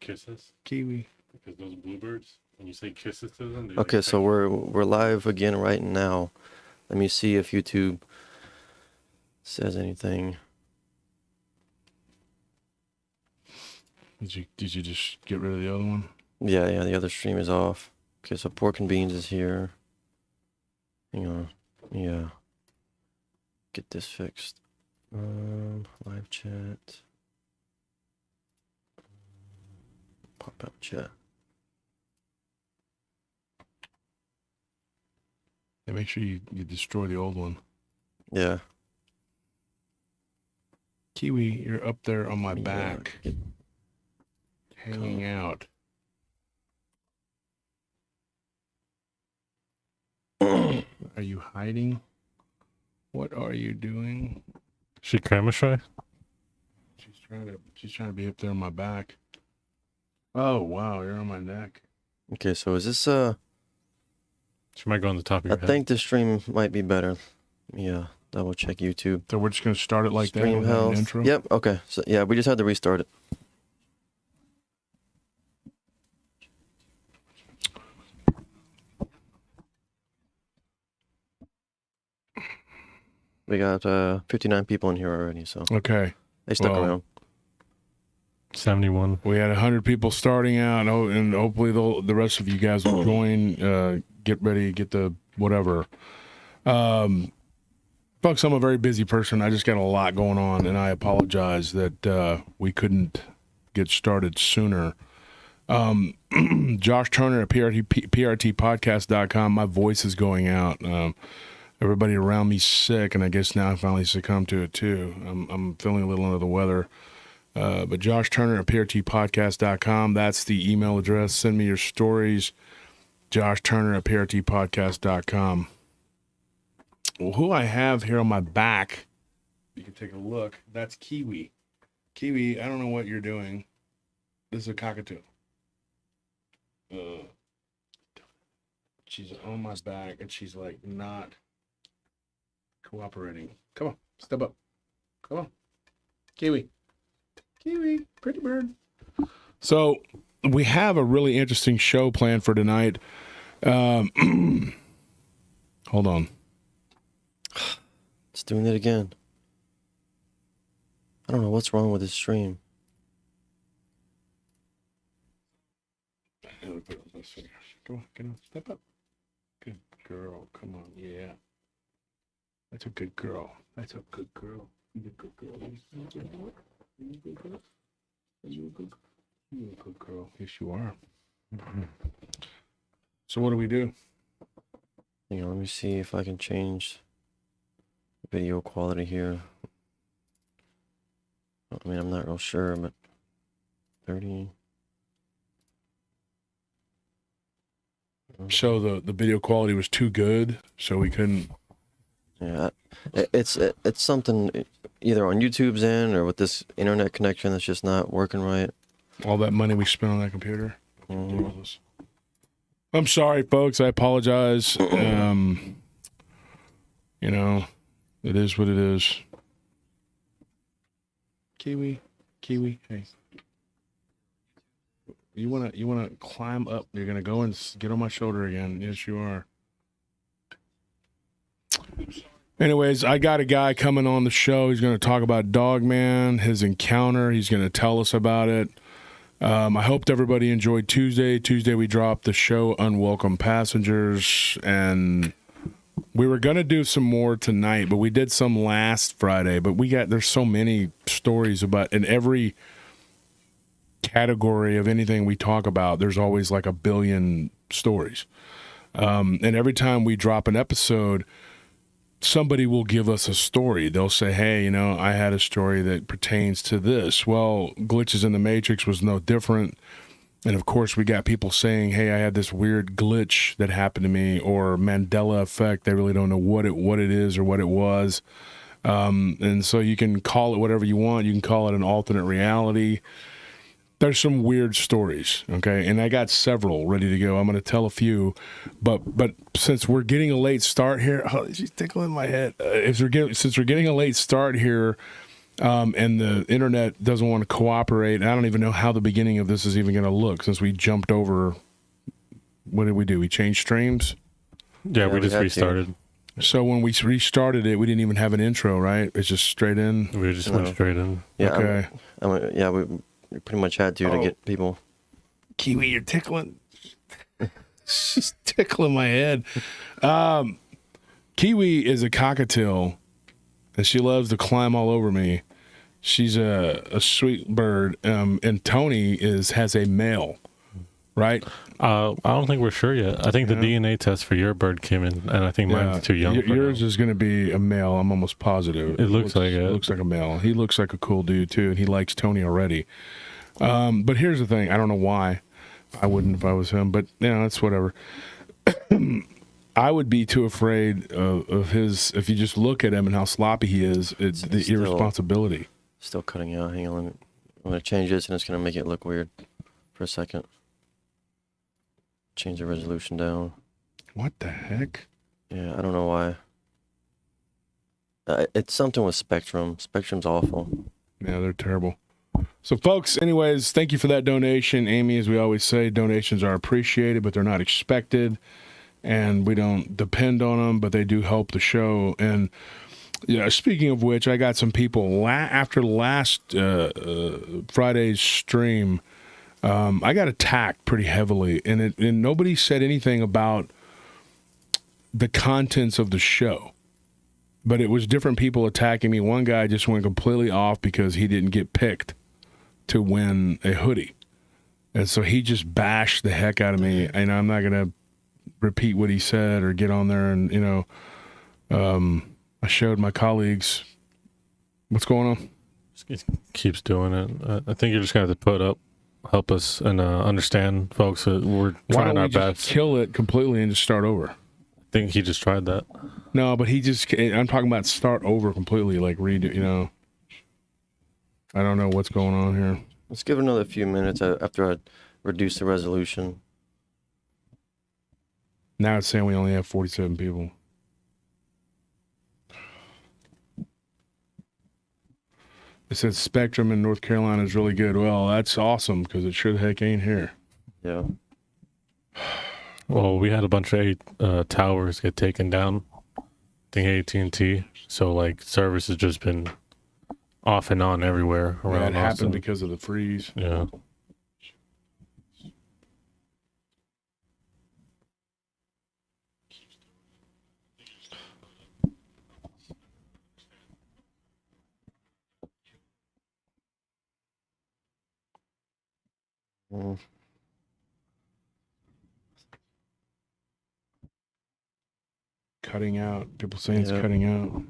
kisses? Kiwi. Because those bluebirds, when you say kisses to them, they Okay, like so we're live again right now. Let me see if YouTube says anything. Did you just get rid of the other one? Yeah, the other stream is off. Okay, so Pork and Beans is here. Hang on. Yeah. Get this fixed. Live chat. Pop out chat. Yeah, make sure you destroy the old one. Yeah. Kiwi, you're up there on my Yeah, back. Hanging out. Are you hiding? What are you doing? She camera shy? She's trying to be up there on my back. Oh wow, you're on my neck. Okay, so is this She might go on the top of your I head. think the stream might be better. Yeah, double check YouTube. So we're just gonna start it like that Stream with an health. intro. Yep, okay. So yeah, we just had to restart it. We got 59 people in here already, so Okay. they stuck Well, around. 71. We had 100 people starting out, and hopefully the rest of you guys will join. Get ready, get the whatever. Folks, I'm a very busy person. I just got a lot going on, and I apologize that we couldn't get started sooner. Josh Turner at PRTpodcast.com. My voice is going out. Everybody around me's sick, and I guess now I finally succumbed to it too. I'm feeling a little under the weather. But Josh Turner at PRTpodcast.com. That's the email address. Send me your stories. Josh Turner at PRTpodcast.com. Well, who I have here on my back, you can take a look. That's Kiwi. Kiwi, I don't know what you're doing. This is a cockatoo. She's on my back, and she's like not cooperating. Come on, step up. Come on. Kiwi. Kiwi, pretty bird. So we have a really interesting show planned for tonight. Hold on. It's doing it again. I don't know what's wrong with this stream. Come on, get on, step up. Good girl. Come on, yeah. That's a good girl. That's a good girl. You're a good girl. You're a good girl. Are you a good girl? Are you a good girl? You're a good girl. Yes, you are. So what do we do? Hang on, let me see if I can change video quality here. I mean, I'm not real sure, but 30. So the video quality was too good, so we couldn't. Yeah, it's something either on YouTube's end or with this internet connection that's just not working right. All that money we spent on that computer. Mhm. I'm sorry, folks. I apologize. You know, it is what it is. Kiwi, hey. You wanna climb up? You're gonna go and get on my shoulder again. Yes, you are. Anyways, I got a guy coming on the show. He's going to talk about Dogman, his encounter. He's going to tell us about it. I hoped everybody enjoyed Tuesday. Tuesday we dropped the show Unwelcome Passengers, and we were going to do some more tonight, but we did some last Friday. But there's so many stories about, in every category of anything we talk about, there's always like a billion stories. And every time we drop an episode, somebody will give us a story. They'll say, hey, I had a story that pertains to this. Well, Glitches in the Matrix was no different. And of course, we got people saying, hey, I had this weird glitch that happened to me, or Mandela effect. They really don't know what it is or what it was. And so you can call it whatever you want. You can call it an alternate reality. There's some weird stories, okay? And I got several ready to go. I'm going to tell a few, but since we're getting a late start here, she's tickling my head. Since we're getting a late start here, and the internet doesn't want to cooperate. And I don't even know how the beginning of this is even going to look since we jumped over. What did we do? We changed streams. Yeah, we just had to. restarted. So when we restarted it, we didn't even have an intro, right? It's just straight in. We just No. went straight in. Yeah. Okay. Yeah, we pretty much had to Oh. get people. Kiwi, you're tickling. She's tickling my head. Kiwi is a cockatiel, and she loves to climb all over me. She's a sweet bird, and Tony has a male, right? I don't think we're sure yet. I think the DNA test for your bird came in, and I think mine's too young. for Yours now. is going to be a male. I'm almost positive. It looks like it. Looks like a male. He looks like a cool dude too, and he likes Tony already. But here's the thing. I don't know why. I wouldn't if I was him, but it's whatever. I would be too afraid of his. If you just look at him and how sloppy he is, it's the still- irresponsibility. Still cutting out. Hang on. I'm going to change this, and it's going to make it look weird for a second. Change the resolution down. What the heck? Yeah, I don't know why. It's something with Spectrum. Spectrum's awful. Yeah, they're terrible. So, folks, anyways, thank you for that donation. Amy, as we always say, donations are appreciated, but they're not expected. And we don't depend on them, but they do help the show. And speaking of which, I got some people after last Friday's stream. I got attacked pretty heavily, and nobody said anything about the contents of the show. But it was different people attacking me. One guy just went completely off because he didn't get picked to win a hoodie. And so he just bashed the heck out of me. And I'm not going to repeat what he said or get on there. And, I showed my colleagues what's going on. Just keeps doing it. I think you're just going to have to help us and understand, folks, that we're Why trying don't our we just best. kill it completely and just start over? I think he just tried that. No, but I'm talking about start over completely, like redo, I don't know what's going on here. Let's give it another few minutes after I reduce the resolution. Now it's saying we only have 47 people. It says Spectrum in North Carolina is really good. Well, that's awesome because it sure the heck ain't here. Yeah. Well, we had a bunch of towers get taken down. I think AT&T. So, like, service has just been off and on everywhere around That happened Austin. because of the freeze. Yeah. Mm. Cutting out. People saying it's Yeah. cutting out.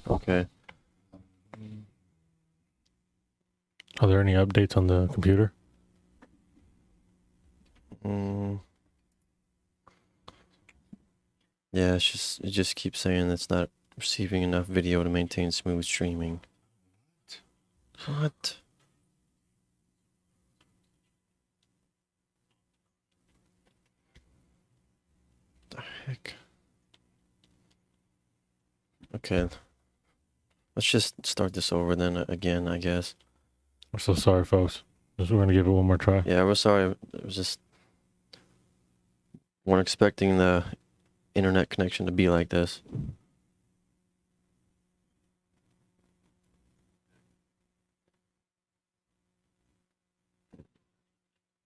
Okay. Are there any updates on the computer? Mm. Yeah, it just keeps saying it's not receiving enough video to maintain smooth streaming. What? The heck? Okay. Let's just start this over then again, I guess. I'm so sorry, folks. We're going to give it one more try. Yeah, we're sorry. It was just weren't expecting the internet connection to be like this.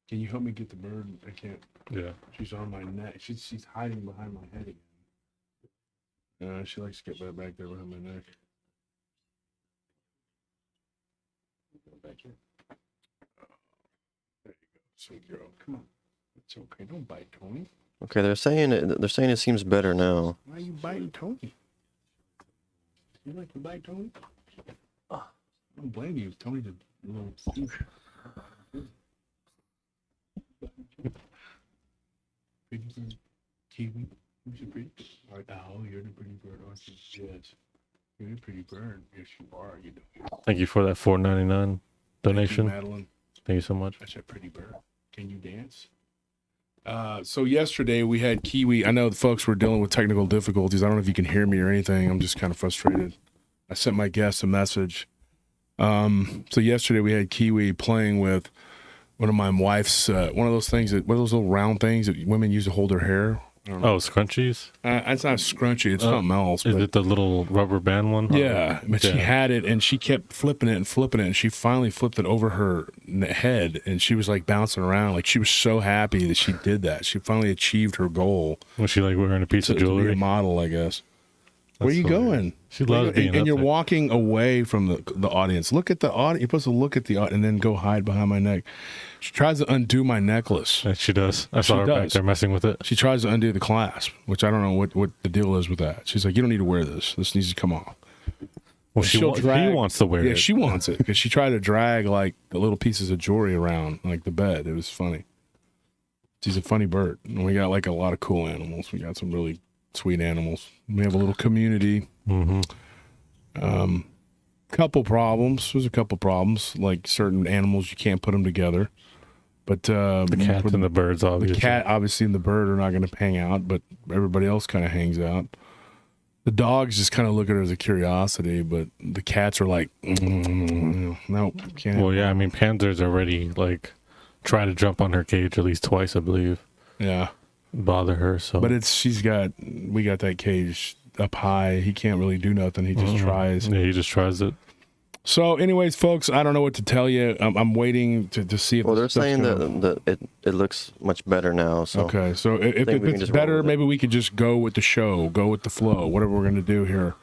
Can you help me get the bird? I can't. Yeah. She's on my neck. She's hiding behind my head again. She likes to get back there behind my neck. Back here. There you go. Sweet girl. Come on. It's okay. Don't bite Tony. Okay, they're saying it seems better now. Why are you biting Tony? You like to bite Tony? I don't blame you. Tony's a little pretty bird. Kiwi. Who's a pretty bird? Oh, you're the pretty bird, aren't you? Yes. You're the pretty bird. Yes, you are. You know. Thank you for that $4.99 donation. Madeline. Thank you so much. That's a pretty bird. Can you dance? So yesterday we had Kiwi. I know the folks were dealing with technical difficulties. I don't know if you can hear me or anything. I'm just kind of frustrated. I sent my guest a message. So yesterday we had Kiwi playing with one of my wife's, one of those things what are those little round things that women use to hold their hair? Oh, scrunchies? It's not scrunchy. It's something else. Is it the little rubber band one? Yeah, but she had it, and she kept flipping it, and she finally flipped it over her head, and she was like bouncing around. Like she was so happy that she did that. She finally achieved her goal. Was she like wearing a piece of jewelry? To be a model, I guess. Where are you going? She loves being and you're there. walking away from the audience. Look at the audience. You're supposed to look at the audience and then go hide behind my neck. She tries to undo my necklace. Yeah, she does. I saw her back there messing with it. She tries to undo the clasp, which I don't know what the deal is with that. She's like, you don't need to wear this. This needs to come off. Well, she wants to wear it. Yeah, she wants it because she tried to drag like the little pieces of jewelry around like the bed. It was funny. She's a funny bird. And we got like a lot of cool animals. We got some really sweet animals. We have a little community. Couple problems. There's a couple problems. Like certain animals, you can't put them together. But the cat and the birds, obviously. The cat, obviously, and the bird are not going to hang out, but everybody else kind of hangs out. The dogs just kind of look at her as a curiosity, but the cats are like, nope, can't. Well, yeah, I mean, Panzer's already like trying to jump on her cage at least twice, I believe. Yeah, bother her. So, but we got that cage up high. He can't really do nothing. He just tries. Yeah, he just tries it. So, anyways, folks, I don't know what to tell you. I'm waiting to see if. Well, they're saying that it looks much better now. So okay, so if it's better, maybe we could just go with the show, go with the flow, whatever we're gonna do here.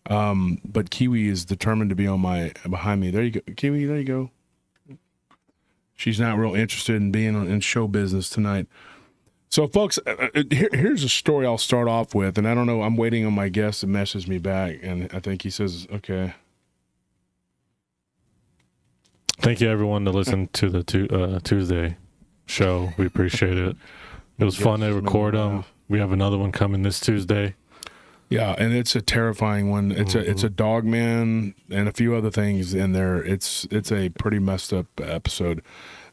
But Kiwi is determined to be behind me. There you go, Kiwi. There you go. She's not real interested in being in show business tonight. So, folks, here's a story I'll start off with, and I don't know. I'm waiting on my guest to message me back, and I think he says okay. Thank you, everyone, to listen to the Tuesday show. We appreciate it. It was fun to record them. We have another one coming this Tuesday. Yeah, and it's a terrifying one. It's a Dogman and a few other things in there. It's a pretty messed up episode.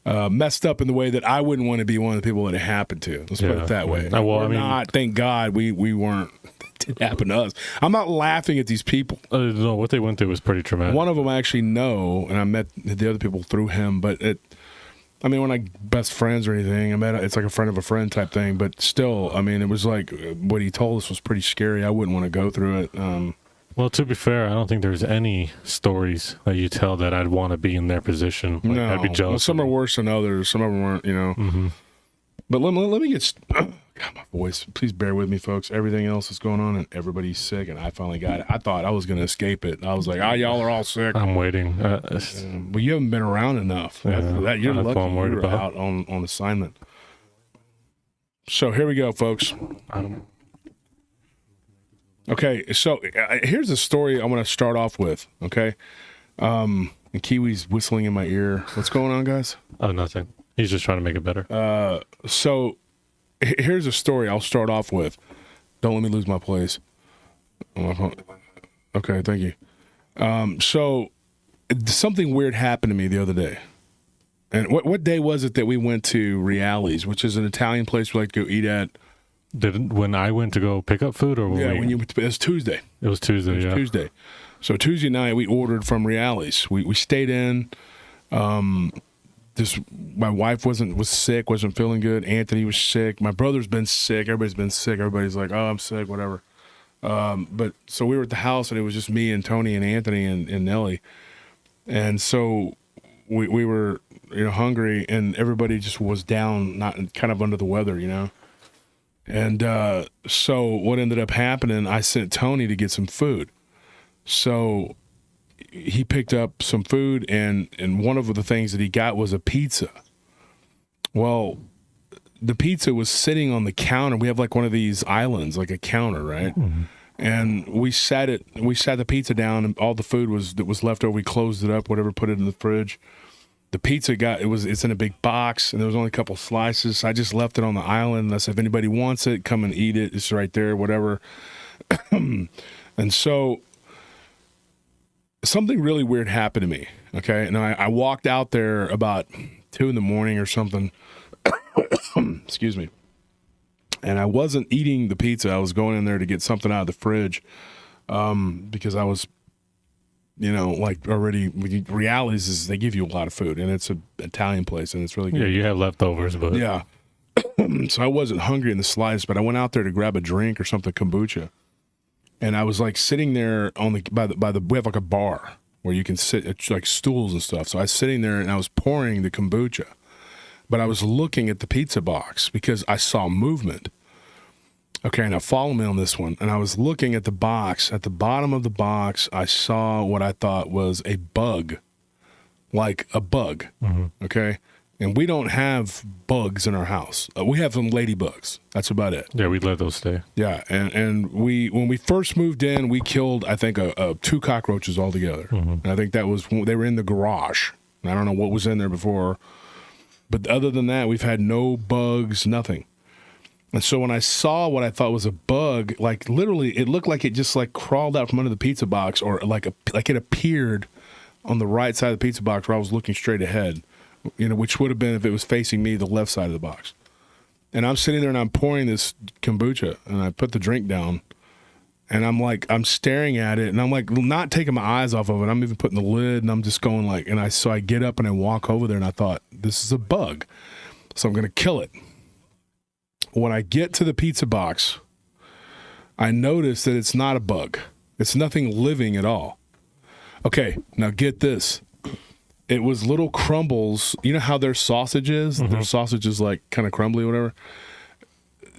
Messed up in the way that I wouldn't want to be one of the people that it happened to. Let's put it that way. Well, thank God we weren't. It didn't happen to us. I'm not laughing at these people. No, what they went through was pretty traumatic. One of them I actually know, and I met the other people through him. But we're not best friends or anything. It's like a friend of a friend type thing. But still, I mean, it was like what he told us was pretty scary. I wouldn't want to go through it. Well, to be fair, I don't think there's any stories that you tell that I'd want to be in their position. Like, no, I'd be jealous. Well, some are worse than others. Some of them weren't, But let me get. God, my voice. Please bear with me, folks. Everything else is going on, and everybody's sick, and I finally got it. I thought I was going to escape it. I was like, y'all are all sick. I'm waiting. But you haven't been around enough. Yeah, you're lucky you're out on assignment. So here we go, folks. Okay, so here's a story I want to start off with, okay? And Kiwi's whistling in my ear. What's going on, guys? Oh, nothing. He's just trying to make it better. So here's a story I'll start off with. Don't let me lose my place. Okay, thank you. So something weird happened to me the other day. And what day was it that we went to Reali's, which is an Italian place we like to go eat at? When I went to go pick up food, or it was Tuesday. It was Tuesday. Tuesday. So Tuesday night we ordered from Reali's. We stayed in. My wife was sick, wasn't feeling good. Anthony was sick. My brother's been sick. Everybody's been sick. Everybody's like, oh, I'm sick, whatever. But so we were at the house, and it was just me and Tony and Anthony and Nellie. And so we were hungry, and everybody just was down, not kind of under the weather, And so what ended up happening, I sent Tony to get some food. So he picked up some food, and one of the things that he got was a pizza. Well, the pizza was sitting on the counter. We have like one of these islands, like a counter, right? Mm-hmm. And we sat the pizza down, and all the food that was left over, we closed it up, whatever, put it in the fridge. The pizza it's in a big box, and there was only a couple slices. I just left it on the island. I said, if anybody wants it, come and eat it. It's right there, whatever. And so something really weird happened to me, okay? And I walked out there about 2 a.m. or something, Excuse me. And I wasn't eating the pizza. I was going in there to get something out of the fridge because I was, like already, realities is they give you a lot of food, and it's an Italian place, and it's really good. Yeah, you have leftovers, but Yeah. So I wasn't hungry in the slightest, but I went out there to grab a drink or something, kombucha. And I was like sitting there by the we have like a bar where you can sit, it's like stools and stuff. So I was sitting there and I was pouring the kombucha, but I was looking at the pizza box because I saw movement. Okay, now follow me on this one. And I was looking at the box. At the bottom of the box, I saw what I thought was a bug, like a bug. Okay, and we don't have bugs in our house. We have some ladybugs. That's about it. yeah, we let those stay. Yeah, and when we first moved in, we killed, I think, 2 cockroaches altogether. And I think that was they were in the garage. I don't know what was in there before, but other than that, we've had no bugs, nothing. And so when I saw what I thought was a bug, like literally, it looked like it just like crawled out from under the pizza box, or like it appeared on the right side of the pizza box where I was looking straight ahead, which would have been if it was facing me, the left side of the box. And I'm sitting there and I'm pouring this kombucha, and I put the drink down, and I'm staring at it, and I'm like not taking my eyes off of it. I'm even putting the lid, and I'm just going like, so I get up and I walk over there, and I thought, this is a bug, so I'm going to kill it. When I get to the pizza box, I notice that it's not a bug. It's nothing living at all. Okay, now get this. It was little crumbles. You know how their sausage is? Their sausage is like kind of crumbly or whatever.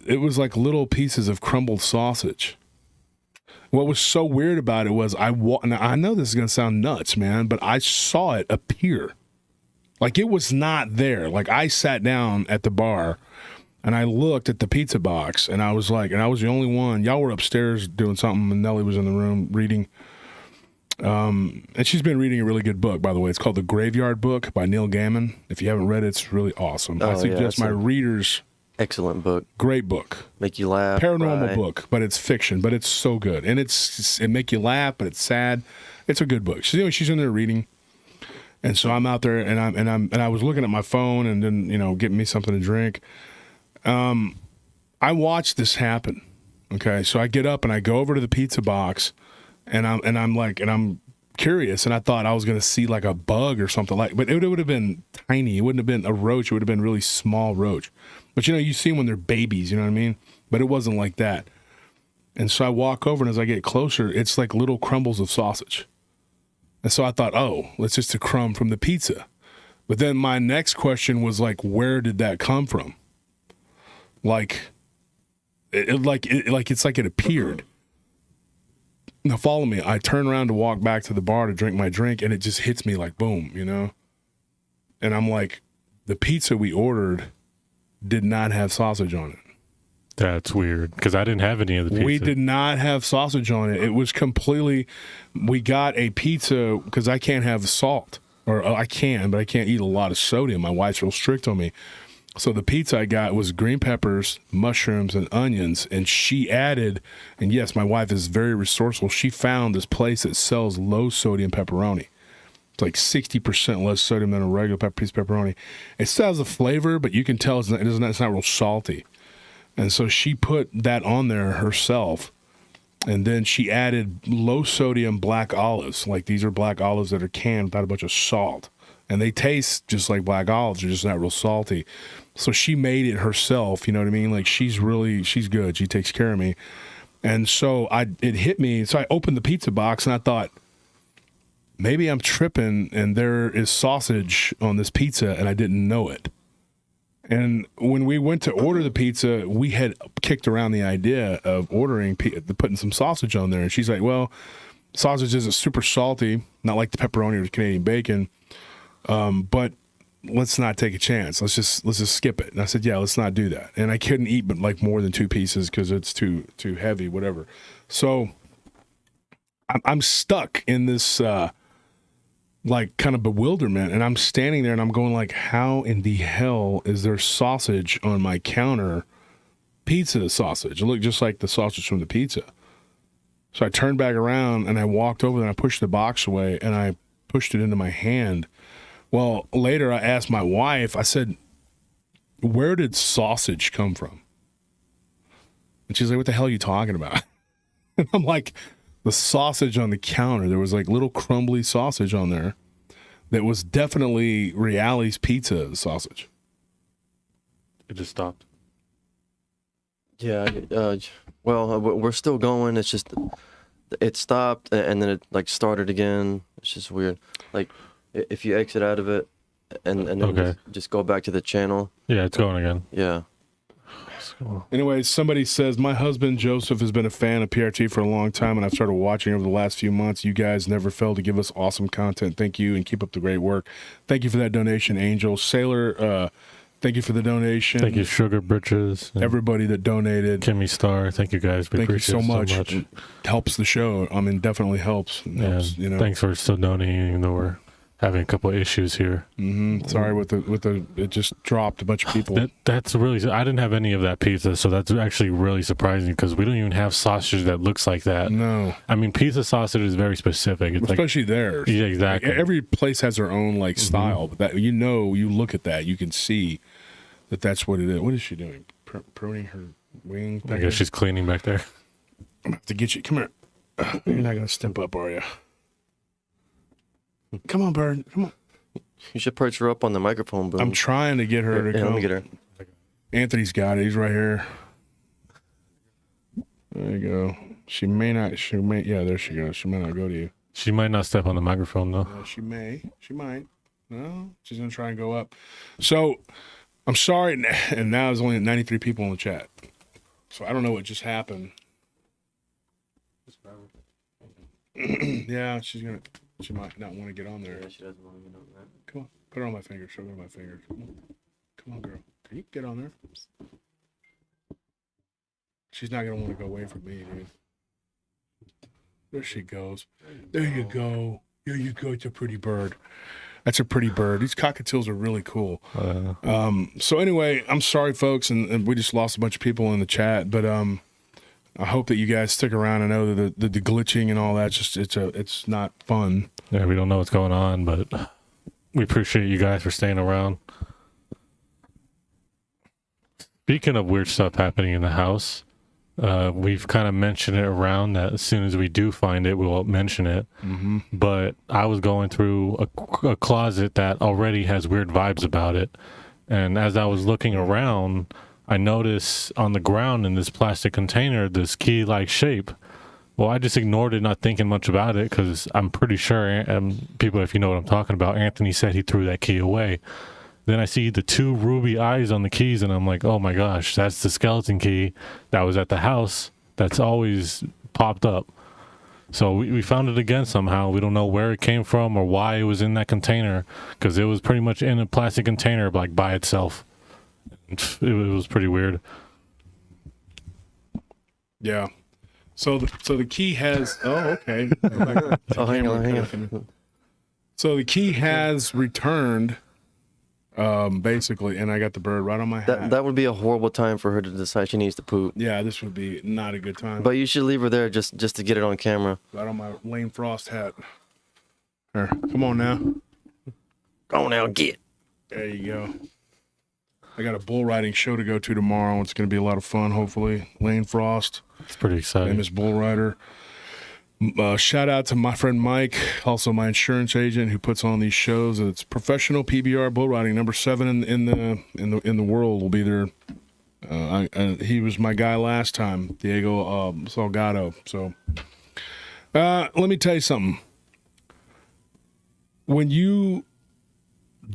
It was like little pieces of crumbled sausage. What was so weird about it was now I know this is going to sound nuts, man, but I saw it appear. Like it was not there. Like I sat down at the bar and I looked at the pizza box, and I was like, and I was the only one. Y'all were upstairs doing something, and Nellie was in the room reading. And she's been reading a really good book, by the way. It's called The Graveyard Book by Neil Gaiman. If you haven't read it, it's really awesome. I suggest my readers. Excellent book. Great book. Make you laugh. Paranormal book, but it's fiction, but it's so good. And it make you laugh, but it's sad. It's a good book. She's in there reading. And so I'm out there, and I was looking at my phone, and then getting me something to drink. I watched this happen. Okay, so I get up and I go over to the pizza box, and I'm curious, and I thought I was going to see like a bug or something but it would have been tiny. It wouldn't have been a roach. It would have been really small roach. But you see them when they're babies. You know what I mean? But it wasn't like that. And so I walk over, and as I get closer, it's like little crumbles of sausage. And so I thought, oh, it's just a crumb from the pizza. But then my next question was like, where did that come from? It's like it appeared. Now follow me. I turn around to walk back to the bar to drink my drink, and it just hits me like boom, And I'm like, the pizza we ordered did not have sausage on it. That's weird, because I didn't have any of the pizza. We did not have sausage on it. It was completely. We got a pizza because I can't have salt, or I can, but I can't eat a lot of sodium. My wife's real strict on me. So the pizza I got was green peppers, mushrooms, and onions, and she added, and yes, my wife is very resourceful. She found this place that sells low sodium pepperoni. It's like 60% less sodium than a regular piece of pepperoni. It still has a flavor, but you can tell it's not real salty. And so she put that on there herself, and then she added low sodium black olives. Like these are black olives that are canned without a bunch of salt. And they taste just like black olives. They're just not real salty. So she made it herself, you know what I mean? Like she's good. She takes care of me. And so it hit me. So I opened the pizza box and I thought, maybe I'm tripping and there is sausage on this pizza and I didn't know it. And when we went to order the pizza, we had kicked around the idea of putting some sausage on there. And she's like, well, sausage isn't super salty, not like the pepperoni or the Canadian bacon. But let's not take a chance. Let's just skip it. And I said, yeah, let's not do that. And I couldn't eat but like more than 2 pieces because it's too heavy, whatever. So I'm stuck in this like kind of bewilderment, and I'm standing there and I'm going like, how in the hell is there sausage on my counter? Pizza sausage. It looked just like the sausage from the pizza. So I turned back around and I walked over and I pushed the box away and I pushed it into my hand. Well, later I asked my wife, I said, where did sausage come from? And she's like, what the hell are you talking about? And I'm like, the sausage on the counter, there was like little crumbly sausage on there that was definitely Reale's Pizza sausage. It just stopped. Yeah. Well, we're still going. It's just it stopped and then it like started again. It's just weird. Like if you exit out of it and then Okay. just go back to the channel. Yeah, it's going again. Yeah. Anyway, somebody says, my husband Joseph has been a fan of PRT for a long time, and I've started watching over the last few months. You guys never fail to give us awesome content. Thank you, and keep up the great work. Thank you for that donation, Angel. Sailor, thank you for the donation. Thank you, Sugar Britches. and Everybody that donated. Kimmy Star. Thank you guys. We Thank you appreciate so it much. so much. It helps the show. I mean, definitely helps. It helps, And you know. thanks for still donating, even though we're having a couple of issues here. Sorry with the it just dropped a bunch of people. That's really. I didn't have any of that pizza, so that's actually really surprising because we don't even have sausage that looks like that. No, I mean, pizza sausage is very specific. It's especially theirs. yeah, exactly. Like, every place has their own like style, but that you look at that, you can see that that's what it is. What is she doing? Pruning her wing. I guess she's cleaning back there. I'm gonna have to get you. Come here. You're not gonna step up, are you? Come on, bird. Come on. You should perch her up on the microphone, Boom. I'm trying to get her to Yeah, come. let me get her. Anthony's got it. He's right here. There you go. She may not. She may. Yeah, there she goes. She may not go to you. She might not step on the microphone though. She may. She might. No, she's gonna try and go up. So, I'm sorry, and now there's only 93 people in the chat. So I don't know what just happened. Yeah, she's gonna. She might not want to get on there. She doesn't want to get on that. Come on, put her on my finger. Show her my finger. Come on, girl. Can you get on there? She's not gonna want to go away from me, dude. There she goes. There you go. There you go. It's a pretty bird. That's a pretty bird. These cockatiels are really cool. So anyway, I'm sorry, folks, and we just lost a bunch of people in the chat, but I hope that you guys stick around. I know that the glitching and all that's it's not fun. Yeah, we don't know what's going on, but we appreciate you guys for staying around. Speaking of weird stuff happening in the house, we've kind of mentioned it around that as soon as we do find it, we'll mention it. But I was going through a closet that already has weird vibes about it. And as I was looking around, I noticed on the ground in this plastic container, this key-like shape. Well, I just ignored it, not thinking much about it, because I'm pretty sure, people, if you know what I'm talking about, Anthony said he threw that key away. Then I see the two ruby eyes on the keys, and I'm like, oh my gosh, that's the skeleton key that was at the house that's always popped up. So we found it again somehow. We don't know where it came from or why it was in that container, because it was pretty much in a plastic container, like by itself. It was pretty weird. Yeah. So the key has. Oh, okay. Oh, hang on. So the key has returned, basically, and I got the bird right on my hat. That would be a horrible time for her to decide she needs to poop. Yeah, this would be not a good time. But you should leave her there just to get it on camera. Right on my Lane Frost hat. Here, come on now. Go on now, get. There you go. I got a bull riding show to go to tomorrow. It's going to be a lot of fun, hopefully. Lane Frost, It's pretty exciting. famous bull rider. Shout out to my friend Mike, also my insurance agent who puts on these shows. It's professional PBR bull riding, number 7 in the world. Will be there. He was my guy last time, Diego Salgado. So let me tell you something. When you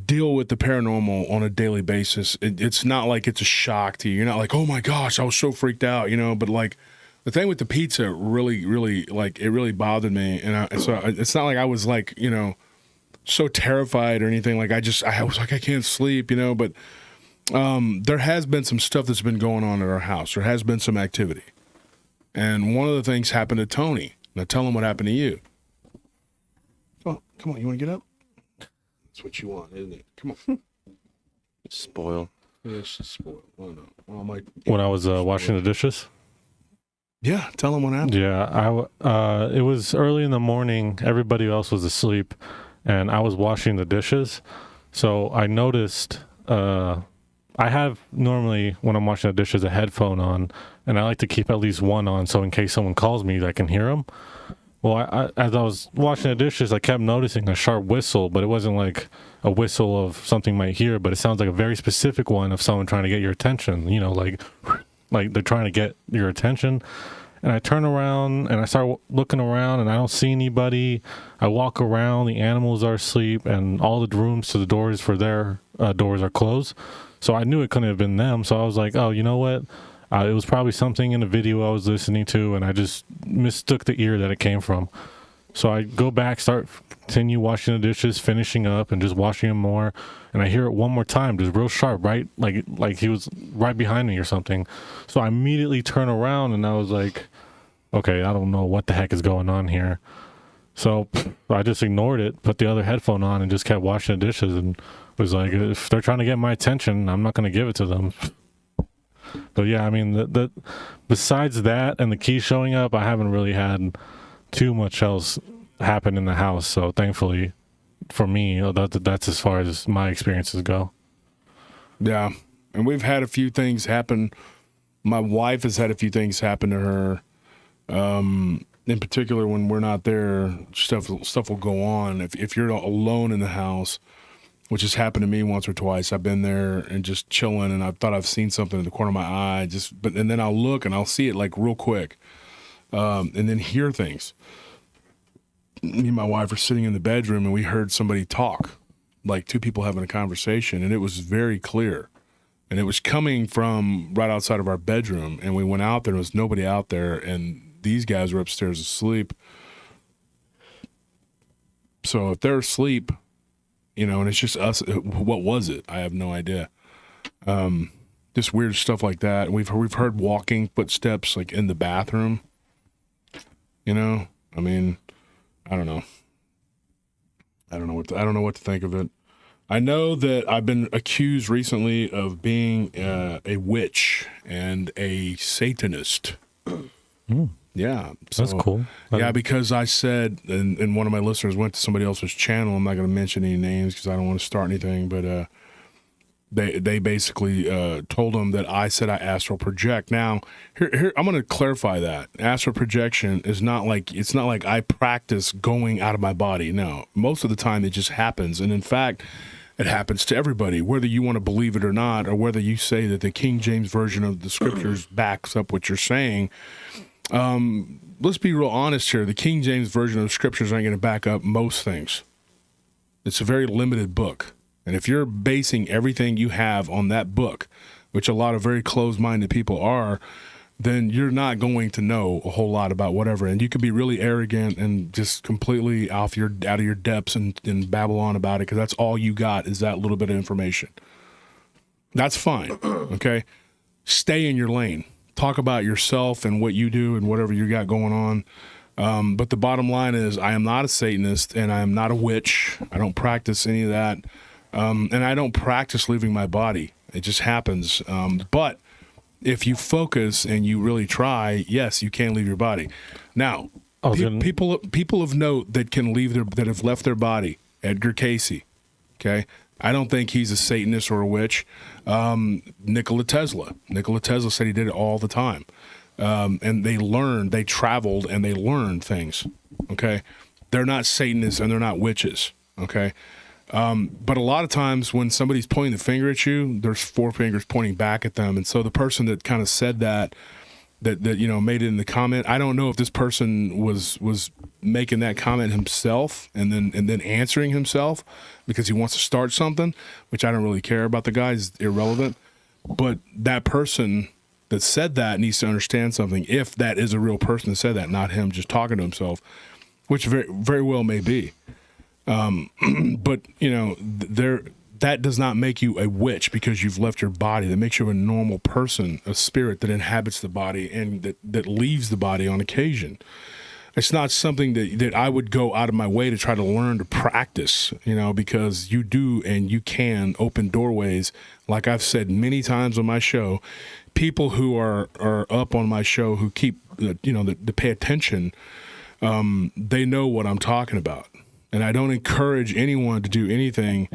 deal with the paranormal on a daily basis, it's not like it's a shock to you. You're not like, oh my gosh, I was so freaked out, but like the thing with the pizza really like it really bothered me, and so it's not like I was like so terrified or anything. Like I was like I can't sleep, but there has been some stuff that's been going on at our house. There has been some activity, and one of the things happened to Tony. Now tell him what happened to you. Oh, come on, you want to get up? That's what you want, isn't it? Come on. Spoil. Yes, spoiled. Oh, no. Well, When I was washing the dishes? yeah, tell him what happened. Yeah, it was early in the morning. Everybody else was asleep, and I was washing the dishes. So I noticed I have normally when I'm washing the dishes a headphone on, and I like to keep at least one on so in case someone calls me, I can hear them. Well, as I was washing the dishes, I kept noticing a sharp whistle, but it wasn't like a whistle of something might hear, but it sounds like a very specific one of someone trying to get your attention. You know, like they're trying to get your attention. And I turn around and I start looking around and I don't see anybody. I walk around, the animals are asleep, and all the rooms to the doors for their doors are closed. So I knew it couldn't have been them. So I was like, oh, you know what? It was probably something in the video I was listening to, and I just mistook the ear that it came from. So I go back, continue washing the dishes, finishing up, and just washing them more. And I hear it one more time, just real sharp, right? Like he was right behind me or something. So I immediately turn around, and I was like, okay, I don't know what the heck is going on here. So I just ignored it, put the other headphone on, and just kept washing the dishes, and was like, if they're trying to get my attention, I'm not going to give it to them. But yeah, I mean, the besides that and the key showing up, I haven't really had too much else happen in the house. So thankfully, for me, that's as far as my experiences go. Yeah, and we've had a few things happen. My wife has had a few things happen to her. In particular, when we're not there, stuff will go on. If you're alone in the house, which has happened to me once or twice. I've been there and just chilling, and I thought I've seen something in the corner of my eye. And then I'll look and I'll see it like real quick, and then hear things. Me and my wife were sitting in the bedroom, and we heard somebody talk, like two people having a conversation, and it was very clear, and it was coming from right outside of our bedroom. And we went out there, and there was nobody out there, and these guys were upstairs asleep. So if they're asleep, you know, and it's just us. What was it? I have no idea. Just weird stuff like that. We've heard walking footsteps like in the bathroom. You know, I mean, I don't know. I don't know what to think of it. I know that I've been accused recently of being a witch and a Satanist. Yeah. So, That's cool. Yeah, because I said, and one of my listeners went to somebody else's channel. I'm not going to mention any names because I don't want to start anything, but they basically told them that I said I astral project. Now, here I'm going to clarify that. Astral projection is not like, it's not like I practice going out of my body. No, most of the time it just happens. And in fact, it happens to everybody, whether you want to believe it or not, or whether you say that the King James Version of the scriptures backs up what you're saying. Let's be real honest here. The King James Version of the scriptures ain't going to back up most things. It's a very limited book. And if you're basing everything you have on that book, which a lot of very closed-minded people are, then you're not going to know a whole lot about whatever. And you could be really arrogant and just completely out of your depths and babble on about it because that's all you got is that little bit of information. That's fine, okay? Stay in your lane. Talk about yourself and what you do and whatever you got going on. But the bottom line is I am not a Satanist and I am not a witch. I don't practice any of that. And I don't practice leaving my body. It just happens. But if you focus and you really try, yes, you can leave your body. Now, people of note that have left their body, Edgar Casey, okay? I don't think he's a Satanist or a witch. Nikola Tesla said he did it all the time. And they traveled and they learned things, okay? They're not Satanists and they're not witches, okay? But a lot of times when somebody's pointing the finger at you, there's four fingers pointing back at them. And so the person that kind of said that you know, made it in the comment, I don't know if this person was making that comment himself and then answering himself because he wants to start something, which I don't really care about. The guy's irrelevant. But that person that said that needs to understand something, if that is a real person that said that, not him just talking to himself, which very, very well may be. But, you know, that does not make you a witch because you've left your body. That makes you a normal person, a spirit that inhabits the body and that leaves the body on occasion. It's not something that I would go out of my way to try to learn to practice, you know, because you do and you can open doorways. Like I've said many times on my show, people who are up on my show who keep, you know, to pay attention, they know what I'm talking about. And I don't encourage anyone to do anything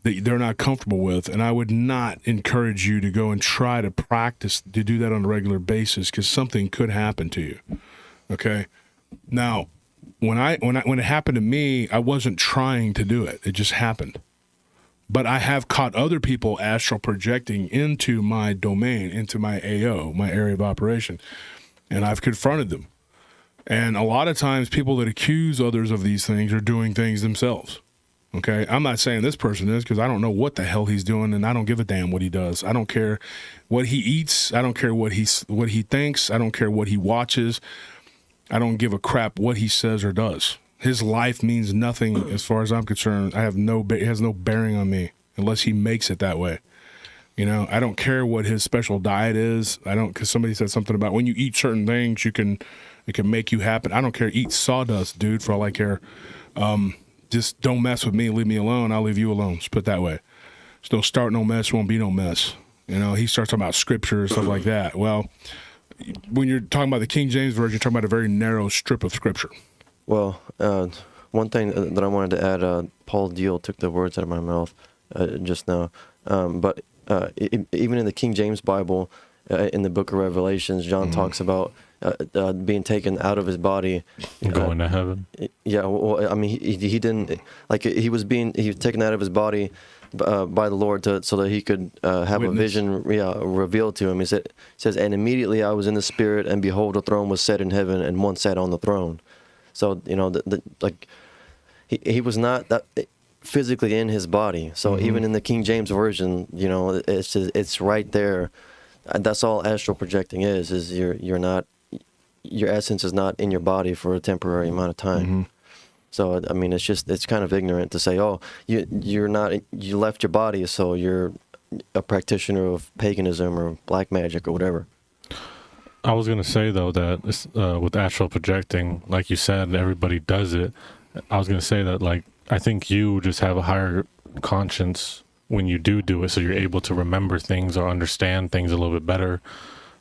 that they're not comfortable with. And I would not encourage you to go and try to practice to do that on a regular basis, because something could happen to you. Okay. Now, when it happened to me, I wasn't trying to do it. It just happened. But I have caught other people astral projecting into my domain, into my AO, my area of operation, and I've confronted them. And a lot of times people that accuse others of these things are doing things themselves. Okay, I'm not saying this person is, because I don't know what the hell he's doing, and I don't give a damn what he does. I don't care what he eats. I don't care what he thinks. I don't care what he watches. I don't give a crap what he says or does. His life means nothing as far as I'm concerned. It has no bearing on me unless he makes it that way. You know, I don't care what his special diet is. Because somebody said something about when you eat certain things, it can make you happen. I don't care. Eat sawdust, dude, for all I care. Just don't mess with me. Leave me alone. I'll leave you alone. Just put it that way. Just don't start no mess. Won't be no mess. You know, he starts talking about scripture and stuff like that. Well, when you're talking about the King James Version, you're talking about a very narrow strip of scripture. Well, one thing that I wanted to add, Paul Deal took the words out of my mouth just now. But even in the King James Bible, in the book of Revelations, John talks about being taken out of his body, going to heaven. Yeah, well, I mean, he didn't, like, he was taken out of his body by the Lord so that he could have a vision revealed to him. He says, and immediately I was in the spirit, and behold, a throne was set in heaven, and one sat on the throne. So, you know, like, he was not that physically in his body. So even in the King James Version, you know, it's right there. That's all astral projecting is you're not, your essence is not in your body for a temporary amount of time. So, I mean, it's kind of ignorant to say, oh, you left your body, so you're a practitioner of paganism or black magic or whatever. I was going to say, though, that with astral projecting, like you said, everybody does it. I was going to say that, like, I think you just have a higher conscience when you do it, so you're able to remember things or understand things a little bit better.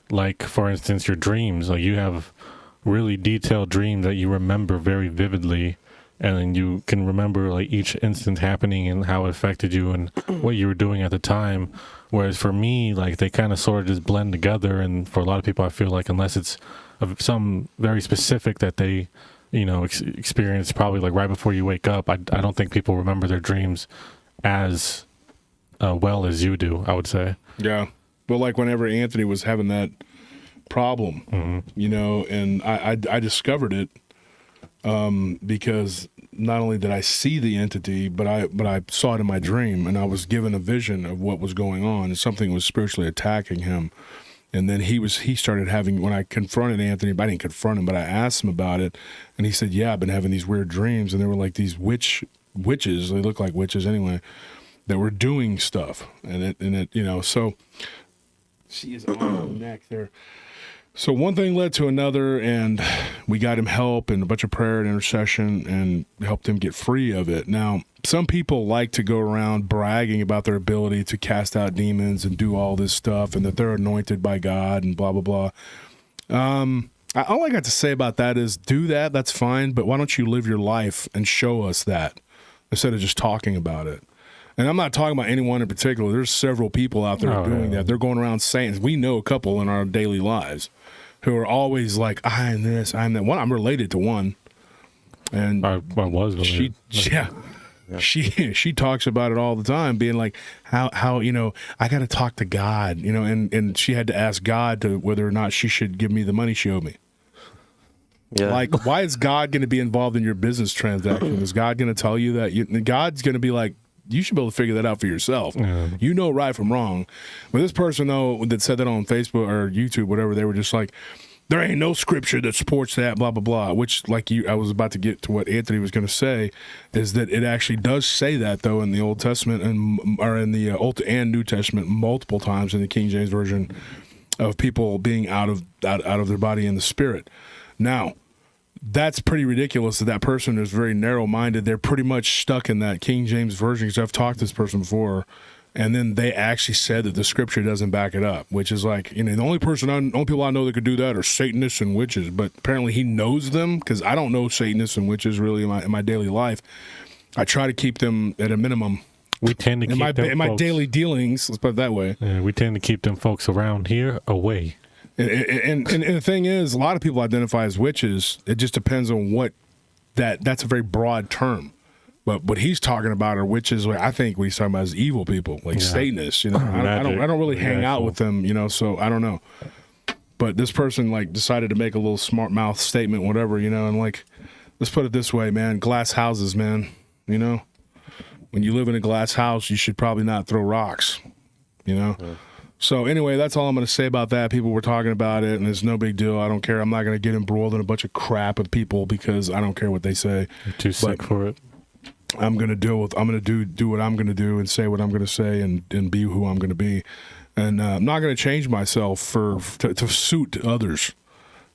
Like, for instance, your dreams. Like, you have really detailed dreams that you remember very vividly, and then you can remember, like, each instant happening and how it affected you and what you were doing at the time. Whereas for me, like, they kind of sort of just blend together, and for a lot of people, I feel like unless it's some very specific that they, you know, experience probably, like, right before you wake up, I don't think people remember their dreams as well as you do, I would say. Yeah. Well, like whenever Anthony was having that problem, you know, and I discovered it because not only did I see the entity, but I saw it in my dream, and I was given a vision of what was going on, and something was spiritually attacking him. And then he started having, when I confronted Anthony, I didn't confront him, but I asked him about it, and he said, yeah, I've been having these weird dreams, and they were like these witches, they look like witches anyway, that were doing stuff, and it you know, so she is on her neck there. So one thing led to another, and we got him help and a bunch of prayer and intercession and helped him get free of it. Now, some people like to go around bragging about their ability to cast out demons and do all this stuff and that they're anointed by God and blah, blah, blah. All I got to say about that is do that, that's fine, but why don't you live your life and show us that instead of just talking about it? And I'm not talking about anyone in particular. There's several people out there doing that. They're going around saying, we know a couple in our daily lives who are always like, I'm this, I'm that. One, I'm related to one. And I was related. She talks about it all the time, being like, how you know, I got to talk to God, you know, and she had to ask God to whether or not she should give me the money she owed me. Yeah. Like, why is God going to be involved in your business transaction? Is God going to tell you that? God's going to be like, you should be able to figure that out for yourself. Yeah. You know right from wrong. But this person, though, that said that on Facebook or YouTube, whatever, they were just like, there ain't no scripture that supports that, blah, blah, blah, which, like I was about to get to what Anthony was going to say, is that it actually does say that, though, in the Old Testament or in the Old and New Testament multiple times in the King James Version of people being out of their body in the spirit. Now, that's pretty ridiculous that person is very narrow-minded. They're pretty much stuck in that King James Version, because I've talked to this person before, and then they actually said that the scripture doesn't back it up, which is like, you know, the only people I know that could do that are Satanists and witches, but apparently he knows them, because I don't know Satanists and witches really in my daily life. I try to keep them at a minimum We tend to in keep my them folks, daily dealings. Let's put it that way. we tend to keep them folks around here away. And the thing is, a lot of people identify as witches. It just depends on what that's a very broad term. But what he's talking about are witches. I think what he's talking about is evil people, like Satanists. You know, I don't really hang out with them. You know, so I don't know. But this person like decided to make a little smart mouth statement, whatever. You know, and like, let's put it this way, man. Glass houses, man. You know, when you live in a glass house, you should probably not throw rocks. You know. Yeah. So anyway, that's all I'm going to say about that. People were talking about it, and it's no big deal. I don't care. I'm not going to get embroiled in a bunch of crap with people because I don't care what they say. You're too sick for it. I'm going to do what I'm going to do and say what I'm going to say and be who I'm going to be. And I'm not going to change myself to suit others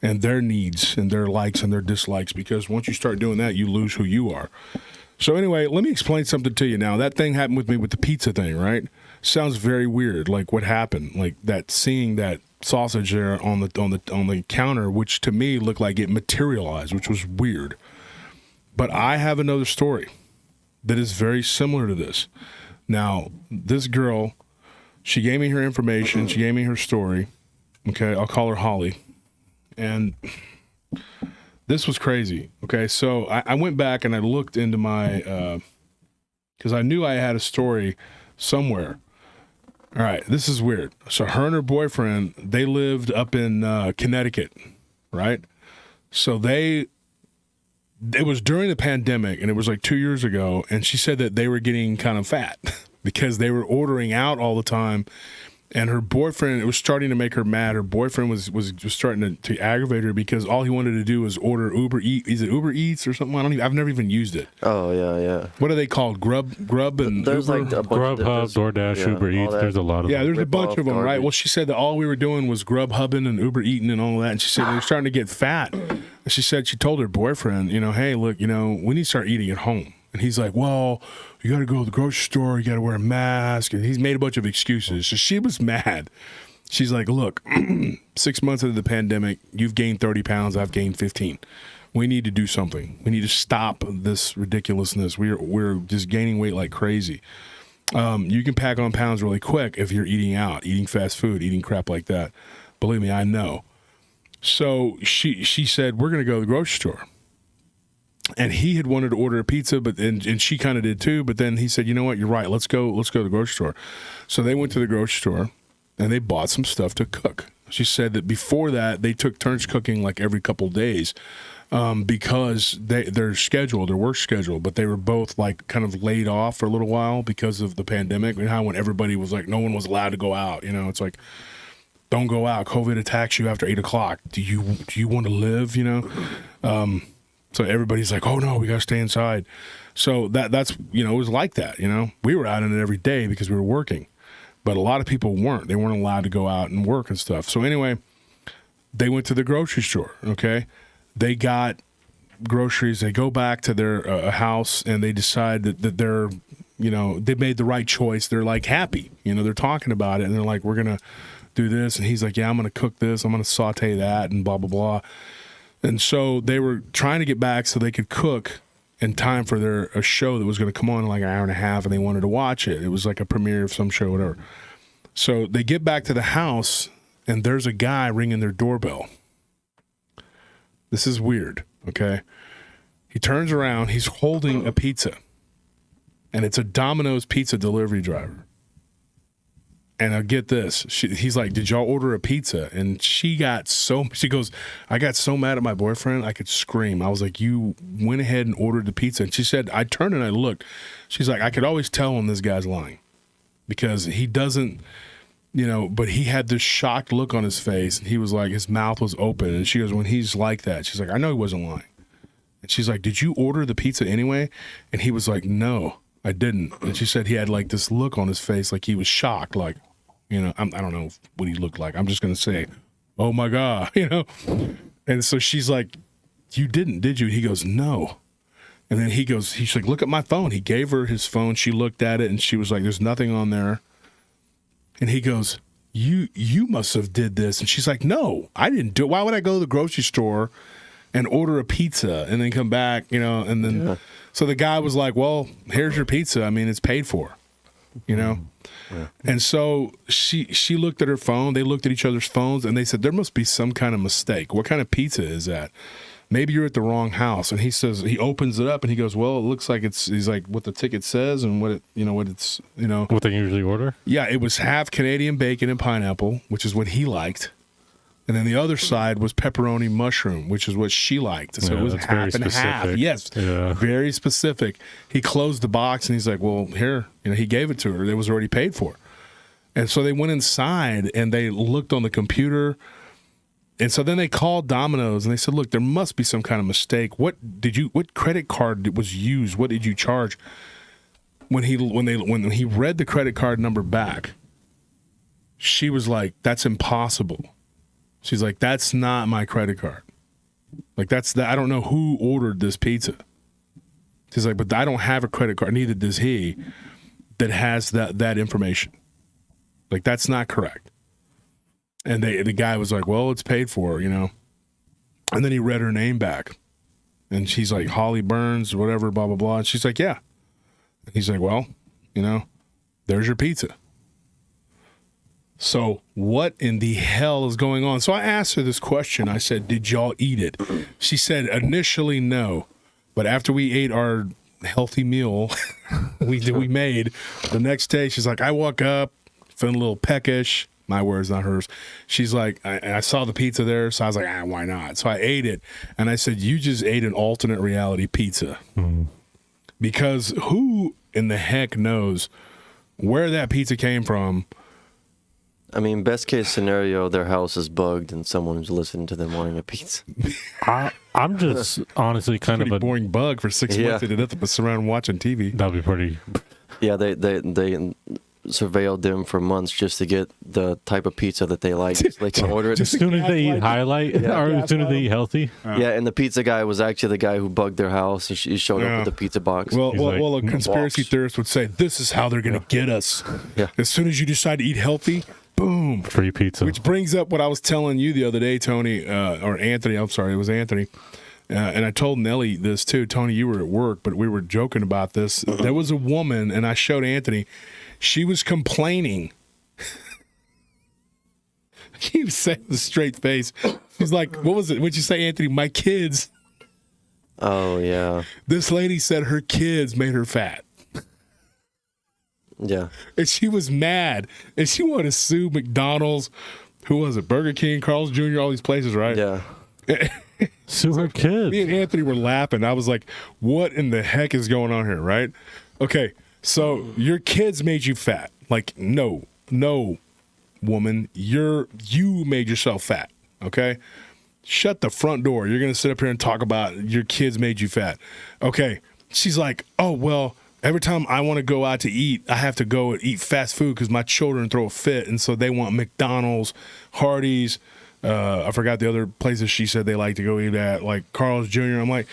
and their needs and their likes and their dislikes, because once you start doing that, you lose who you are. So anyway, let me explain something to you now. That thing happened with me with the pizza thing, right? Sounds very weird, like what happened, like that, seeing that sausage there on the counter, which to me looked like it materialized, which was weird. But I have another story that is very similar to this. Now, this girl, she gave me her information, she gave me her story. Okay, I'll call her Holly. And this was crazy. Okay, so I went back and I looked into my, because I knew I had a story somewhere. All right, this is weird. So her and her boyfriend, they lived up in Connecticut, right? So it was during the pandemic, and it was like 2 years ago, and she said that they were getting kind of fat because they were ordering out all the time. And her boyfriend, it was starting to make her mad. Her boyfriend was starting to aggravate her because all he wanted to do was order Uber Eats. Is it Uber Eats or something? I've never even used it. Oh yeah. What are they called? Grub and there's Uber? like a bunch Grubhub, DoorDash, Uber Eats. There's a lot of them. There's a bunch of them, garbage. right? Well, she said that all we were doing was Grubhubbing and Uber Eating and all of that. And she said we were starting to get fat. And she said she told her boyfriend, hey, look, we need to start eating at home. And he's like, well, you got to go to the grocery store. You got to wear a mask. And he's made a bunch of excuses. So she was mad. She's like, look, 6 months into the pandemic, you've gained 30 pounds. I've gained 15. We need to do something. We need to stop this ridiculousness. We're just gaining weight like crazy. You can pack on pounds really quick if you're eating out, eating fast food, eating crap like that. Believe me, I know. So she said, we're going to go to the grocery store. And he had wanted to order a pizza, and she kind of did too. But then he said, you know what, you're right. Let's go to the grocery store. So they went to the grocery store, and they bought some stuff to cook. She said that before that, they took turns cooking like every couple of days because their work schedule, but they were both like kind of laid off for a little while because of the pandemic. And how when everybody was like, no one was allowed to go out. It's like, don't go out. COVID attacks you after 8 o'clock. Do you want to live? So everybody's like, oh no, we got to stay inside. So that's, it was like that, we were out in it every day because we were working, but a lot of people weren't. They weren't allowed to go out and work and stuff. So anyway, they went to the grocery store. Okay. They got groceries. They go back to their house and they decide that they're, they made the right choice. They're like happy, they're talking about it and they're like, we're going to do this. And he's like, yeah, I'm going to cook this. I'm going to saute that and blah, blah, blah. And so they were trying to get back so they could cook in time for a show that was going to come on in like an hour and a half, and they wanted to watch it. It was like a premiere of some show, whatever. So they get back to the house, and there's a guy ringing their doorbell. This is weird, okay? He turns around, he's holding a pizza, and it's a Domino's pizza delivery driver. And I'll get this. He's like, did y'all order a pizza? And she goes, I got so mad at my boyfriend, I could scream. I was like, you went ahead and ordered the pizza. And she said, I turned and I looked. She's like, I could always tell when this guy's lying because he doesn't, but he had this shocked look on his face. And he was like, his mouth was open. And she goes, when he's like that, she's like, I know he wasn't lying. And she's like, did you order the pizza anyway? And he was like, no, I didn't. And she said he had like this look on his face, like he was shocked, like, I don't know what he looked like. I'm just going to say, oh my God, And so she's like, you didn't, did you? He goes, no. And then he's like, look at my phone. He gave her his phone. She looked at it and she was like, there's nothing on there. And he goes, you must have did this. And she's like, no, I didn't do it. Why would I go to the grocery store and order a pizza and then come back, and then, So the guy was like, well, here's your pizza. I mean, it's paid for. you know? Yeah. And so she looked at her phone. They looked at each other's phones, and they said, there must be some kind of mistake. What kind of pizza is that? Maybe you're at the wrong house. And he says, he opens it up, and he goes, well, it looks like he's like, what the ticket says and what What they usually order? Yeah, it was half Canadian bacon and pineapple, which is what he liked. And then the other side was pepperoni mushroom, which is what she liked. So Yeah, it was that's very half and half. specific. Yes, Yeah. very specific. He closed the box and he's like, well, here, he gave it to her. It was already paid for. And so they went inside and they looked on the computer. And so then they called Domino's and they said, look, there must be some kind of mistake. What credit card was used? What did you charge? When he read the credit card number back, she was like, that's impossible. She's like, that's not my credit card. Like, I don't know who ordered this pizza. She's like, but I don't have a credit card, neither does he, that has that information. Like, that's not correct. And the guy was like, well, it's paid for, And then he read her name back. And she's like, Holly Burns, whatever, blah, blah, blah. And she's like, yeah. And he's like, well, there's your pizza. So what in the hell is going on? So I asked her this question. I said, did y'all eat it? She said, initially, no. But after we ate our healthy meal we made, the next day, she's like, I woke up feeling a little peckish. My words, not hers. She's like, I saw the pizza there, so I was like, why not? So I ate it. And I said, you just ate an alternate reality pizza. Mm. Because who in the heck knows where that pizza came from? I mean, best case scenario, their house is bugged and someone's listening to them wanting a pizza. I'm just honestly kind of a boring bug for 6 months. They did nothing but sit around watching TV. That'd be pretty. Yeah, they surveilled them for months just to get the type of pizza that they like, so they can order it. As soon as they eat highlight, or as soon as they eat healthy. Yeah, and the pizza guy was actually the guy who bugged their house. He showed up with the pizza box. Well, a conspiracy theorist would say this is how they're going to get us. Yeah. As soon as you decide to eat healthy, boom, free pizza. Which brings up what I was telling you the other day, Tony, or Anthony. I'm sorry, it was Anthony. And I told Nelly this too. Tony, you were at work, but we were joking about this. There was a woman, and I showed Anthony. She was complaining. He was saying with a straight face. She's like, what was it? What'd you say, Anthony? My kids. Oh, yeah. This lady said her kids made her fat. Yeah. And she was mad. And she wanted to sue McDonald's. Who was it? Burger King, Carl's Jr., all these places, right? Yeah. Sue her kids. Me and Anthony were laughing. I was like, what in the heck is going on here, right? Okay. So your kids made you fat. Like, no, woman, you made yourself fat. Okay, shut the front door. You're gonna sit up here and talk about your kids made you fat. Okay, she's like, oh well. Every time I want to go out to eat, I have to go and eat fast food because my children throw a fit, and so they want McDonald's, Hardee's. I forgot the other places she said they like to go eat at, like Carl's Jr. I'm like.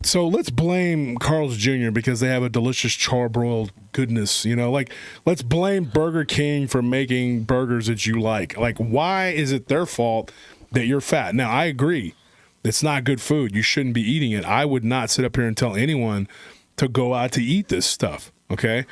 So let's blame Carl's Jr. because they have a delicious charbroiled goodness, Like, let's blame Burger King for making burgers that you like. Like, why is it their fault that you're fat? Now, I agree. It's not good food. You shouldn't be eating it. I would not sit up here and tell anyone to go out to eat this stuff, okay?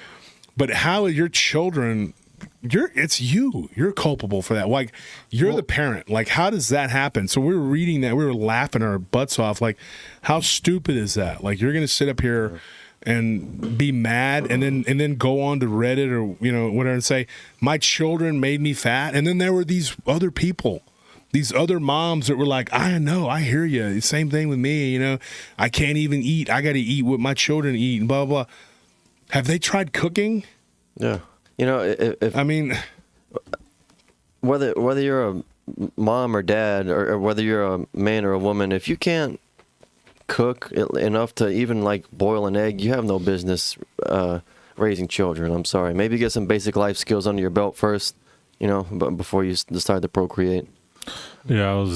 But how are your children... It's you. You're culpable for that. Like, you're the parent. Like, how does that happen? So we were reading that. We were laughing our butts off. Like, how stupid is that? Like, you're going to sit up here and be mad and then go on to Reddit or, whatever and say, my children made me fat. And then there were these other people, these other moms that were like, I know, I hear you. Same thing with me. I can't even eat. I got to eat what my children eat and blah, blah, blah. Have they tried cooking? Yeah. Whether you're a mom or dad or whether you're a man or a woman, if you can't cook enough to even like boil an egg, you have no business raising children. I'm sorry. Maybe get some basic life skills under your belt first, but before you decide to procreate. Yeah,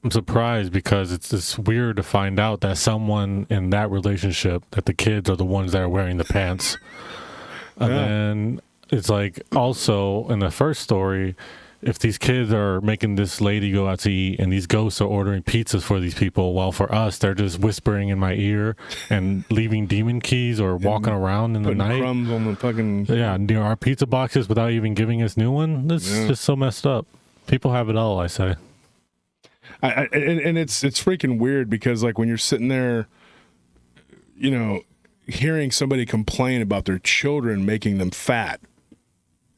I'm surprised because it's weird to find out that someone in that relationship, that the kids are the ones that are wearing the pants. And then it's like also in the first story, if these kids are making this lady go out to eat and these ghosts are ordering pizzas for these people, while for us they're just whispering in my ear and leaving demon keys or walking around in the night, crumbs on the fucking near our pizza boxes without even giving us new one. This is just so messed up. People have it all, I say. And it's freaking weird because like when you're sitting there, you know, hearing somebody complain about their children making them fat,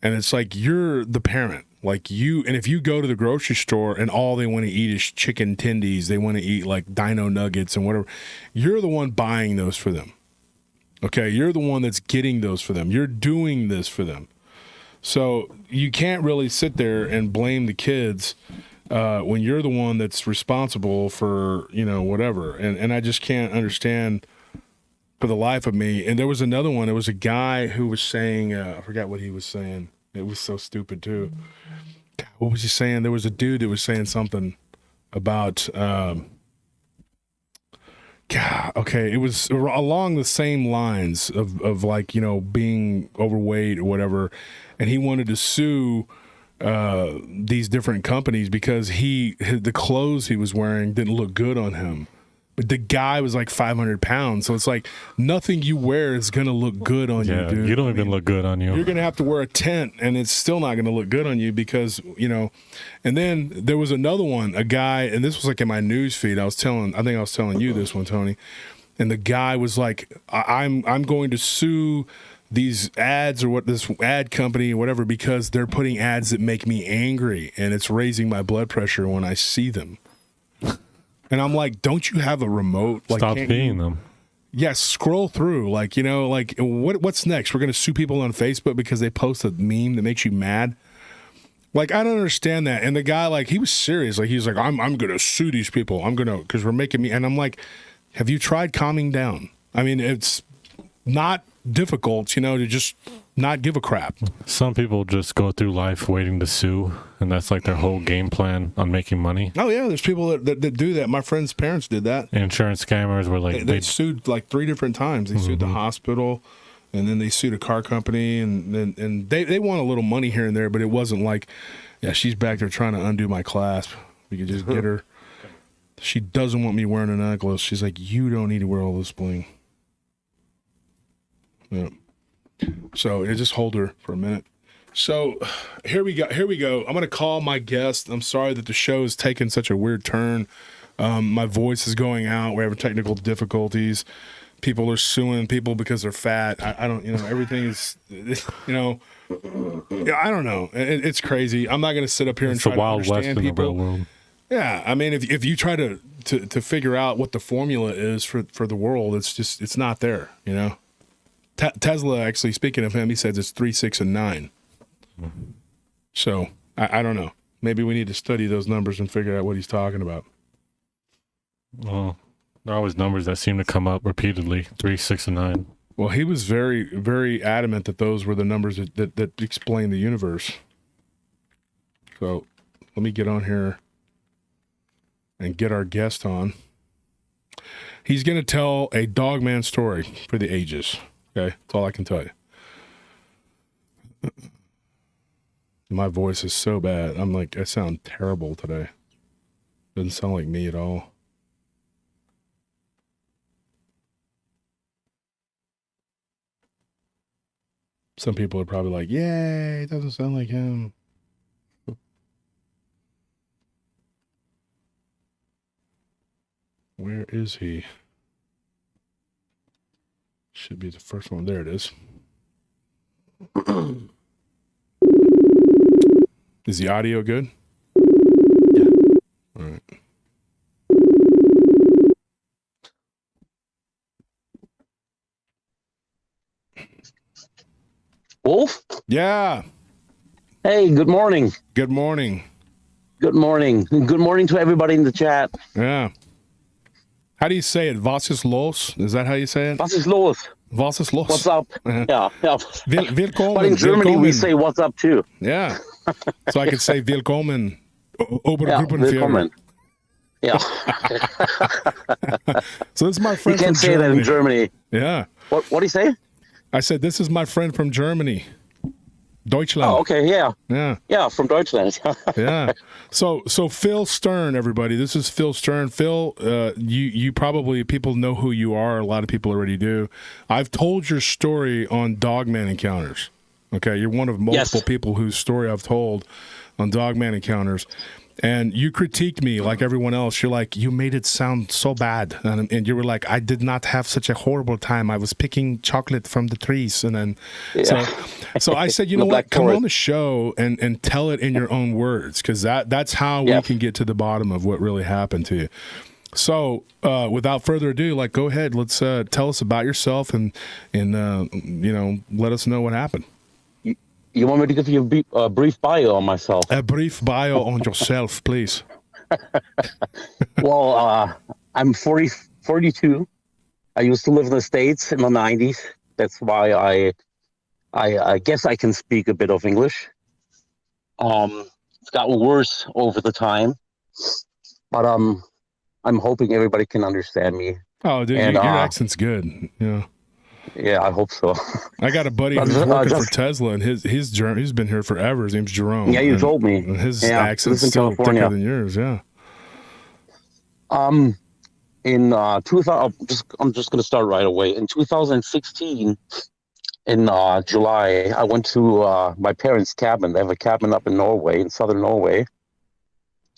and it's like you're the parent. Like and if you go to the grocery store and all they want to eat is chicken tendies, they want to eat like dino nuggets and whatever, you're the one buying those for them. Okay, you're the one that's getting those for them. You're doing this for them. So you can't really sit there and blame the kids when you're the one that's responsible for, you know, whatever. And I just can't understand for the life of me. And there was another one. There was a guy who was saying, I forgot what he was saying. It was so stupid too. What was he saying? There was a dude that was saying something about, it was along the same lines of like, you know, being overweight or whatever. And he wanted to sue these different companies because the clothes he was wearing didn't look good on him. But the guy was like 500 pounds. So it's like nothing you wear is going to look good on you, dude. You don't even look good on you. You're going to have to wear a tent and it's still not going to look good on you because, you know. And then there was another one, a guy, and this was like in my news feed. I think I was telling you this one, Tony. And the guy was like, I'm going to sue these ads or what this ad company or whatever because they're putting ads that make me angry and it's raising my blood pressure when I see them. And I'm like, don't you have a remote? Like, stop seeing them. Yes, scroll through. Like, you know, like what's next? We're going to sue people on Facebook because they post a meme that makes you mad. Like, I don't understand that. And the guy, like, he was serious. Like, he's like, I'm going to sue these people. Because we're making me. And I'm like, have you tried calming down? I mean, it's not difficult, you know, to just not give a crap. Some people just go through life waiting to sue, and that's like their whole game plan on making money. Oh yeah, there's people that do that. My friend's parents did that. Insurance scammers were like they sued like 3 different times. They sued the hospital, and then they sued a car company, and they won a little money here and there, but it wasn't like, yeah, she's back there trying to undo my clasp. We could just get her. She doesn't want me wearing a necklace. She's like, you don't need to wear all this bling. Yeah. So just hold her for a minute. So here we go. I'm going to call my guest. I'm sorry that the show has taken such a weird turn. My voice is going out. We're having technical difficulties. People are suing people because they're fat. I don't, you know, everything is, you know, I don't know. It's crazy. I'm not going to sit up here and try to understand people. The real world. Yeah. I mean, if you try to figure out what the formula is for the world, it's not there, you know? Tesla, actually, speaking of him, he says it's 3, 6, and 9. So I don't know. Maybe we need to study those numbers and figure out what he's talking about. Well, there are always numbers that seem to come up repeatedly: 3, 6, and 9. Well, he was very, very adamant that those were the numbers that explain the universe. So let me get on here and get our guest on. He's going to tell a Dogman story for the ages. Okay, that's all I can tell you. My voice is so bad. I'm like, I sound terrible today. Doesn't sound like me at all. Some people are probably like, yay, it doesn't sound like him. Where is he? Should be the first one. There it is. Is the audio good? Yeah. All right. Wolf? Yeah. Hey, good morning. Good morning. Good morning. Good morning to everybody in the chat. Yeah. How do you say it? Vasis los? Is that how you say it? Was ist los? Vasis los. What's up? Yeah. Willkommen. But in Germany, we willkommen. say what's up too. Yeah. So I could say willkommen. Obergruppenführer. Yeah. So this is my You friend from can't say that Germany. in Germany. Yeah. What do you say? I said, this is my friend from Germany. Deutschland. Oh, okay, yeah, Yeah. yeah, from Deutschland. Yeah. So Phil Stern, everybody. This is Phil Stern. Phil, you probably, people know who you are. A lot of people already do. I've told your story on Dogman Encounters. Okay, you're one of multiple Yes. people whose story I've told on Dogman Encounters. And you critiqued me like everyone else. You're like, you made it sound so bad. And you were like, I did not have such a horrible time. I was picking chocolate from the trees. And then, Yeah. so I said, you know what? Come on the show and tell it in your own words, because that's how we can get to the bottom of what really happened to you. So without further ado, like, go ahead. Let's tell us about yourself and you know, let us know what happened. You want me to give you a brief bio on myself? A brief bio on yourself, please. Well, I'm 42. I used to live in the States in the 90s. That's why I guess I can speak a bit of English. It's gotten worse over the time, but I'm hoping everybody can understand me. Oh, dude, and, your accent's good. Yeah. Yeah, I hope so. I got a buddy who's working for Tesla, and he's been here forever. His name's Jerome. Yeah, you told me. His accent's still thicker than yours. Yeah. In 2000, I'm just gonna start right away. In 2016, in July, I went to my parents' cabin. They have a cabin up in Norway, in southern Norway,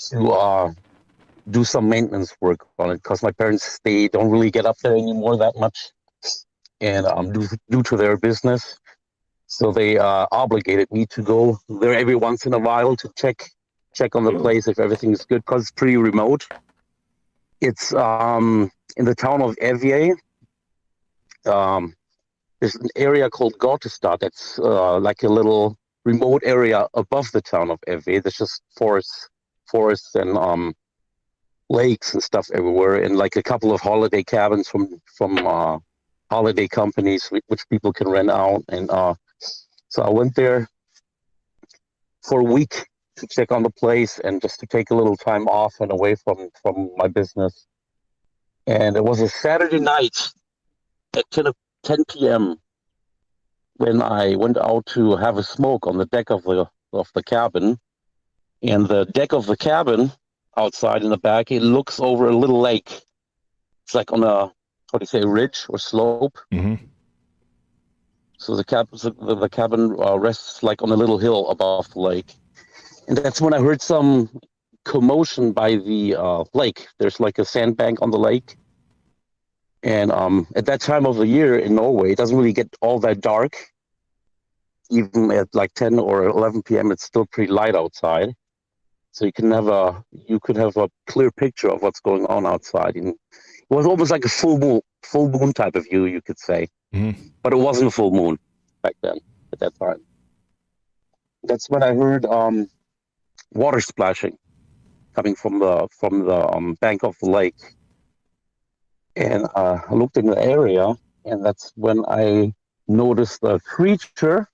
to do some maintenance work on it, because my parents, they don't really get up there anymore that much. And due to their business, so they obligated me to go there every once in a while to check on the place if everything is good, because it's pretty remote. It's in the town of Evje. There's an area called Gortestad that's like a little remote area above the town of Evje. There's just forests and lakes and stuff everywhere, and like a couple of holiday cabins from holiday companies which people can rent out. And so I went there for a week to check on the place and just to take a little time off and away from my business. And it was a Saturday night at 10 p.m. when I went out to have a smoke on the deck of the cabin. And the deck of the cabin outside in the back, it looks over a little lake. It's like on a, how do you say, ridge or slope. Mm-hmm. So the cabin rests like on a little hill above the lake. And that's when I heard some commotion by the lake. There's like a sandbank on the lake. And at that time of the year in Norway, it doesn't really get all that dark. Even at like 10 or 11 p.m., it's still pretty light outside. So you could have a clear picture of what's going on outside. And it was almost like a full moon type of view, you could say. Mm-hmm. But it wasn't a full moon back then, at that time. That's when I heard water splashing coming from the bank of the lake. And I looked in the area, and that's when I noticed a creature,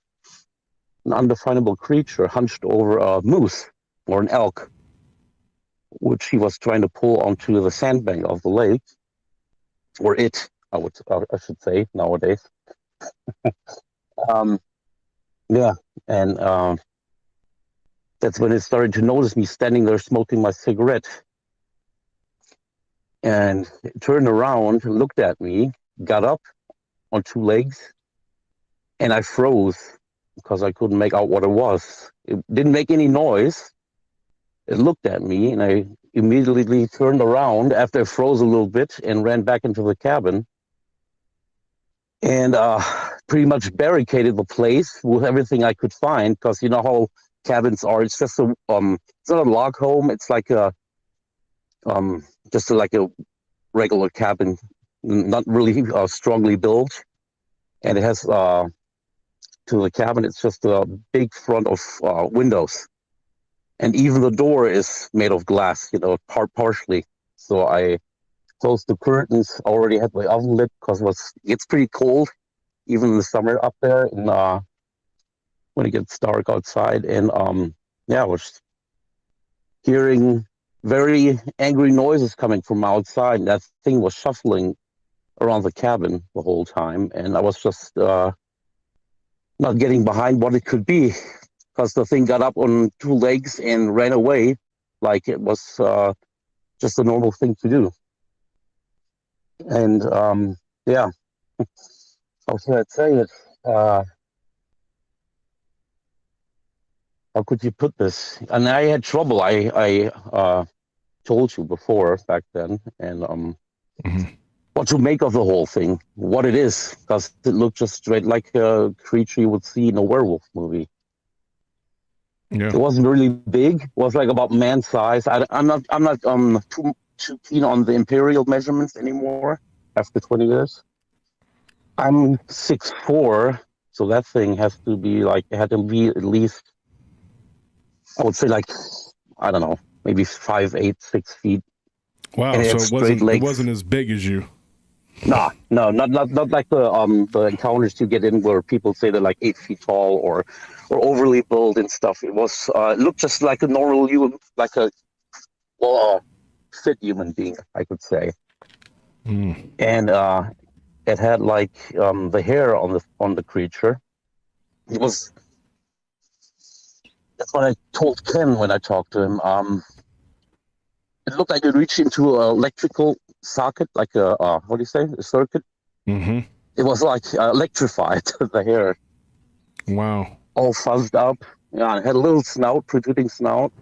an undefinable creature, hunched over a moose or an elk, which he was trying to pull onto the sandbank of the lake. Or it, I should say nowadays. Yeah, and that's when it started to notice me standing there smoking my cigarette, and it turned around, looked at me, got up on two legs, and I froze because I couldn't make out what it was. It didn't make any noise. It looked at me, and I immediately turned around after I froze a little bit and ran back into the cabin and pretty much barricaded the place with everything I could find, because you know how cabins are. It's just it's not a log home. It's like like a regular cabin, not really strongly built. And it has to the cabin, it's just a big front of windows. And even the door is made of glass, partially. So I closed the curtains. Already had my oven lit because it's pretty cold, even in the summer up there, and when it gets dark outside. And I was hearing very angry noises coming from outside. And that thing was shuffling around the cabin the whole time, and I was just not getting behind what it could be, because the thing got up on two legs and ran away like it was just a normal thing to do. And yeah, how should I say it? How could you put this? And I had trouble. I told you before back then, and what to make of the whole thing, what it is, because it looked just straight like a creature you would see in a werewolf movie. Yeah. It wasn't really big. It was like about man size. I'm not too keen on the imperial measurements anymore after 20 years. I'm 6'4", so that thing has to be like, it had to be at least, I would say like, I don't know, maybe 5'8", 6 feet. Wow. And it So had straight legs. it wasn't as big as you. No, not like the encounters you get in where people say they're like 8 feet tall or overly built and stuff. It was it looked just like a normal human, like a fit human being, I could say. And it had like the hair on the creature. It was. That's what I told Ken when I talked to him. It looked like it reached into an electrical socket, like a what do you say, a circuit. Mm-hmm. It was like electrified, the hair. Wow. All fuzzed up. Yeah, it had a little snout, protruding snout.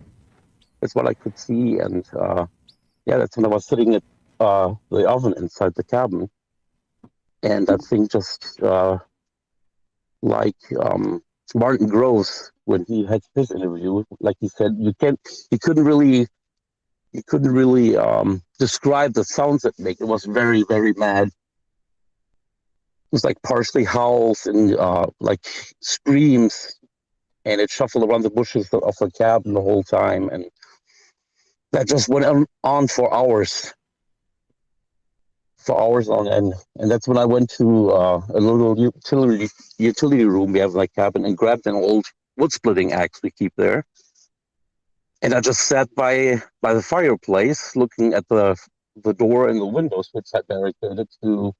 That's what I could see. And yeah, that's when I was sitting at the oven inside the cabin. And that thing just like Martin Groves, when he had his interview, like he said, you couldn't really describe the sounds it made. It was very, very mad. It was like partially howls and like screams, and it shuffled around the bushes of the cabin the whole time, and that just went on for hours on end. And that's when I went to a little utility room we have in my cabin and grabbed an old wood splitting axe we keep there. And I just sat by the fireplace, looking at the door and the windows, which I barricaded to,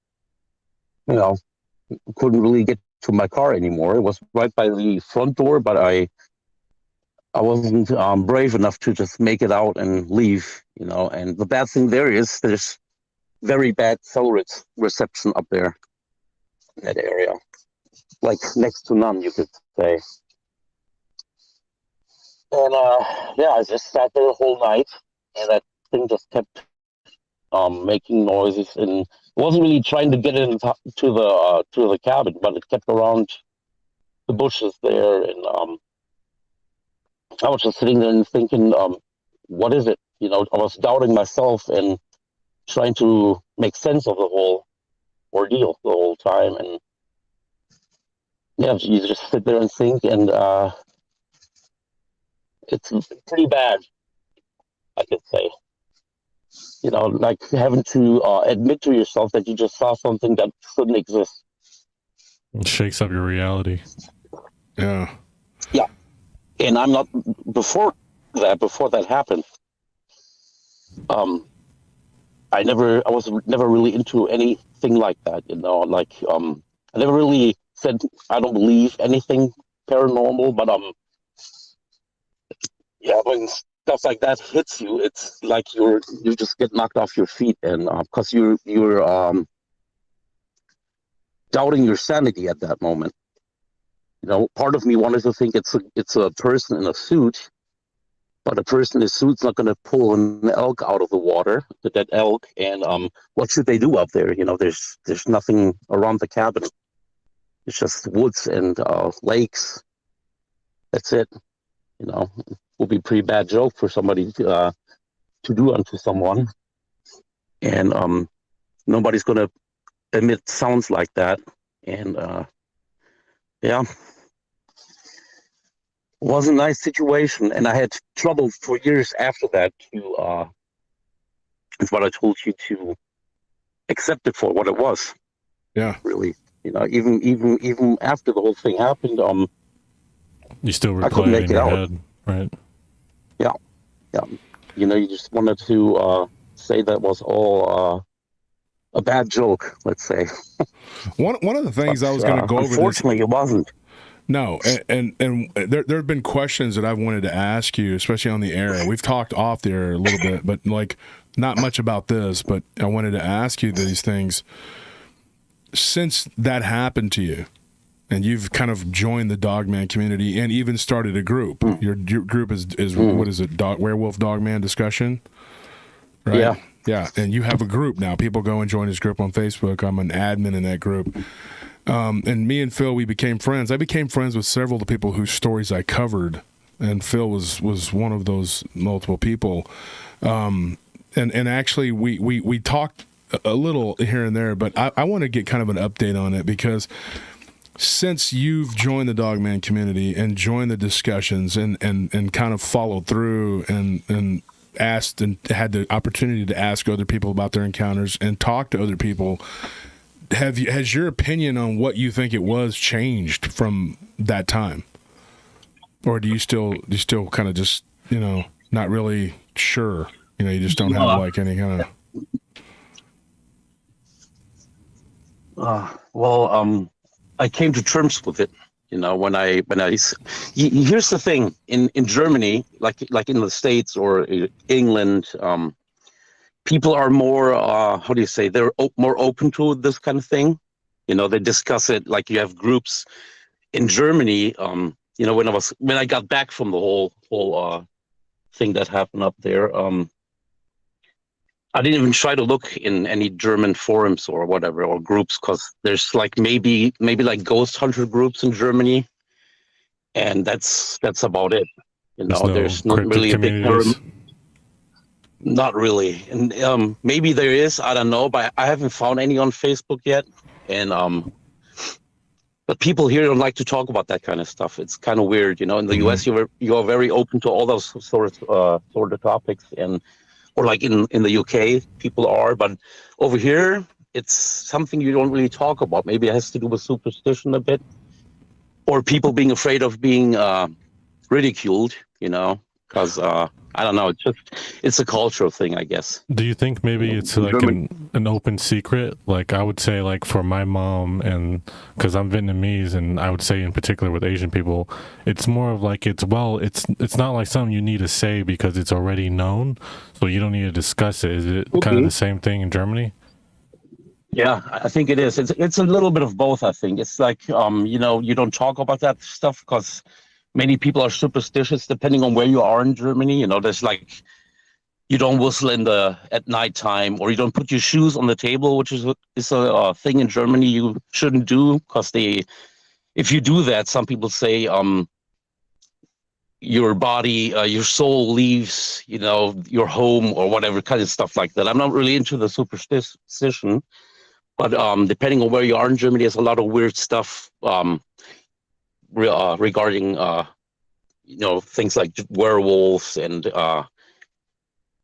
couldn't really get to my car anymore. It was right by the front door, but I wasn't brave enough to just make it out and leave, And the bad thing there is there's very bad cell reception up there in that area, like next to none, you could say. And yeah, I just sat there the whole night, and that thing just kept making noises, and it wasn't really trying to get into the cabin, but it kept around the bushes there, and I was just sitting there and thinking, what is it? I was doubting myself and trying to make sense of the whole ordeal the whole time, and yeah, you just sit there and think, and it's pretty bad, I could say. Like having to admit to yourself that you just saw something that shouldn't exist. It shakes up your reality. Yeah. Yeah. And I'm not, before that happened, I was never really into anything like that, like, I never really said I don't believe anything paranormal, but yeah, when stuff like that hits you, it's like you just get knocked off your feet, and because you're doubting your sanity at that moment. Part of me wanted to think it's a person in a suit, but a person in a suit's not going to pull an elk out of the water, the dead elk, and what should they do up there? There's nothing around the cabin. It's just woods and lakes. That's it. Would be a pretty bad joke for somebody to do unto someone, and nobody's going to emit sounds like that, and yeah, it was a nice situation, and I had trouble for years after that to it's what I told you, to accept it for what it was. Yeah, really, even after the whole thing happened, you still I couldn't replay it make in it your out. head, right? Yeah. You just wanted to say that was all a bad joke, let's say. One of the things I was going to go over. Unfortunately, it wasn't. No, and there have been questions that I've wanted to ask you, especially on the air. We've talked off the air a little bit, but like not much about this. But I wanted to ask you these things. Since that happened to you, and you've kind of joined the Dogman community and even started a group. Your group is what is it? Werewolf Dogman discussion, right? Yeah. Yeah, and you have a group now. People go and join his group on Facebook. I'm an admin in that group. And me and Phil, we became friends. I became friends with several of the people whose stories I covered, and Phil was one of those multiple people. And actually, we talked a little here and there, but I want to get kind of an update on it, because since you've joined the Dogman community and joined the discussions and kind of followed through and asked and had the opportunity to ask other people about their encounters and talk to other people, has your opinion on what you think it was changed from that time? Or do you still kind of just, not really sure, you just don't have like any kind of I came to terms with it, when I here's the thing, in Germany, like in the States or England, people are more, how do you say, they're more open to this kind of thing. They discuss it, like you have groups in Germany. When I got back from the whole thing that happened up there, I didn't even try to look in any German forums or whatever, or groups, because there's like maybe like ghost hunter groups in Germany, and that's about it. There's not really a big term. Not really, and maybe there is. I don't know, but I haven't found any on Facebook yet. And but people here don't like to talk about that kind of stuff. It's kind of weird, In the U.S., you are very open to all those sort of topics, or like in the UK, people are. But over here, it's something you don't really talk about. Maybe it has to do with superstition a bit, or people being afraid of being ridiculed, because I don't know. It's a cultural thing, I guess. Do you think maybe it's like an open secret? Like I would say, like for my mom, and because I'm Vietnamese, and I would say in particular with Asian people, it's more of like it's not like something you need to say because it's already known, so you don't need to discuss it. Is it kind of the same thing in Germany? Yeah, I think it is. It's a little bit of both. I think it's like you don't talk about that stuff because many people are superstitious, depending on where you are in Germany. There's like, you don't whistle at nighttime, or you don't put your shoes on the table, which is a thing in Germany you shouldn't do, because if you do that, some people say your body, your soul leaves, your home or whatever kind of stuff like that. I'm not really into the superstition, but depending on where you are in Germany, there's a lot of weird stuff. Regarding things like werewolves and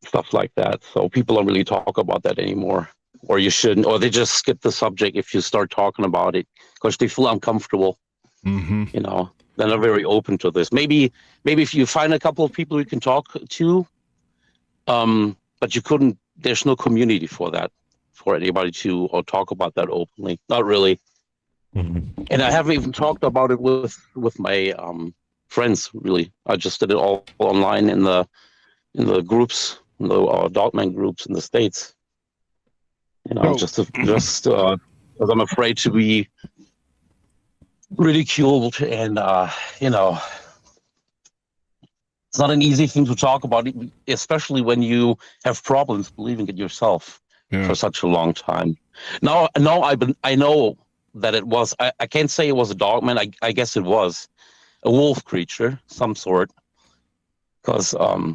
stuff like that, so people don't really talk about that anymore, or you shouldn't, or they just skip the subject if you start talking about it because they feel uncomfortable. They're not very open to this. Maybe if you find a couple of people you can talk to, but you couldn't. There's no community for that, for anybody to talk about that openly. Not really. And I haven't even talked about it with my friends, really. I just did it all online in the groups, in the Dogman groups in the States. Just because I'm afraid to be ridiculed, and it's not an easy thing to talk about, especially when you have problems believing it yourself for such a long time. Now I know that it was, I can't say it was a Dogman. I guess it was a wolf creature, some sort. Because, what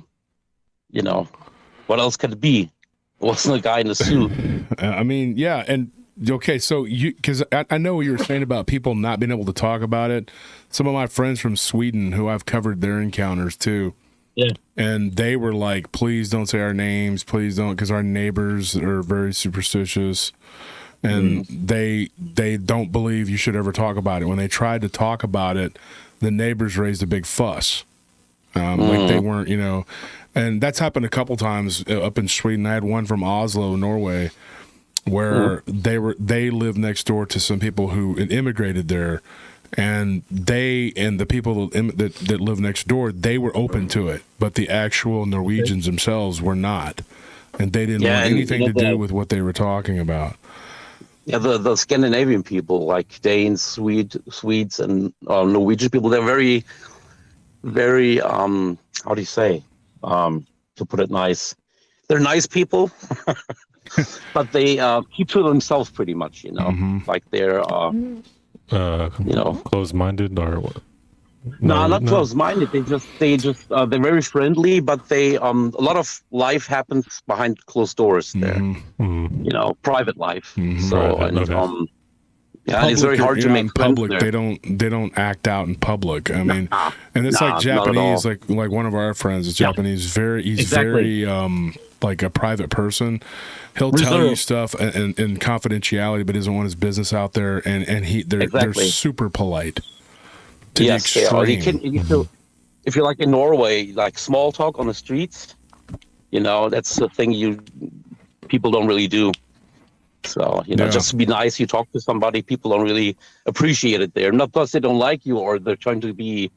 else could it be? It wasn't a guy in a suit. I mean, yeah. And okay, so because I know what you were saying about people not being able to talk about it. Some of my friends from Sweden who I've covered their encounters too. Yeah. And they were like, please don't say our names. Please don't, because our neighbors are very superstitious. And they don't believe you should ever talk about it. When they tried to talk about it, the neighbors raised a big fuss. Like they weren't, and that's happened a couple times up in Sweden. I had one from Oslo, Norway, where they lived next door to some people who had immigrated there, and they and the people that live next door, they were open to it, but the actual Norwegians themselves were not, and they didn't want anything to do with what they were talking about. Yeah, the Scandinavian people, like Danes, Swedes, and Norwegian people, they're very, very how do you say, to put it nice, they're nice people, but they keep to themselves pretty much, you know, like they're you know, closed-minded or what? No, not closed-minded. They're very friendly, but they a lot of life happens behind closed doors there. You know, private life. So Right, and okay. yeah, and it's very hard to make in friends public. there. They don't act out in public. I mean, and it's like not at Japanese, all. like one of our friends is Japanese. He's Exactly. very like a private person. He'll tell you stuff in confidentiality, but doesn't want his business out there. And they're super polite. Yes, they are. If you're like in Norway, like small talk on the streets, you know, that's the thing people don't really do. So, you know, just to be nice, you talk to somebody, people don't really appreciate it there. Not because they don't like you or they're trying to be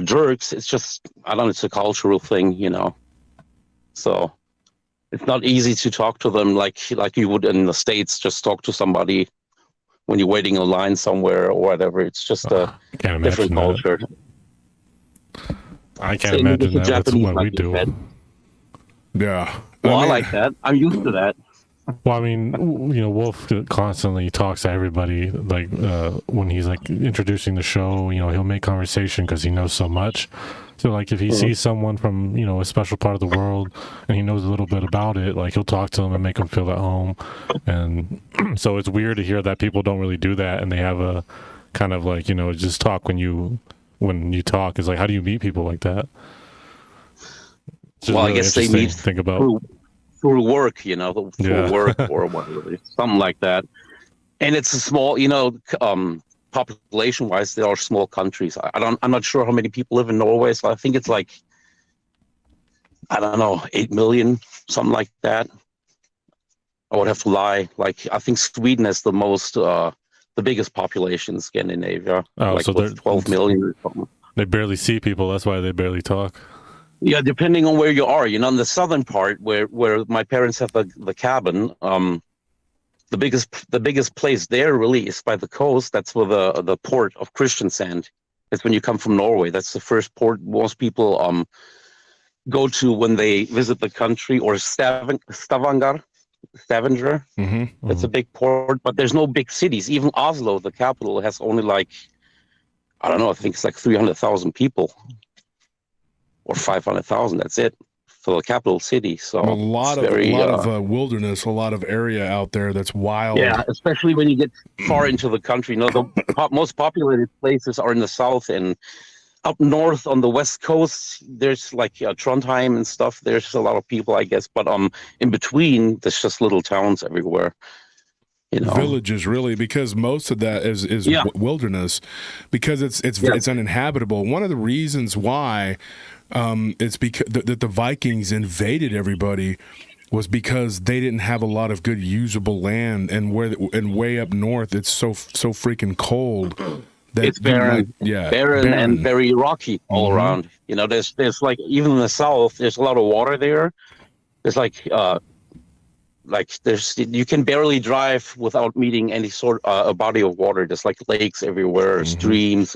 jerks. It's just, I don't know, it's a cultural thing, you know. So it's not easy to talk to them like you would in the States, just talk to somebody when you're waiting in line somewhere or whatever. It's just a different culture. I can't imagine that. That's what we do. Yeah. Well, I like that. I'm used to that. Well, I mean, you know, Wolf constantly talks to everybody. Like when he's like introducing the show, you know, he'll make conversation because he knows so much. So, like, if he sees someone from, you know, a special part of the world and he knows a little bit about it, like, he'll talk to them and make them feel at home. And so it's weird to hear that people don't really do that, and they have a kind of like, you know, just talk when you talk. It's like, how do you meet people like that? Well, really I guess they meet think about through work, you know, through work or whatever, something like that. And it's a small, you know, population-wise, they are small countries. I'm not sure how many people live in Norway, so I think it's like, I don't know, 8 million, something like that. I would have to lie. Like, I think Sweden has the most, the biggest population in Scandinavia. Oh, like so they're 12 million or something. They barely see people. That's why they barely talk. Yeah, depending on where you are. You know, in the southern part, where my parents have the cabin, the biggest place there really is by the coast. That's where the port of Kristiansand. That's when you come from Norway. That's the first port most people go to when they visit the country. Or Stavanger. That's a big port, but there's no big cities. Even Oslo, the capital, has only like, I don't know, I think it's like 300,000 people or 500,000. That's it for the capital city. So a lot of wilderness, a lot of area out there that's wild. Yeah, especially when you get far into the country. You know, the most populated places are in the south, and up north on the west coast, there's like Trondheim and stuff. There's a lot of people, I guess, but in between, there's just little towns everywhere. You know? Villages, really, because most of that is wilderness, because it's uninhabitable. One of the reasons why it's because that the Vikings invaded everybody was because they didn't have a lot of good usable land, and way up north it's so freaking cold. It's barren, barren and very rocky all around. You know, there's like, even in the south, there's a lot of water there. There's like you can barely drive without meeting any sort a body of water. There's like lakes everywhere, streams,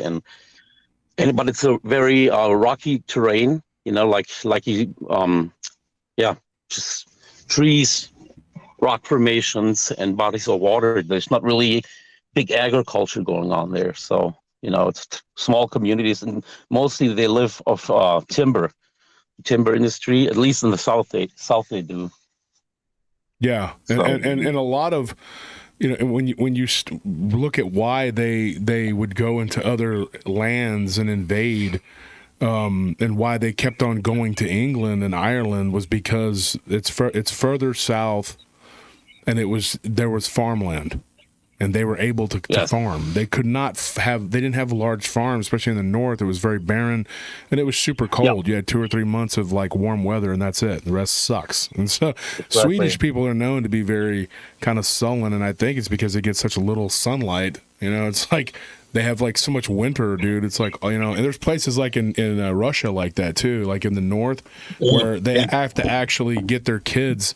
but it's a very rocky terrain. You know, like you just trees, rock formations, and bodies of water. There's not really big agriculture going on there. So, you know, it's small communities, and mostly they live off timber industry, at least in the south they do. Yeah. So, and a lot of, you know, when you look at why they would go into other lands and invade, and why they kept on going to England and Ireland, was because it's further south, and there was farmland, and they were able to farm. They could not they didn't have large farms, especially in the north. It was very barren, and it was super cold. Yep. You had 2 or 3 months of like warm weather, and that's it. The rest sucks. And so Swedish people are known to be very kind of sullen, and I think it's because they get such little sunlight. You know, it's like they have like so much winter, dude. It's like, you know, and there's places like in Russia like that too, like in the north, where they have to actually get their kids.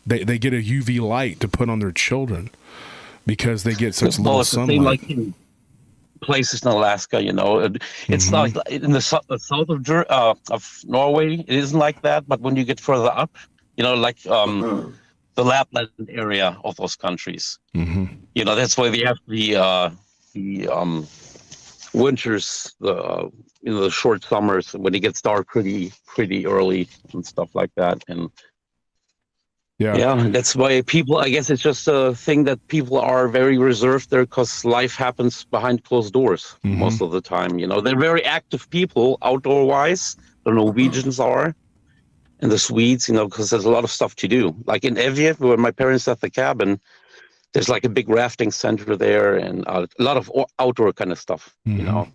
They get a UV light to put on their children because they get such little it's the sunlight. same like in places in Alaska, you know. It's not like in the south of Norway. It isn't like that, but when you get further up, you know, like the Lapland area of those countries, you know, that's why they have the winters, the short summers when it gets dark pretty early and stuff like that. And yeah, that's why people, I guess it's just a thing that people are very reserved there because life happens behind closed doors most of the time. You know, they're very active people outdoor wise. The Norwegians are, and the Swedes, you know, because there's a lot of stuff to do. Like in Evje, where my parents had the cabin, there's like a big rafting center there and a lot of outdoor kind of stuff, you know.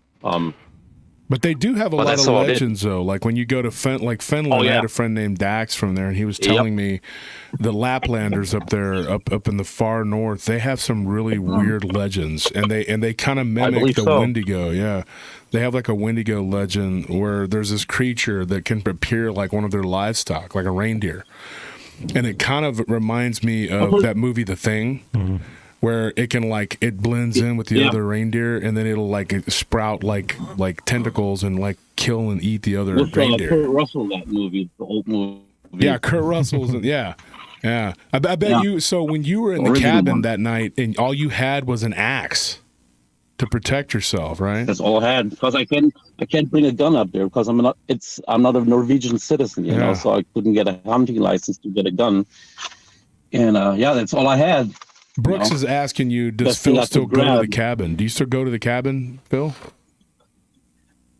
But they do have a lot of legends, though. Like when you go to Finland, I had a friend named Dax from there, and he was telling me the Laplanders up there, up in the far north, they have some really weird legends, and they kind of mimic the Wendigo. Yeah, they have like a Wendigo legend where there's this creature that can appear like one of their livestock, like a reindeer, and it kind of reminds me of that movie, The Thing. Where it can like it blends in with the other reindeer, and then it'll like sprout like tentacles and like kill and eat the other reindeer. Kurt Russell, that movie, the old movie. Yeah, Kurt Russell's. Yeah. I bet you. So when you were in the cabin that night, and all you had was an axe to protect yourself, right? That's all I had because I can't bring a gun up there because I'm not a Norwegian citizen, you know, so I couldn't get a hunting license to get a gun. And that's all I had. Brooks is asking you, does Phil still go to the cabin? Do you still go to the cabin, Phil?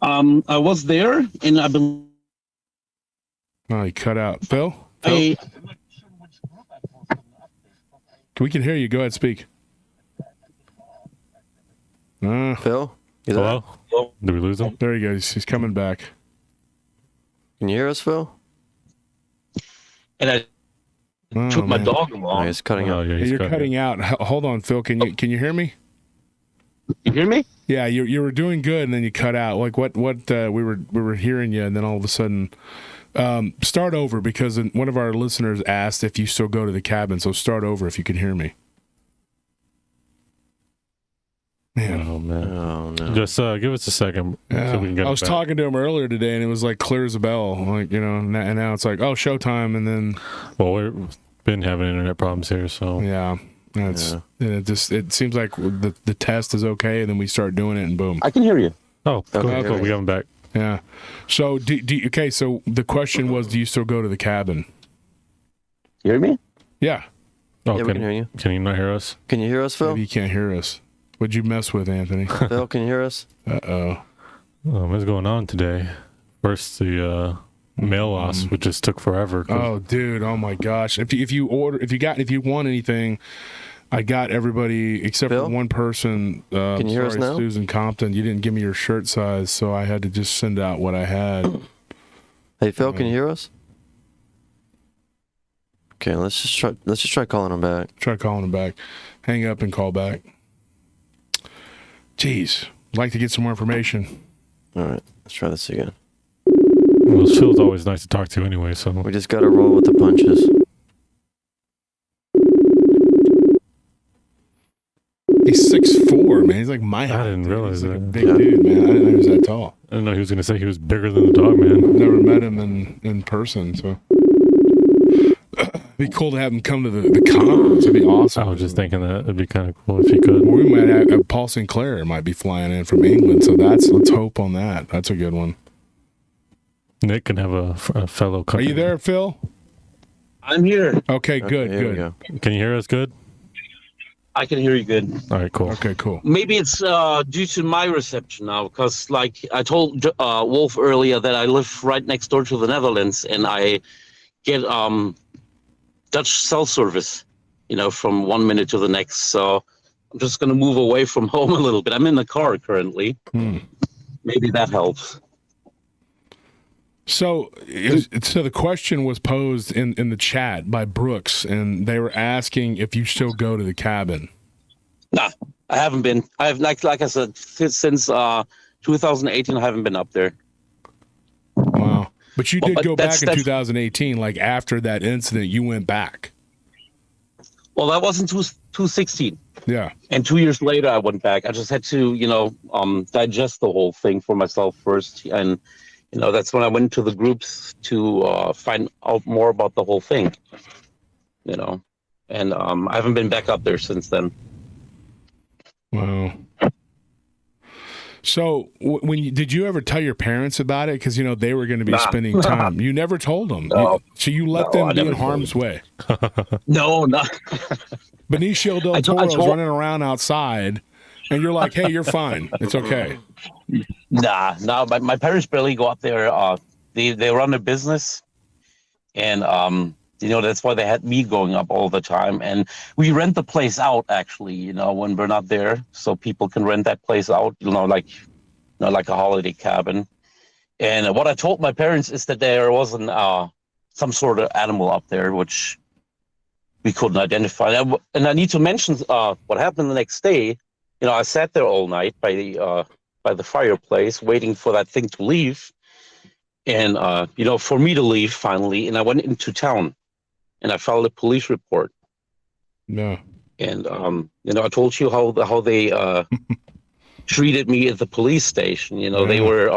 I was there, and I've been... Oh, he cut out. Phil? We can hear you. Go ahead, speak. Phil? Hello? Did we lose him? There he goes. He's coming back. Can you hear us, Phil? And I took my dog along. Oh, he's cutting out. Yeah, you're cutting out. Hold on, Phil. Can you hear me? You hear me? Yeah, you were doing good, and then you cut out. Like what? We were hearing you, and then all of a sudden, start over because one of our listeners asked if you still go to the cabin. So start over if you can hear me. Man. Oh man. Oh no. Just give us a second. Yeah. So we can get I was talking to him earlier today, and it was like clear as a bell. Like, you know, and now it's like, oh, showtime, and then. Well, we've been having internet problems here, so yeah. It seems like the test is okay, and then we start doing it, and boom. I can hear you. Oh, Okay. cool. We got him back. Yeah. So okay. So the question was, do you still go to the cabin? You hear me? Yeah. Oh, Yeah, we can hear you. Can you not hear us? Can you hear us, Phil? Maybe you can't hear us. What'd you mess with, Anthony? Phil, can you hear us? Uh-oh. What's going on today? First, the mail loss, which just took forever. Oh, dude. Oh my gosh. If you want anything, I got everybody except Phil? for one person. Can you hear us now? Susan Compton. You didn't give me your shirt size, so I had to just send out what I had. Hey, Phil, can you hear us? Okay, let's just try calling him back. Try calling him back. Hang up and call back. Jeez. I'd like to get some more information. All right, let's try this again. Well, Phil's always nice to talk to anyway, so. We just gotta roll with the punches. He's 6'4", man. He's like my height. I didn't realize He's like that. a big dude, man. I didn't know he was that tall. I didn't know he was going to say he was bigger than the Dogman. Never met him in person, so. It'd be cool to have him come to the conference. It'd be awesome. I was just thinking that it'd be kind of cool if he could. We might have Paul Sinclair might be flying in from England, so let's hope on that. That's a good one. Nick can have a fellow Are company. you there, Phil? I'm here. Okay, good, Here we good. go. Can you hear us good? I can hear you good. All right, cool. Okay, cool. Maybe it's due to my reception now, because like I told Wolf earlier that I live right next door to the Netherlands, and I get Dutch cell service, you know, from 1 minute to the next. So I'm just going to move away from home a little bit. I'm in the car currently. Maybe that helps. So the question was posed in the chat by Brooks, and they were asking if you still go to the cabin. Nah, I haven't been. I've like I said since 2018. I haven't been up there. Wow. But you did But go back in that's 2018, like after that incident, you went back. well, that wasn't 2016. Yeah. And 2 years later, I went back. I just had to, digest the whole thing for myself first, and that's when I went to the groups to find out more about the whole thing. And I haven't been back up there since then. Wow. So did you ever tell your parents about it? Because, they were going to be spending time. You never told them. No. So you let them be in harm's way. No, no. Benicio del Toro's running around outside, and you're like, hey, you're fine. It's okay. Nah. My parents barely go up there. They run a business, and that's why they had me going up all the time. And we rent the place out actually, when we're not there, so people can rent that place out, like a holiday cabin. And what I told my parents is that there wasn't some sort of animal up there, which we couldn't identify. And I need to mention what happened the next day. I sat there all night by the fireplace waiting for that thing to leave. And, for me to leave finally, and I went into town. And I filed a police report. No. And I told you how they treated me at the police station. They were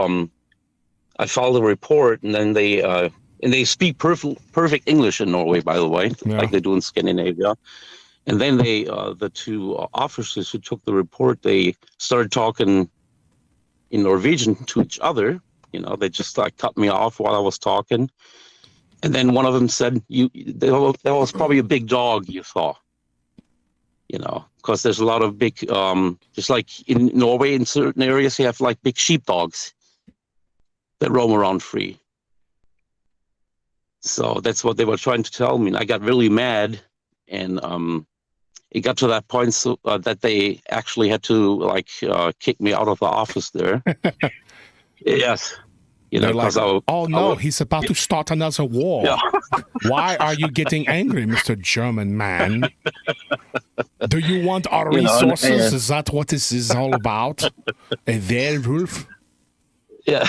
I filed a report, and then they speak perfect English in Norway, by the way, like they do in Scandinavia. And then the two officers who took the report, they started talking in Norwegian to each other. They just cut me off while I was talking. And then one of them said, there was probably a big dog you saw, because there's a lot of big, just like in Norway, in certain areas, you have like big sheepdogs that roam around free. So that's what they were trying to tell me. And I got really mad, and it got to that point that they actually had to kick me out of the office there. Yes. They're like, he's about to start another war. Yeah. Why are you getting angry, Mr. German man? Do you want our resources? Is that what this is all about? A werewolf? Yeah.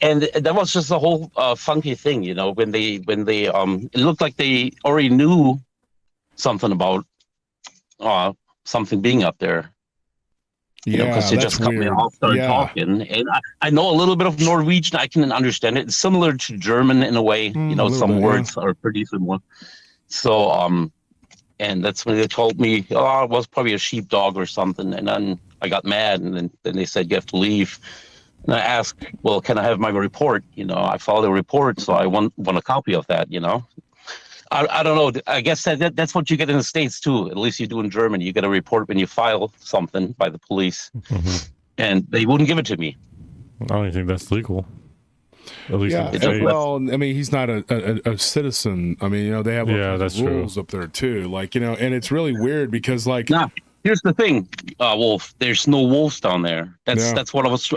And that was just a whole funky thing, when they it looked like they already knew something about something being up there. Because they just cut me off, started talking. And I know a little bit of Norwegian. I can understand it. It's similar to German in a way. Some words are pretty similar. So, and that's when they told me, it was probably a sheepdog or something. And then I got mad, and then they said, you have to leave. And I asked, well, can I have my report? I filed a report, so I want a copy of that, I don't know. I guess that's what you get in the States too. At least you do in Germany. You get a report when you file something by the police, and they wouldn't give it to me. I don't think that's legal. At least well, I mean, he's not a citizen. I mean, they have that's rules true. up there too. And it's really weird because here's the thing, Wolf. There's no wolves down there. That's what I was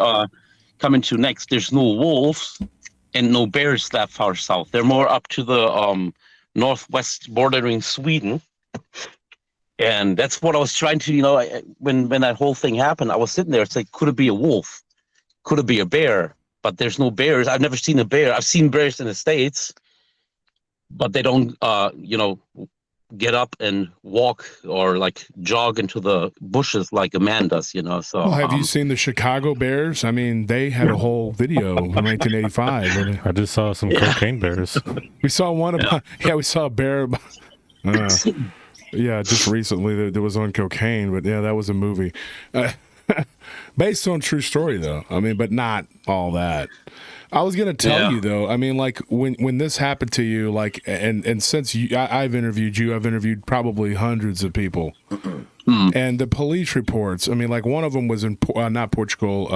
coming to next. There's no wolves and no bears that far south. They're more up to the northwest bordering Sweden. And that's what I was trying to, when that whole thing happened, I was sitting there. It's like, could it be a wolf? Could it be a bear? But there's no bears. I've never seen a bear. I've seen bears in the States, but they don't, get up and walk or jog into the bushes like a man does, So have you seen the Chicago Bears? I mean, they had a whole video in 1985. I just saw some cocaine bears. We saw one about, we saw a bear. Just recently that was on cocaine, but that was a movie. Based on true story though. I mean, but not all that. I was gonna tell you though. I mean, when this happened to you, and since I've interviewed you, I've interviewed probably hundreds of people, and the police reports. I mean, one of them was in not Portugal.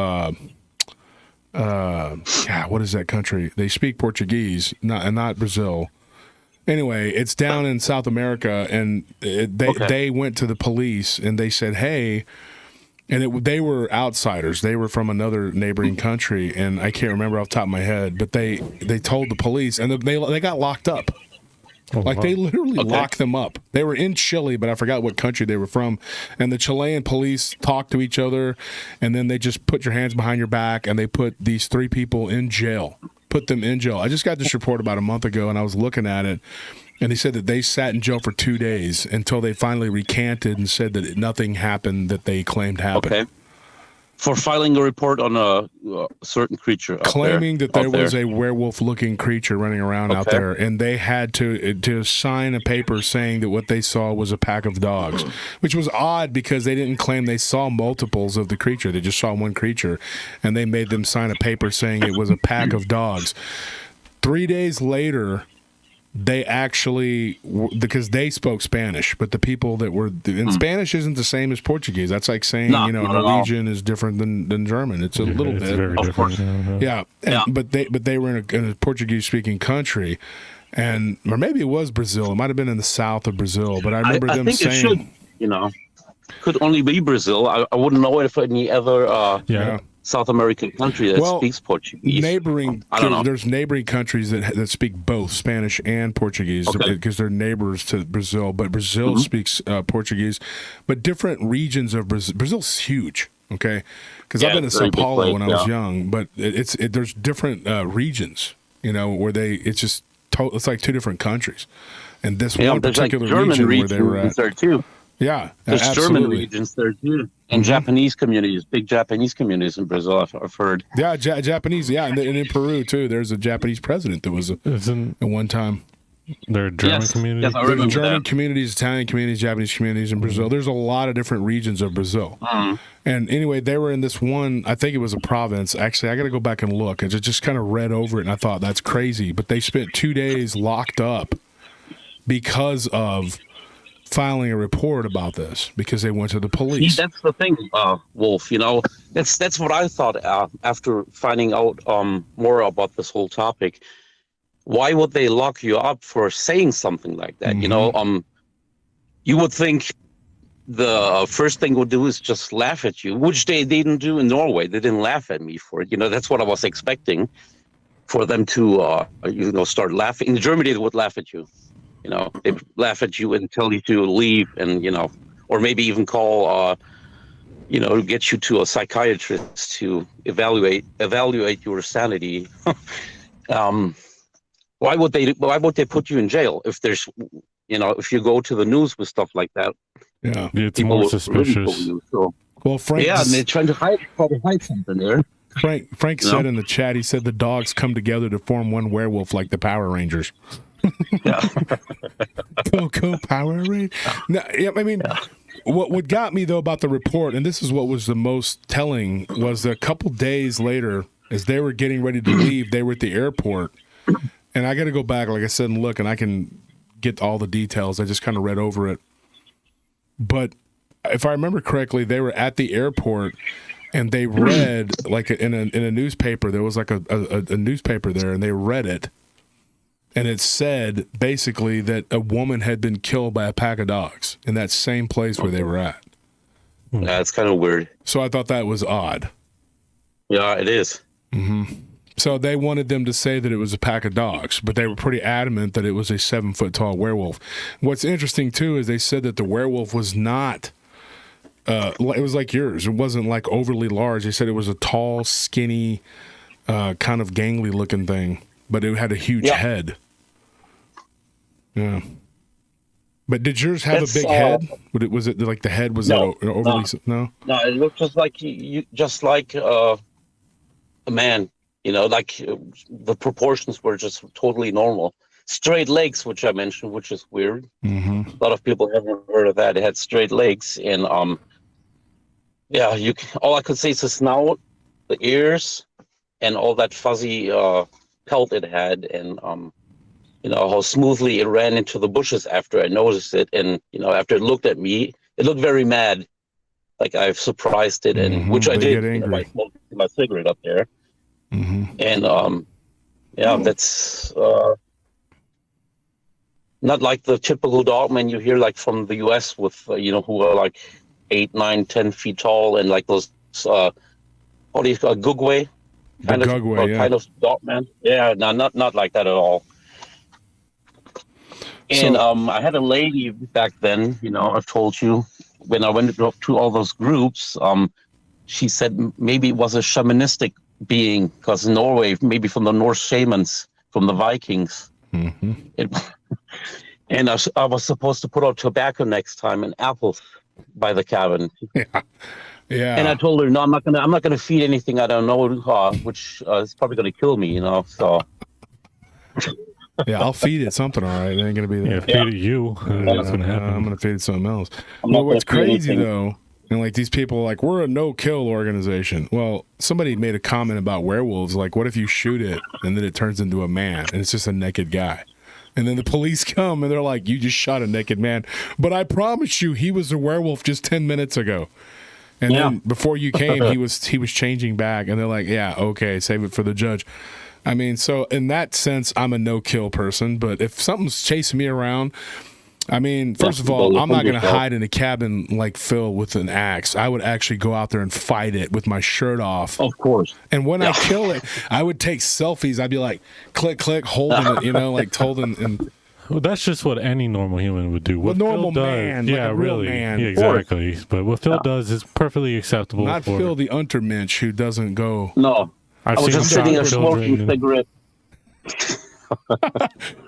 What is that country? They speak Portuguese, not Brazil. Anyway, it's down in South America, and they went to the police and they said, hey. And they were outsiders. They were from another neighboring country, and I can't remember off the top of my head. But they told the police, and they got locked up. Like they literally locked them up. They were in Chile, but I forgot what country they were from. And the Chilean police talked to each other, and then they just put your hands behind your back, and they put these 3 people in jail. Put them in jail. I just got this report about a month ago, and I was looking at it, and they said that they sat in jail for 2 days until they finally recanted and said that nothing happened that they claimed happened. Okay. For filing a report on a certain creature, claiming that there was a werewolf-looking creature running around out there, and they had to sign a paper saying that what they saw was a pack of dogs, which was odd because they didn't claim they saw multiples of the creature. They just saw one creature, and they made them sign a paper saying it was a pack of dogs. 3 days later, they actually, because they spoke Spanish, but the people that were, and Spanish isn't the same as Portuguese. That's like saying, Norwegian is different than German. It's a little bit. Very different. Yeah. But they were in a Portuguese-speaking country, or maybe it was Brazil. It might have been in the south of Brazil, but I remember them think saying. It should, could only be Brazil. I wouldn't know if any other South American country that speaks Portuguese. There's neighboring countries that speak both Spanish and Portuguese because they're neighbors to Brazil. But Brazil speaks Portuguese. But different regions of Brazil. Brazil's huge. Okay, because I've been to Sao Paulo when I was young. But there's different regions. Where it's like 2 different countries. And this one particular region where they were at. There too. Yeah, there's absolutely. German regions there too, and Japanese communities, big Japanese communities in Brazil. I've heard. Yeah, Japanese. Yeah, and in Peru too. There's a Japanese president that was at one time. There are German communities. Yes, I remember German communities, Italian communities, Japanese communities in Brazil. There's a lot of different regions of Brazil. And anyway, they were in this one. I think it was a province. Actually, I got to go back and look. I just kind of read over it, and I thought that's crazy. But they spent 2 days locked up because of filing a report about this because they went to the police. See, that's the thing, Wolf. That's what I thought after finding out more about this whole topic. Why would they lock you up for saying something like that? You would think the first thing would do is just laugh at you, which they didn't do in Norway. They didn't laugh at me for it. That's what I was expecting, for them to start laughing. In Germany, they would laugh at you. They laugh at you and tell you to leave, and or maybe even call, get you to a psychiatrist to evaluate your sanity. Why would they put you in jail if there's, if you go to the news with stuff like that? Yeah, it's more suspicious. Well, Frank. Yeah, and they're trying to probably hide something there. Frank said in the chat, he said the dogs come together to form one werewolf like the Power Rangers. Go Power Rangers. No, what got me though about the report, and this is what was the most telling, was a couple days later, as they were getting ready to leave, they were at the airport, and I got to go back, like I said, and look, and I can get all the details. I just kind of read over it, but if I remember correctly, they were at the airport. And they read, like in a newspaper, there was like a newspaper there, and they read it. And it said, basically, that a woman had been killed by a pack of dogs in that same place where they were at. Yeah, it's kind of weird. So I thought that was odd. Yeah, it is. So they wanted them to say that it was a pack of dogs, but they were pretty adamant that it was a 7-foot-tall werewolf. What's interesting, too, is they said that the werewolf was not... it was like yours. It wasn't like overly large. They said it was a tall, skinny, kind of gangly looking thing, but it had a huge head. Yeah. But did yours have a big head? Was it like the head was overly? No. No, it looked just like a man. Like the proportions were just totally normal. Straight legs, which I mentioned, which is weird. A lot of people haven't heard of that. It had straight legs, and all I could say is the snout, the ears, and all that fuzzy pelt it had, and how smoothly it ran into the bushes after I noticed it, and after it looked at me, it looked very mad, like I've surprised it, and which I did by smoking my cigarette up there, and that's. Not like the typical dogman you hear like from the U.S. with who are like 8, 9, 10 feet tall, and like those what do you call gugwe kind of dogman. Yeah, no, not like that at all. And I had a lady back then, I've told you, when I went to all those groups, she said maybe it was a shamanistic being, because in Norway, maybe from the Norse shamans, from the Vikings. Mm-hmm. And I was supposed to put out tobacco next time and apples by the cabin. Yeah. And I told her, no, I'm not gonna feed anything I don't know, which is probably gonna kill me, So. Yeah, I'll feed it something, all right. It ain't gonna be that. Yeah, feed it you. That's gonna happen. I'm gonna feed it something else. I'm Well, not what's gonna feed crazy anything. though, and like these people are like, we're a no-kill organization. Well, somebody made a comment about werewolves. Like, what if you shoot it and then it turns into a man and it's just a naked guy? And then the police come and they're like, you just shot a naked man. But I promise you, he was a werewolf just 10 minutes ago. And then before you came, he was changing back. And they're like, yeah, okay, save it for the judge. I mean, so in that sense, I'm a no-kill person. But if something's chasing me around, I mean, first of all, I'm not going to hide in a cabin like Phil with an axe. I would actually go out there and fight it with my shirt off. Of course. And when I kill it, I would take selfies. I'd be like, click, click, holding it, like holding and. Well, that's just what any normal human would do. What normal Phil does, man, like yeah, a real really, man. yeah, exactly. But what Phil does is perfectly acceptable. Not for, Phil the Untermensch who doesn't go. No, I've I was seen just sitting there children smoking a and- cigarette.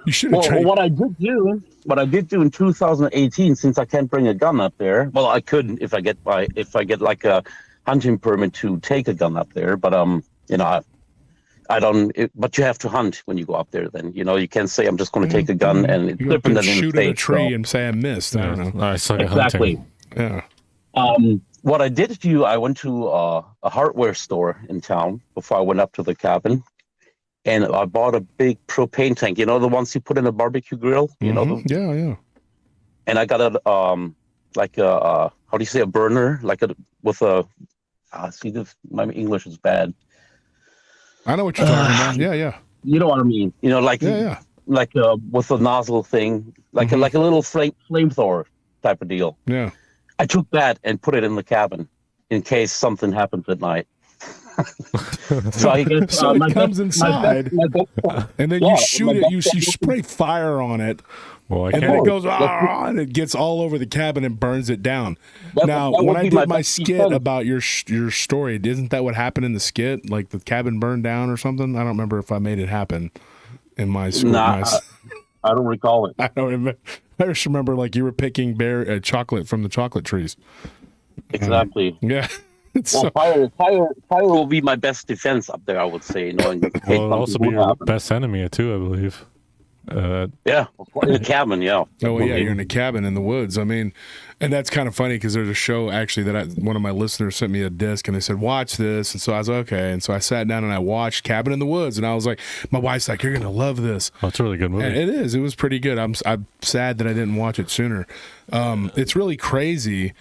You should have Well, trained. what I did do in 2018, since I can't bring a gun up there. Well, I could if I get like a hunting permit to take a gun up there, but I don't. But you have to hunt when you go up there. Then you can't say I'm just going to take a gun and it's You different than in the shoot at a States. tree and say I missed. I don't know. I suck at Exactly. hunting. Yeah. What I did do, I went to a hardware store in town before I went up to the cabin, and I bought a big propane tank. The ones you put in a barbecue grill. Yeah. And I got a like a how do you say, a burner, with a my English is bad. I know what you're talking about. Yeah. You know what I mean? Yeah. Like with a nozzle thing, like a little flamethrower type of deal. Yeah. I took that and put it in the cabin in case something happens at night. So I get So it comes inside, and then you shoot it. You spray fire on it, Well, I and then can't. it goes and it gets all over the cabin and burns it down. Now, that when would I be did my my best skit defense. about your story, isn't that what happened in the skit? Like the cabin burned down or something? I don't remember if I made it happen in my school. Nah, I don't recall it. I don't remember. I just remember like you were picking chocolate from the chocolate trees. Exactly. Yeah. Well, fire will be my best defense up there, I would say. Knowing that Well, it'll also be your best enemy too, I believe. Yeah, in the cabin. Yeah. Oh yeah, you're in a cabin in the woods. I mean, and that's kind of funny because there's a show actually that one of my listeners sent me a disc and they said watch this, and so I was okay, and so I sat down and I watched Cabin in the Woods, and I was like, my wife's like, you're gonna love this. Oh, it's a really good movie. And it is. It was pretty good. I'm sad that I didn't watch it sooner. It's really crazy.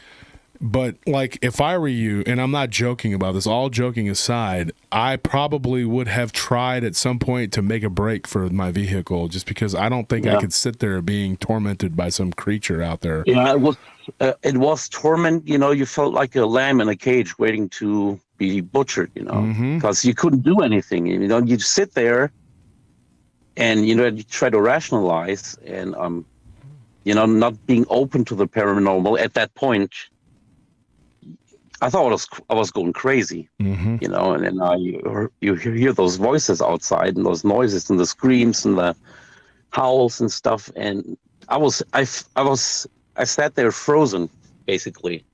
But like, if I were you, and I'm not joking about this, all joking aside, I probably would have tried at some point to make a break for my vehicle, just because I don't think I could sit there being tormented by some creature out there. Yeah, it was torment. You felt like a lamb in a cage waiting to be butchered. Because you couldn't do anything. You sit there, and you try to rationalize, and not being open to the paranormal at that point. I thought I was going crazy, and then you hear those voices outside and those noises and the screams and the howls and stuff, and I sat there frozen, basically,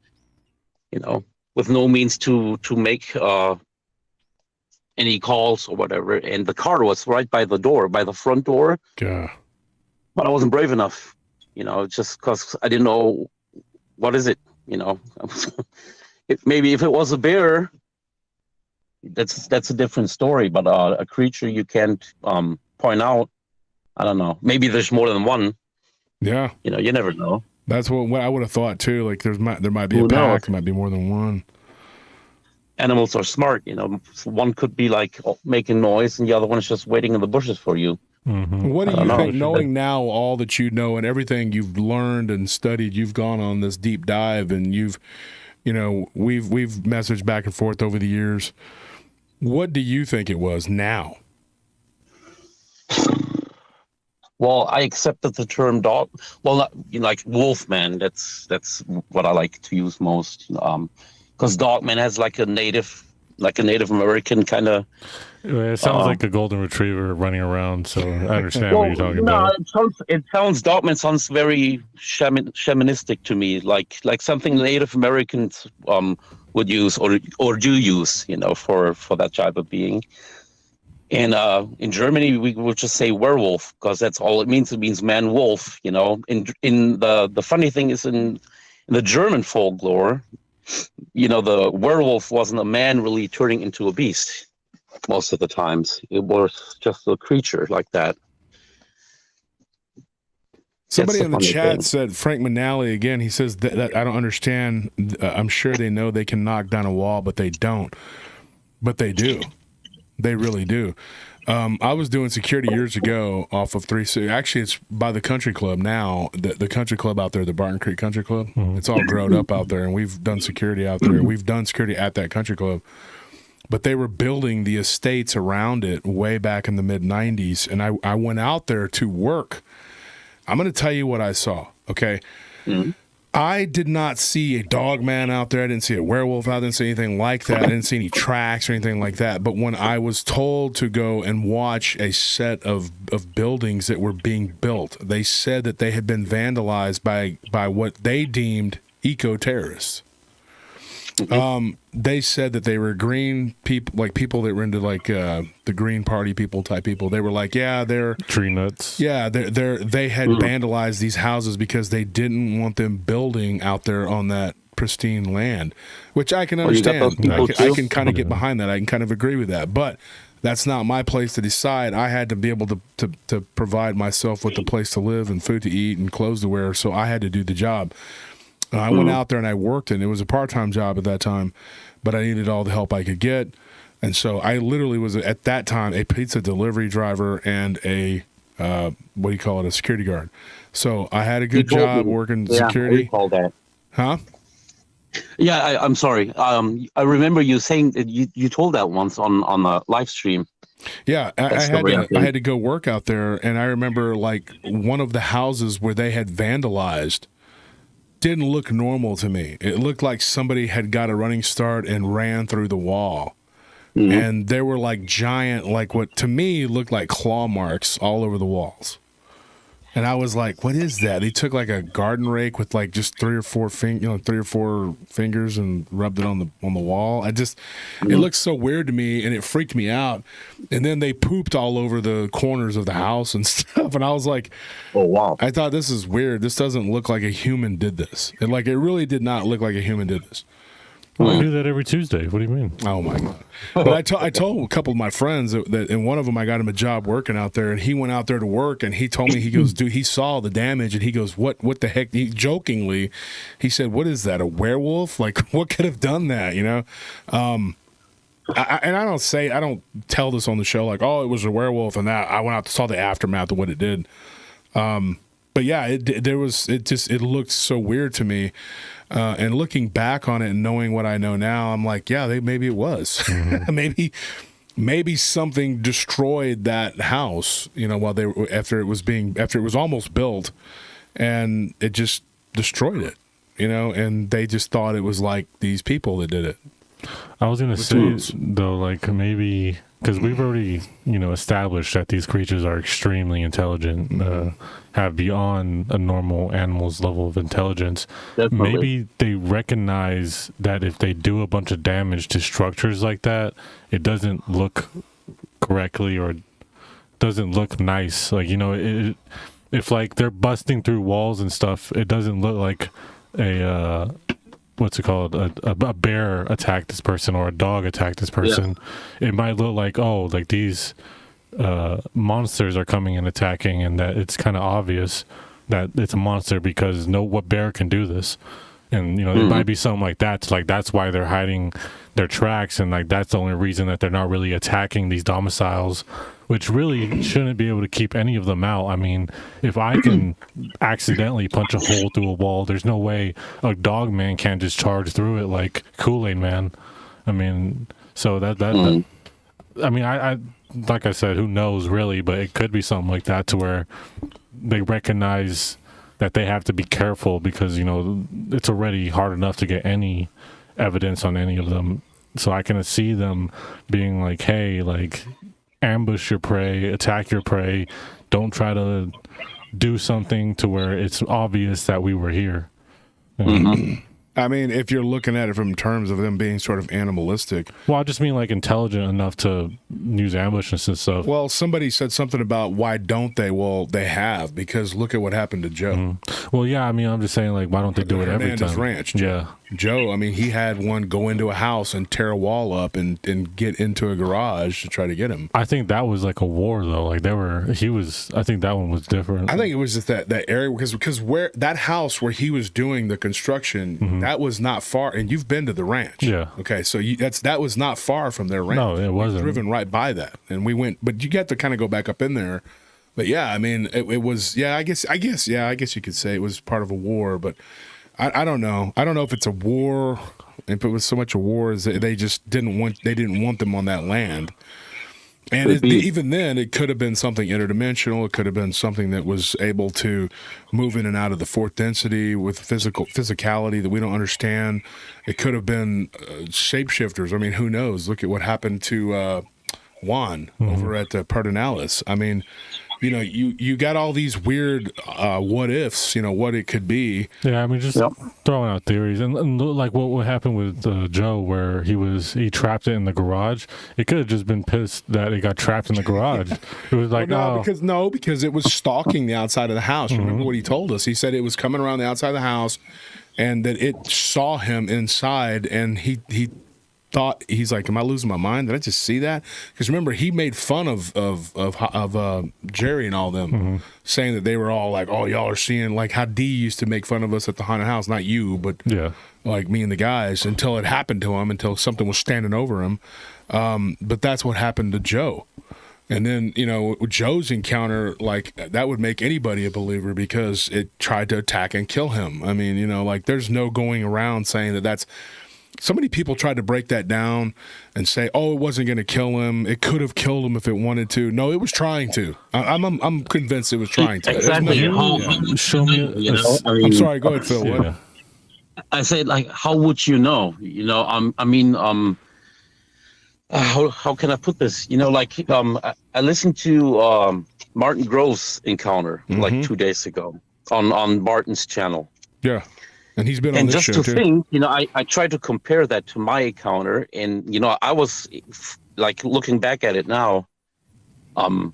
with no means to make any calls or whatever, and the car was right by the front door, Yeah. but I wasn't brave enough, just because I didn't know what is it, If it was a bear, that's a different story. But a creature you can't point out, I don't know. Maybe there's more than one. Yeah. You never know. That's what I would have thought too. Like there might be Who a pack, knows? there might be more than one. Animals are smart. One could be like making noise, and the other one is just waiting in the bushes for you. What do I don't you know. think, knowing now all that you know and everything you've learned and studied, you've gone on this deep dive, and we've messaged back and forth over the years. What do you think it was now? Well, I accepted the term dog. Well, not, like Wolfman. That's what I like to use most. Because Dogman has like a Native American kind of. It sounds like a golden retriever running around, so I understand what Well, you're talking no, about. it sounds Dogman sounds very shamanistic to me, like something Native Americans would use or do use, for that type of being. And in Germany, we would just say werewolf because that's all it means. It means man wolf. In the funny thing is in the German folklore, the werewolf wasn't a man really turning into a beast. Most of the times, it was just a creature like that. Somebody That's in the the funny chat thing. said Frank Manali again. He says that I don't understand. I'm sure they know they can knock down a wall, but they don't. But they do. They really do. I was doing security years ago off of 360. Actually, it's by the country club now. The country club out there, the Barton Creek Country Club. It's all grown up out there, and we've done security out there. We've done security at that country club. But they were building the estates around it way back in the mid-'90s, and I went out there to work. I'm going to tell you what I saw, okay? Mm-hmm. I did not see a dog man out there. I didn't see a werewolf. I didn't see anything like that. I didn't see any tracks or anything like that. But when I was told to go and watch a set of buildings that were being built, they said that they had been vandalized by what they deemed eco-terrorists. They said that they were green people, like people that were into like the Green Party people type people. They were like, yeah, they're Tree nuts. yeah, they had vandalized these houses because they didn't want them building out there on that pristine land, which I can you got understand. those people I too? can kind of get behind that. I can kind of agree with that, but that's not my place to decide. I had to be able to provide myself with a place to live and food to eat and clothes to wear, so I had to do the job. I went out there and I worked, and it was a part-time job at that time, but I needed all the help I could get. And so I literally was, at that time, a pizza delivery driver and a, a security guard. So I had a good job working security. I recall that. Huh? Yeah, I'm sorry. I remember you saying that you told that once on a live stream. Yeah, That story, I had to go work out there, and I remember like one of the houses where they had vandalized didn't look normal to me. It looked like somebody had got a running start and ran through the wall. And there were like giant, like what to me looked like claw marks all over the walls. And I was like, what is that? He took like a garden rake with like just three or four fingers and rubbed it on the wall. It looked so weird to me, and it freaked me out. And then they pooped all over the corners of the house and stuff. And I was like, oh wow! I thought, this is weird. This doesn't look like a human did this. And like, it really did not look like a human did this. Well, I do that every Tuesday. What do you mean? Oh my God! But I told a couple of my friends that, and one of them, I got him a job working out there, and he went out there to work, and he told me, he goes, dude, he saw the damage, and he goes, what the heck? He jokingly, he said, what is that? A werewolf? Like, what could have done that? I don't tell this on the show like, oh, it was a werewolf, and that I went out and saw the aftermath of what it did. But yeah, it looked so weird to me. And looking back on it and knowing what I know now, I'm like, yeah, maybe it was. maybe something destroyed that house, while after it was almost built, and it just destroyed it, and they just thought it was like these people that did it. I was going to say, though, like maybe, because we've already, established that these creatures are extremely intelligent, have beyond a normal animal's level of intelligence. Definitely. Maybe they recognize that if they do a bunch of damage to structures like that, it doesn't look correctly or doesn't look nice. Like, if like they're busting through walls and stuff, it doesn't look like a... what's it called? A bear attacked this person or a dog attacked this person. Yeah. It might look like, like these monsters are coming and attacking, and that it's kind of obvious that it's a monster because what bear can do this? And it might be something like that. It's like that's why they're hiding their tracks, and like that's the only reason that they're not really attacking these domiciles, which really shouldn't be able to keep any of them out. I mean, if I can accidentally punch a hole through a wall, there's no way a dog man can't just charge through it like Kool-Aid Man. I mean, so I mean, I like I said, who knows really, but it could be something like that to where they recognize that they have to be careful because, you know, it's already hard enough to get any evidence on any of them. So I can see them being like, hey, like, ambush your prey, attack your prey. Don't try to do something to where it's obvious that we were here. I mean, if you're looking at it from terms of them being sort of animalistic. Well, I just mean like intelligent enough to use ambushes and stuff. Well, somebody said something about why don't they? Well, they have, because look at what happened to Joe. Well, yeah, I mean, I'm just saying, like, why don't they do it every Hernandez time? Ranch. Yeah. Joe, I mean, he had one go into a house and tear a wall up and get into a garage to try to get him. I think that was like a war, though. Like, I think that one was different. I think it was just that area, because where that house where he was doing the construction, that was not far. And you've been to the ranch. Yeah. Okay, so that was not far from their ranch. No, it wasn't. We've driven right by that. And we went, but you got to kind of go back up in there. But yeah, I mean, it was, yeah, I guess you could say it was part of a war, but I don't know. I don't know if it's a war, if it was so much a war as they just didn't want them on that land. And even then, it could have been something interdimensional. It could have been something that was able to move in and out of the fourth density with physicality that we don't understand. It could have been shapeshifters. I mean, who knows? Look at what happened to Juan over at Parmer Ln. I mean, you know, you got all these weird what ifs, you know, what it could be. Yeah, I mean, just throwing out theories. And like what happened with Joe, where he trapped it in the garage. It could have just been pissed that it got trapped in the garage. It was like, because it was stalking the outside of the house. Remember what he told us? He said it was coming around the outside of the house and that it saw him inside, and he thought, he's like, am I losing my mind? Did I just see that? Because remember, he made fun of Jerry and all them, saying that they were all like, oh, y'all are seeing, like how D used to make fun of us at the haunted house, not you, but like me and the guys, until it happened to him, until something was standing over him. But that's what happened to Joe. And then, you know, Joe's encounter, like, that would make anybody a believer because it tried to attack and kill him. I mean, you know, like, there's no going around saying that that's. So many people tried to break that down and say, "Oh, it wasn't going to kill him. It could have killed him if it wanted to." No, it was trying to. I'm convinced it was trying to. Exactly. Show me. You know, I mean, I'm sorry. Go ahead, Phil. Yeah. I said, like, how would you know? You know, I mean, how can I put this? You know, like, I listened to Martin Grove's encounter like 2 days ago on Martin's channel. Yeah. And he's been on this show, too. And just to think, you know, I tried to compare that to my encounter, and, you know, I was, like, looking back at it now, in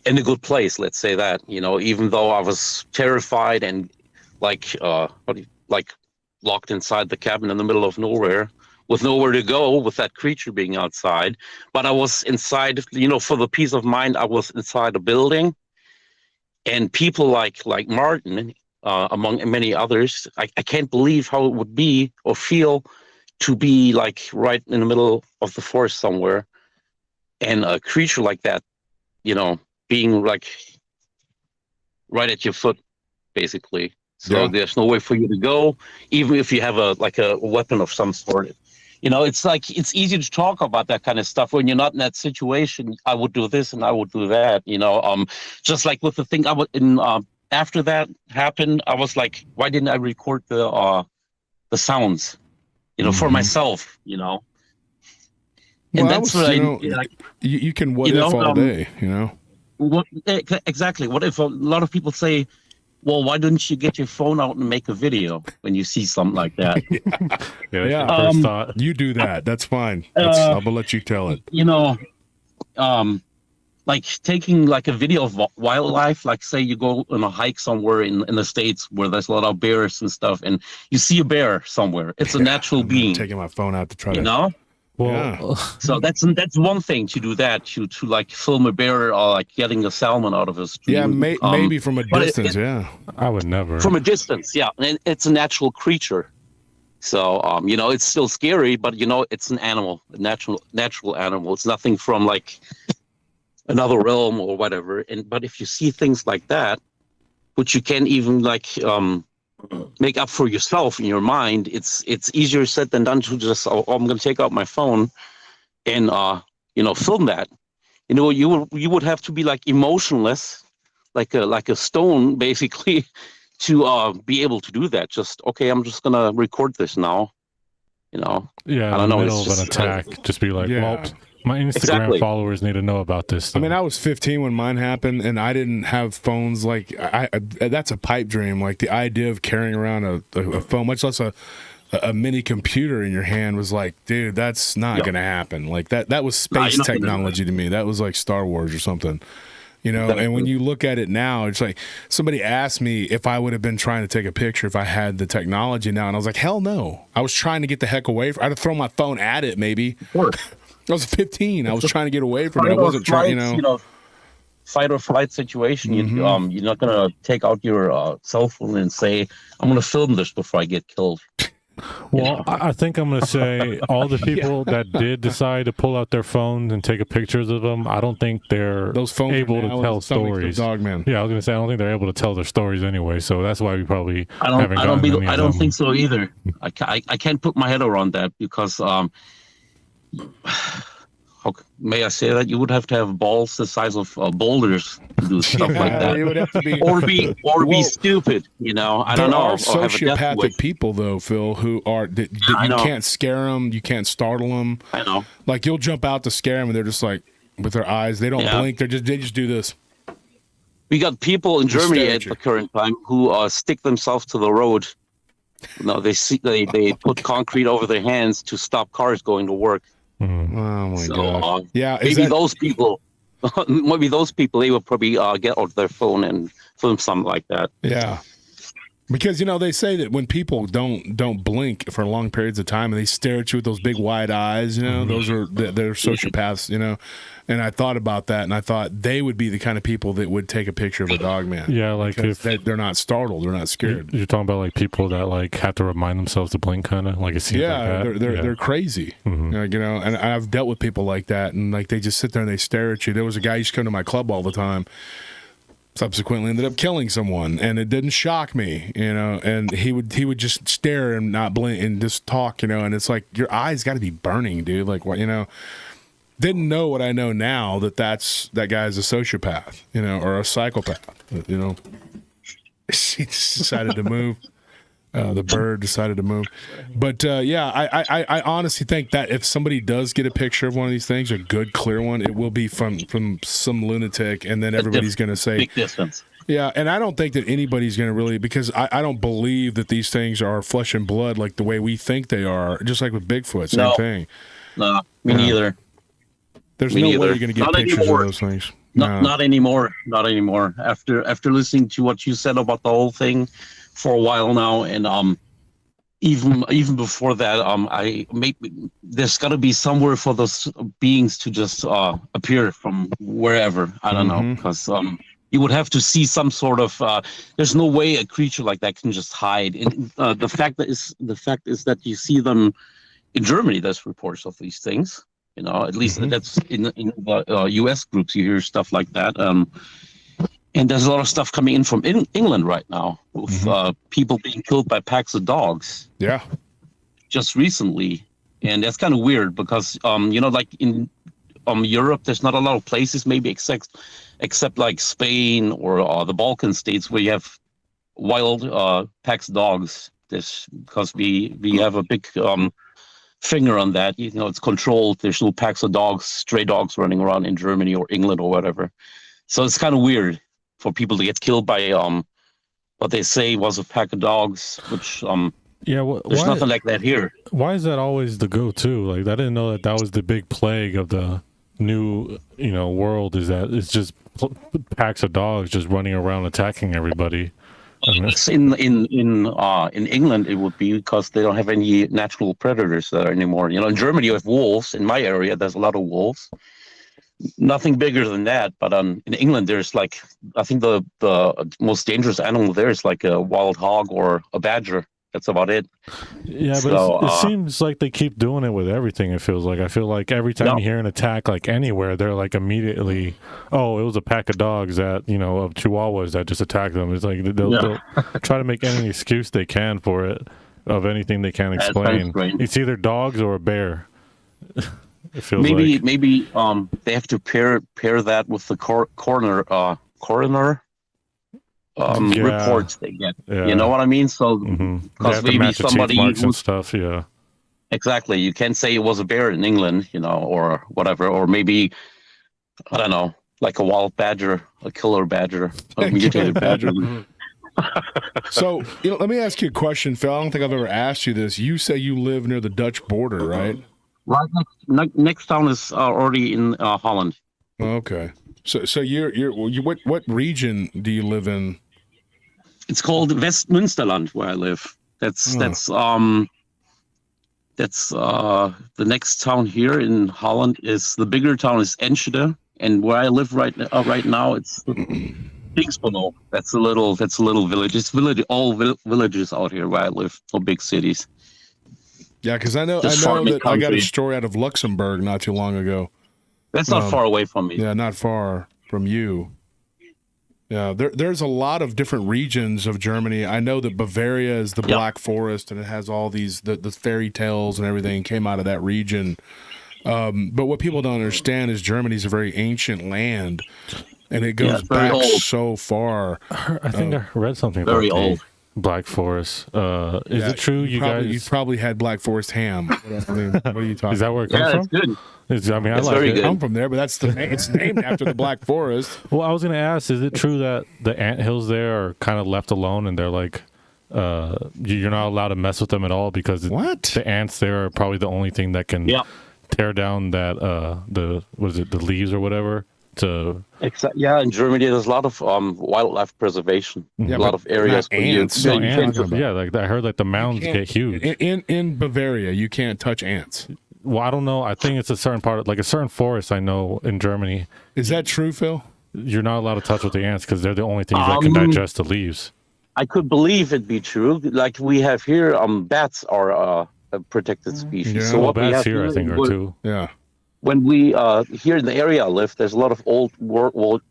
a good place, let's say that, you know, even though I was terrified and, like, locked inside the cabin in the middle of nowhere, with nowhere to go, with that creature being outside. But I was inside, you know, for the peace of mind, I was inside a building, and people like Martin, among many others, I can't believe how it would be or feel to be like right in the middle of the forest somewhere, and a creature like that, you know, being like right at your foot, basically. So there's no way for you to go, even if you have a weapon of some sort. You know, it's like, it's easy to talk about that kind of stuff when you're not in that situation. I would do this and I would do that, you know, just like with the thing I would after that happened, I was like, why didn't I record the sounds, you know, for myself, you know? And well, that's what you can what if all day, you know? Exactly. What if a lot of people say, well, why didn't you get your phone out and make a video when you see something like that? First thought. You do that. That's fine. I'll let you tell it. You know, like taking like a video of wildlife, like say you go on a hike somewhere in the States where there's a lot of bears and stuff, and you see a bear somewhere. It's a natural being. Taking my phone out to try you know? Well, so that's one thing to do that, to like film a bear or like getting a salmon out of a stream. Yeah, maybe from a distance. I would never. From a distance, yeah. And it's a natural creature. So, you know, it's still scary, but, you know, it's an animal, a natural animal. It's nothing from like another realm or whatever. But if you see things like that, which you can't even like make up for yourself in your mind, it's easier said than done to just, I'm going to take out my phone and film that. You would have to be like emotionless, like a stone, basically, to be able to do that. Just okay, I'm just gonna record this now. Yeah, I don't in the know. middle It's of an just attack, just be like, well, my Instagram Exactly. followers need to know about this stuff. I mean, I was 15 when mine happened, and I didn't have phones. Like, that's a pipe dream. Like, the idea of carrying around a phone, much less a mini computer in your hand, was like, dude, that's not going to happen. Like, that was space technology to me. That was like Star Wars or something. Exactly. And when you look at it now, it's like somebody asked me if I would have been trying to take a picture if I had the technology now, and I was like, hell no. I was trying to get the heck away I'd have thrown my phone at it, maybe. Of course. I was 15. I was trying to get away from it. I wasn't trying, fight or flight situation. You're not gonna take out your cell phone and say, "I'm gonna film this before I get killed." Well, I think I'm going to say all the people that did decide to pull out their phones and take pictures of them, I don't think they're those phones able to tell stories. Dogman. Yeah, I was going to say I don't think they're able to tell their stories anyway. So that's why we probably I don't think so either. I can't put my head around that because how may I say that you would have to have balls the size of boulders to do stuff like that, It would have to be, be stupid. I don't know. There are sociopathic people though, Phil, who are that you can't scare them, you can't startle them. I know. Like you'll jump out to scare them, and they're just like with their eyes, they don't blink. They just do this. We got people in Germany at the current time who stick themselves to the road. They put concrete over their hands to stop cars going to work. Oh my god! Yeah, those people. Maybe those people, they will probably get out their phone and film something like that. Yeah, because they say that when people don't blink for long periods of time and they stare at you with those big wide eyes, those are they're sociopaths, And I thought about that, and I thought they would be the kind of people that would take a picture of a dog man. Yeah, like if they're not startled, they're not scared. You're talking about like people that like have to remind themselves to blink, kind of like it seems. Yeah, like that. They're crazy. And I've dealt with people like that, and like they just sit there and they stare at you. There was a guy who used to come to my club all the time. Subsequently ended up killing someone, and it didn't shock me, and he would just stare and not blink and just talk, and it's like your eyes got to be burning, dude. Like what, didn't know what I know now that guy's a sociopath, or a psychopath, He decided to move. The bird decided to move. But I honestly think that if somebody does get a picture of one of these things, a good clear one, it will be from some lunatic, and then everybody's going to say big distance. Yeah, and I don't think that anybody's going to really, because I don't believe that these things are flesh and blood like the way we think they are. Just like with Bigfoot, same thing. No, me neither. There's no way you're going to get pictures of those things. Not anymore. Not anymore. After listening to what you said about the whole thing for a while now, and even before that, there's got to be somewhere for those beings to just appear from wherever. I don't know, because you would have to see some sort of. There's no way a creature like that can just hide. And the fact is that you see them in Germany. There's reports of these things. At least that's in the U.S. groups. You hear stuff like that. And there's a lot of stuff coming in from England right now with people being killed by packs of dogs. Yeah. Just recently. And that's kind of weird because, like in Europe, there's not a lot of places, maybe except like Spain or the Balkan states where you have wild packs of dogs. Because we have a big finger on that. It's controlled. There's no packs of dogs, stray dogs running around in Germany or England or whatever. So it's kind of weird for people to get killed by what they say was a pack of dogs, which there's nothing like that here. Why is that always the go-to? Like, I didn't know that was the big plague of the new world, is that it's just packs of dogs just running around attacking everybody. In England, it would be because they don't have any natural predators there anymore. In Germany, you have wolves. In my area, there's a lot of wolves. Nothing bigger than that, but in England, there's I think the most dangerous animal there is like a wild hog or a badger. That's about it. Yeah, but it seems like they keep doing it with everything. It feels like I feel like every time you hear an attack, like anywhere, they're like immediately, oh, it was a pack of dogs that of Chihuahuas that just attacked them. It's like they'll try to make any excuse they can for it, of anything they can explain. It's either dogs or a bear. It feels maybe like. maybe they have to pair that with the coroner Yeah. reports they get. Yeah. You know what I mean? So They because have to maybe match the teeth somebody marks and who's stuff. Yeah. exactly, you can't say it was a bear in England, or whatever, or maybe I don't know, like a wild badger, a killer badger, a mutated badger. So, let me ask you a question, Phil. I don't think I've ever asked you this. You say you live near the Dutch border, right? Right next town is already in Holland. Okay. So what region do you live in? It's called Westmünsterland where I live. That's the next town here in Holland is the bigger town is Enschede, and where I live right now it's Dingsboro. That's a little village. It's all villages out here where I live, no big cities. Yeah, because I know Just that farming I got a country. story out of Luxembourg not too long ago. That's not far away from me. Yeah, not far from you. Yeah, there's a lot of different regions of Germany. I know that Bavaria is the Black Forest, and it has all these the fairy tales and everything came out of that region. But what people don't understand is Germany's a very ancient land, and it goes back so far. I think I read something Very about old. the Black Forest. Is it true you You've probably had Black Forest ham. What are you talking? Is that where it comes Yeah, from? it's good. I mean, It's I like very it. good. I'm from there, but it's named after the Black Forest. Well, I was gonna ask, is it true that the anthills there are kind of left alone and they're like, you're not allowed to mess with them at all because the ants there are probably the only thing that can tear down that the leaves or whatever to. Yeah, in Germany there's a lot of wildlife preservation. Yeah, a lot of areas not where you ants. can't Yeah, like I heard like the mounds get huge. In Bavaria, you can't touch ants. Well, I don't know. I think it's a certain part, like a certain forest I know in Germany. Is that true, Phil? You're not allowed to touch with the ants because they're the only things that can digest the leaves. I could believe it be true. Like we have here, bats are a protected species. Yeah. So what we Bats have here, I think, are too. Yeah. When we here in the area I live, there's a lot of old World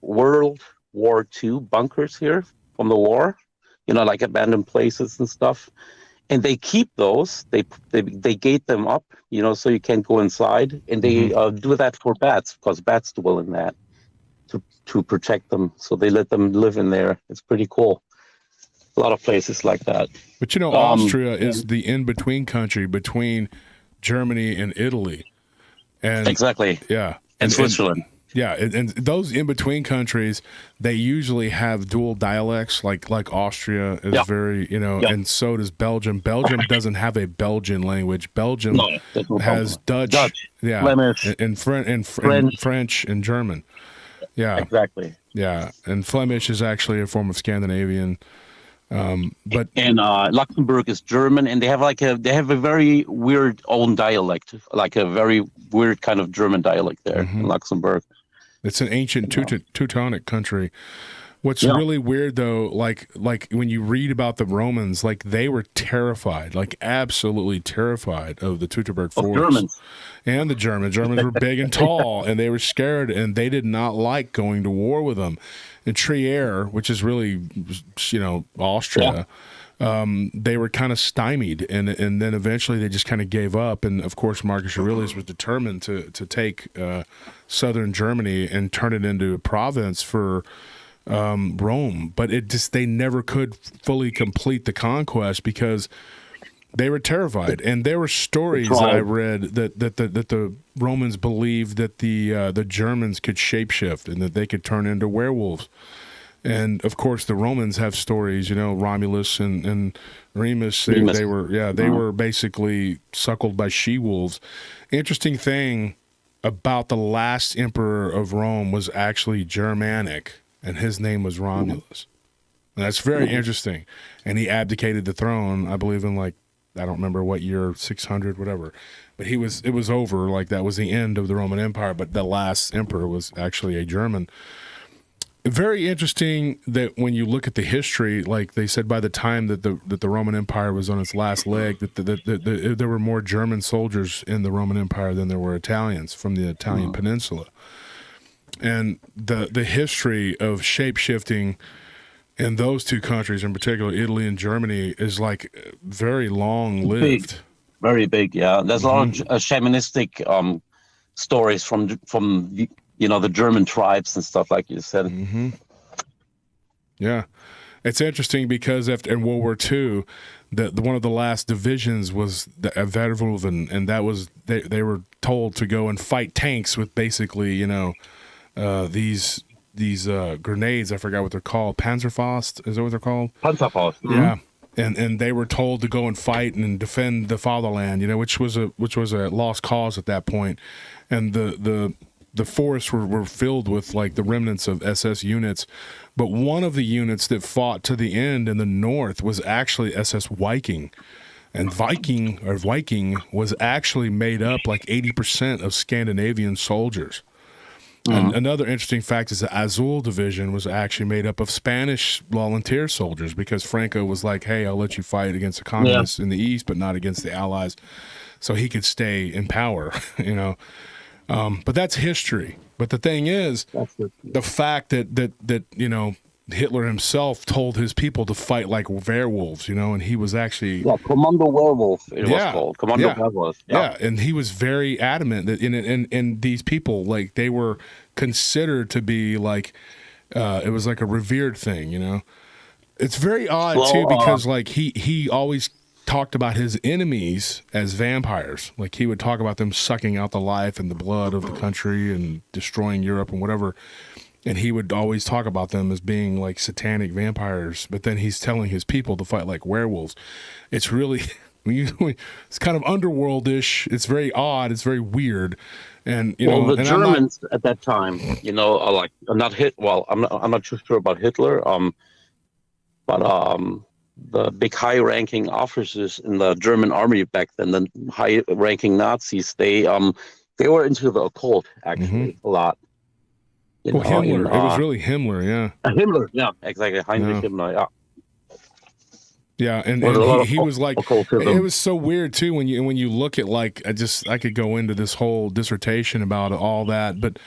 War II bunkers here from the war. Like abandoned places and stuff. And they keep those. They gate them up, so you can't go inside. And they do that for bats because bats dwell in that to protect them. So they let them live in there. It's pretty cool. A lot of places like that. But Austria is the in-between country between Germany and Italy. And exactly. Yeah. And Switzerland. And those in-between countries, they usually have dual dialects, like Austria is very, and so does Belgium. Belgium doesn't have a Belgian language. Belgium has Dutch, Flemish, and French and German. Yeah. Exactly. Yeah, and Flemish is actually a form of Scandinavian. But Luxembourg is German, and they have a very weird own dialect, like a very weird kind of German dialect there in Luxembourg. It's an ancient Teutonic country. What's really weird though, like when you read about the Romans, like they were terrified, like absolutely terrified of the Teutoburg Forest. Germans. And the Germans. Germans were big and tall, and they were scared, and they did not like going to war with them. In Trier, which is really, Austria, they were kind of stymied, and then eventually they just kind of gave up. And of course, Marcus Aurelius was determined to take southern Germany and turn it into a province for Rome. But they never could fully complete the conquest because they were terrified. And there were stories that I read that the Romans believed that the Germans could shapeshift and that they could turn into werewolves. And of course, the Romans have stories. Romulus and Remus. They were basically suckled by she-wolves. Interesting thing about the last emperor of Rome was actually Germanic, and his name was Romulus. And that's very interesting. And he abdicated the throne, I believe, in I don't remember what year, 600, whatever. But it was over. That was the end of the Roman Empire. But the last emperor was actually a German. Very interesting that when you look at the history, like they said, by the time that the Roman Empire was on its last leg, that there were more German soldiers in the Roman Empire than there were Italians from the Italian peninsula. And the history of shape-shifting in those two countries, in particular, Italy and Germany, is very long-lived. Very big, yeah. There's a lot of shamanistic stories from the German tribes and stuff like you said. Mm-hmm. Yeah, it's interesting because in World War II, one of the last divisions was the Werwolven, and that was they were told to go and fight tanks with basically these grenades. I forgot what they're called. Panzerfaust, is that what they're called? Panzerfaust. Mm-hmm. Yeah. And they were told to go and fight and defend the fatherland, which was a lost cause at that point. And the forests were filled with like the remnants of SS units. But one of the units that fought to the end in the north was actually SS Viking. And Viking was actually made up like 80% of Scandinavian soldiers. And another interesting fact is the Azul division was actually made up of Spanish volunteer soldiers, because Franco was like, hey, I'll let you fight against the communists in the East, but not against the Allies, so he could stay in power, But that's history. But the thing is, the fact that Hitler himself told his people to fight like werewolves, and he was actually Commando Werewolf. It was called Commando Werewolf. Yeah, and he was very adamant that and these people, like, they were considered to be like it was like a revered thing, It's very odd too, because like he always talked about his enemies as vampires. Like, he would talk about them sucking out the life and the blood of the country and destroying Europe and whatever. And he would always talk about them as being like satanic vampires, but then he's telling his people to fight like werewolves. It's really, it's kind of underworldish. It's very odd. It's very weird. And the Germans at that time, are like not hit. Well, I'm not too sure about Hitler. But the big high-ranking officers in the German army back then, the high-ranking Nazis, they were into the occult actually a lot. Himmler. It was really Himmler, yeah. Himmler, yeah, exactly. Heinrich Himmler, yeah. Yeah, and he was like, occultism. It was so weird too when you look at, like, I could go into this whole dissertation about all that, but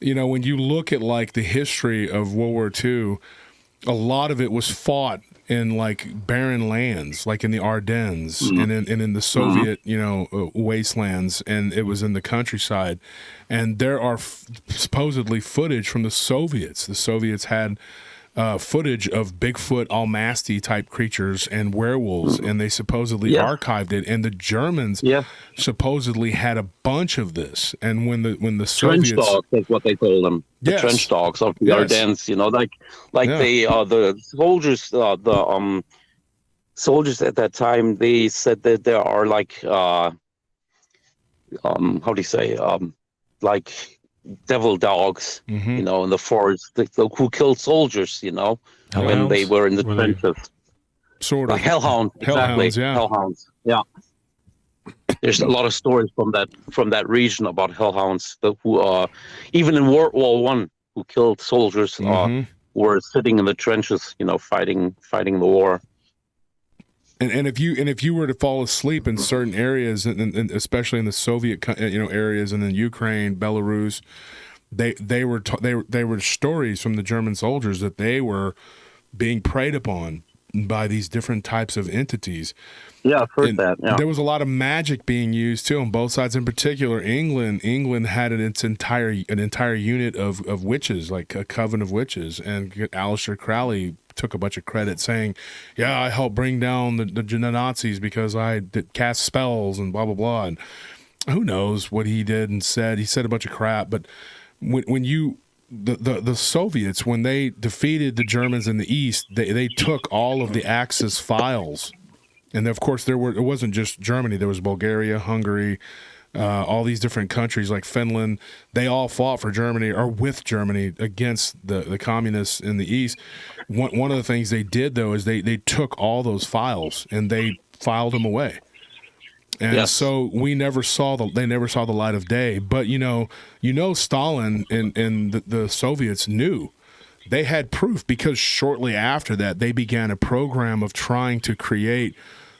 when you look at like the history of World War II, a lot of it was fought in like barren lands, like in the Ardennes and in the Soviet, wastelands, and it was in the countryside. And there are supposedly footage from the Soviets. The Soviets had footage of Bigfoot, Almasty type creatures and werewolves, and they supposedly archived it. And the Germans supposedly had a bunch of this. And when the Soviets, trench dogs, that's what they call them, the trench dogs of the Ardennes. The soldiers, soldiers at that time, they said that there are like how do you say, like devil dogs, in the forest, who killed soldiers, when they were in the trenches. Sort of. Like hellhounds, exactly. Hellhounds, yeah. There's a lot of stories from that region about hellhounds who are, even in World War One, who killed soldiers, were sitting in the trenches, fighting the war. And if you were to fall asleep in certain areas, and especially in the Soviet areas, and in Ukraine, Belarus, they were stories from the German soldiers that they were being preyed upon by these different types of entities. Yeah, I've heard that. Yeah. There was a lot of magic being used too on both sides. In particular, England had an entire unit of witches, like a coven of witches, and Aleister Crowley took a bunch of credit saying, yeah, I helped bring down the Nazis because I did cast spells and blah, blah, blah. And who knows what he did and said. He said a bunch of crap. But the Soviets, when they defeated the Germans in the East, they took all of the Axis files. And of course, it wasn't just Germany. There was Bulgaria, Hungary, all these different countries like Finland. They all fought for Germany, or with Germany, against the communists in the East. One of the things they did, though, is they took all those files and they filed them away. And so they never saw the light of day. But Stalin and the Soviets knew. They had proof, because shortly after that they began a program of trying to create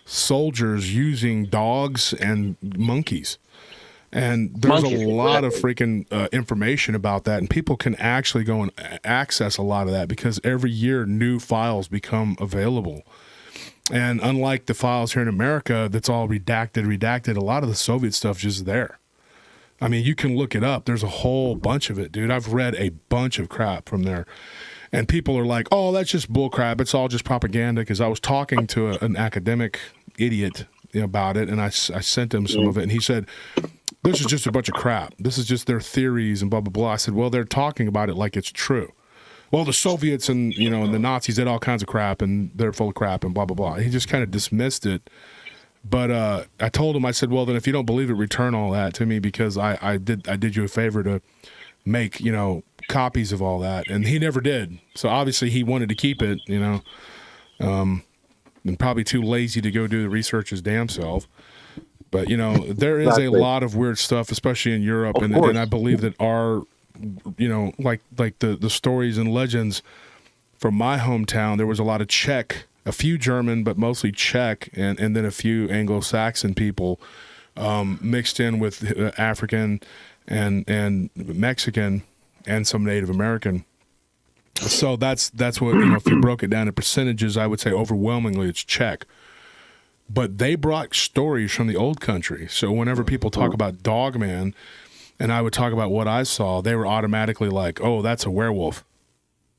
soldiers using dogs and monkeys. And there's a lot of freaking information about that, and people can actually go and access a lot of that, because every year new files become available. And unlike the files here in America that's all redacted, a lot of the Soviet stuff is just there. I mean, you can look it up. There's a whole bunch of it, dude. I've read a bunch of crap from there. And people are like, oh, that's just bull crap. It's all just propaganda. Because I was talking to an academic idiot about it, and I sent him some of it, and he said, this is just a bunch of crap. This is just their theories and blah, blah, blah. I said, well, they're talking about it like it's true. Well, the Soviets and, and the Nazis did all kinds of crap, and they're full of crap and blah, blah, blah. He just kind of dismissed it. But I told him, I said, well, then if you don't believe it, return all that to me, because I did you a favor to make, copies of all that. And he never did. So obviously he wanted to keep it, and probably too lazy to go do the research his damn self. But, there is a lot of weird stuff, especially in Europe. And I believe that our, like the stories and legends from my hometown, there was a lot of Czech, a few German, but mostly Czech, and then a few Anglo-Saxon people mixed in with African and Mexican and some Native American. So that's what, if you broke it down in percentages, I would say overwhelmingly it's Czech. But they brought stories from the old country. So whenever people talk about Dogman, and I would talk about what I saw, they were automatically like, oh, that's a werewolf.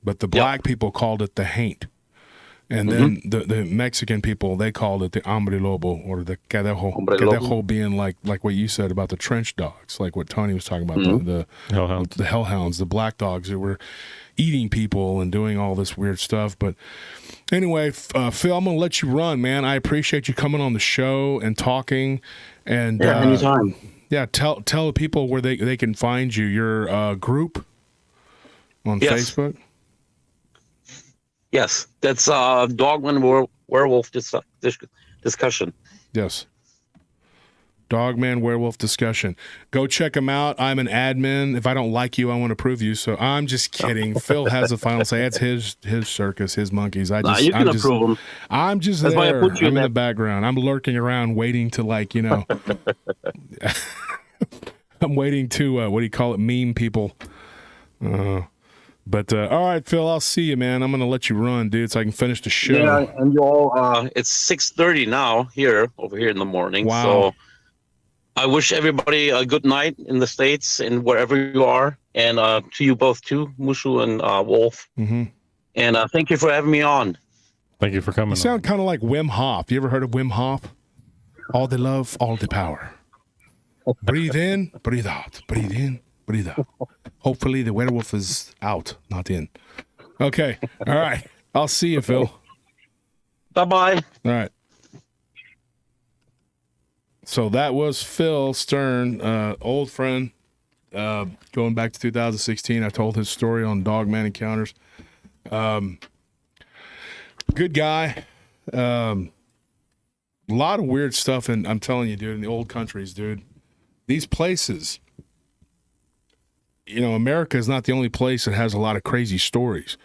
But the black people called it the haint. And then the Mexican people, they called it the hombre lobo, or the cadejo. Cadejo being like what you said about the trench dogs, like what Tony was talking about, the hellhounds, the black dogs that were eating people and doing all this weird stuff. But anyway, Phil, I'm going to let you run, man. I appreciate you coming on the show and talking. And anytime. Yeah, tell the people where they can find you. Your group on Facebook. Yes, that's Dogman Werewolf Discussion. Yes. Dogman Werewolf Discussion. Go check them out. I'm an admin. If I don't like you, I want to prove you. So I'm just kidding. Phil has the final say. It's his circus, his monkeys. You can approve them. I'm just that's there. I'm in the background. I'm lurking around, waiting to I'm waiting to what do you call it? Meme people. But all right, Phil, I'll see you, man. I'm gonna let you run, dude, so I can finish the show. Yeah, and you all, it's 6:30 now over here in the morning. Wow. So I wish everybody a good night in the States and wherever you are, and to you both too, Mushu and Wolf. Mm-hmm. And thank you for having me on. Thank you for coming. You sound kind of like Wim Hof. You ever heard of Wim Hof? All the love, all the power. Breathe in, breathe out. Breathe in, breathe out. Hopefully the werewolf is out, not in. Okay. All right. I'll see you, Phil. Bye-bye. All right. So that was Phil Stern, old friend, going back to 2016. I told his story on Dogman Encounters. Good guy. A lot of weird stuff, and I'm telling you, dude, in the old countries, dude. These places... America is not the only place that has a lot of crazy stories.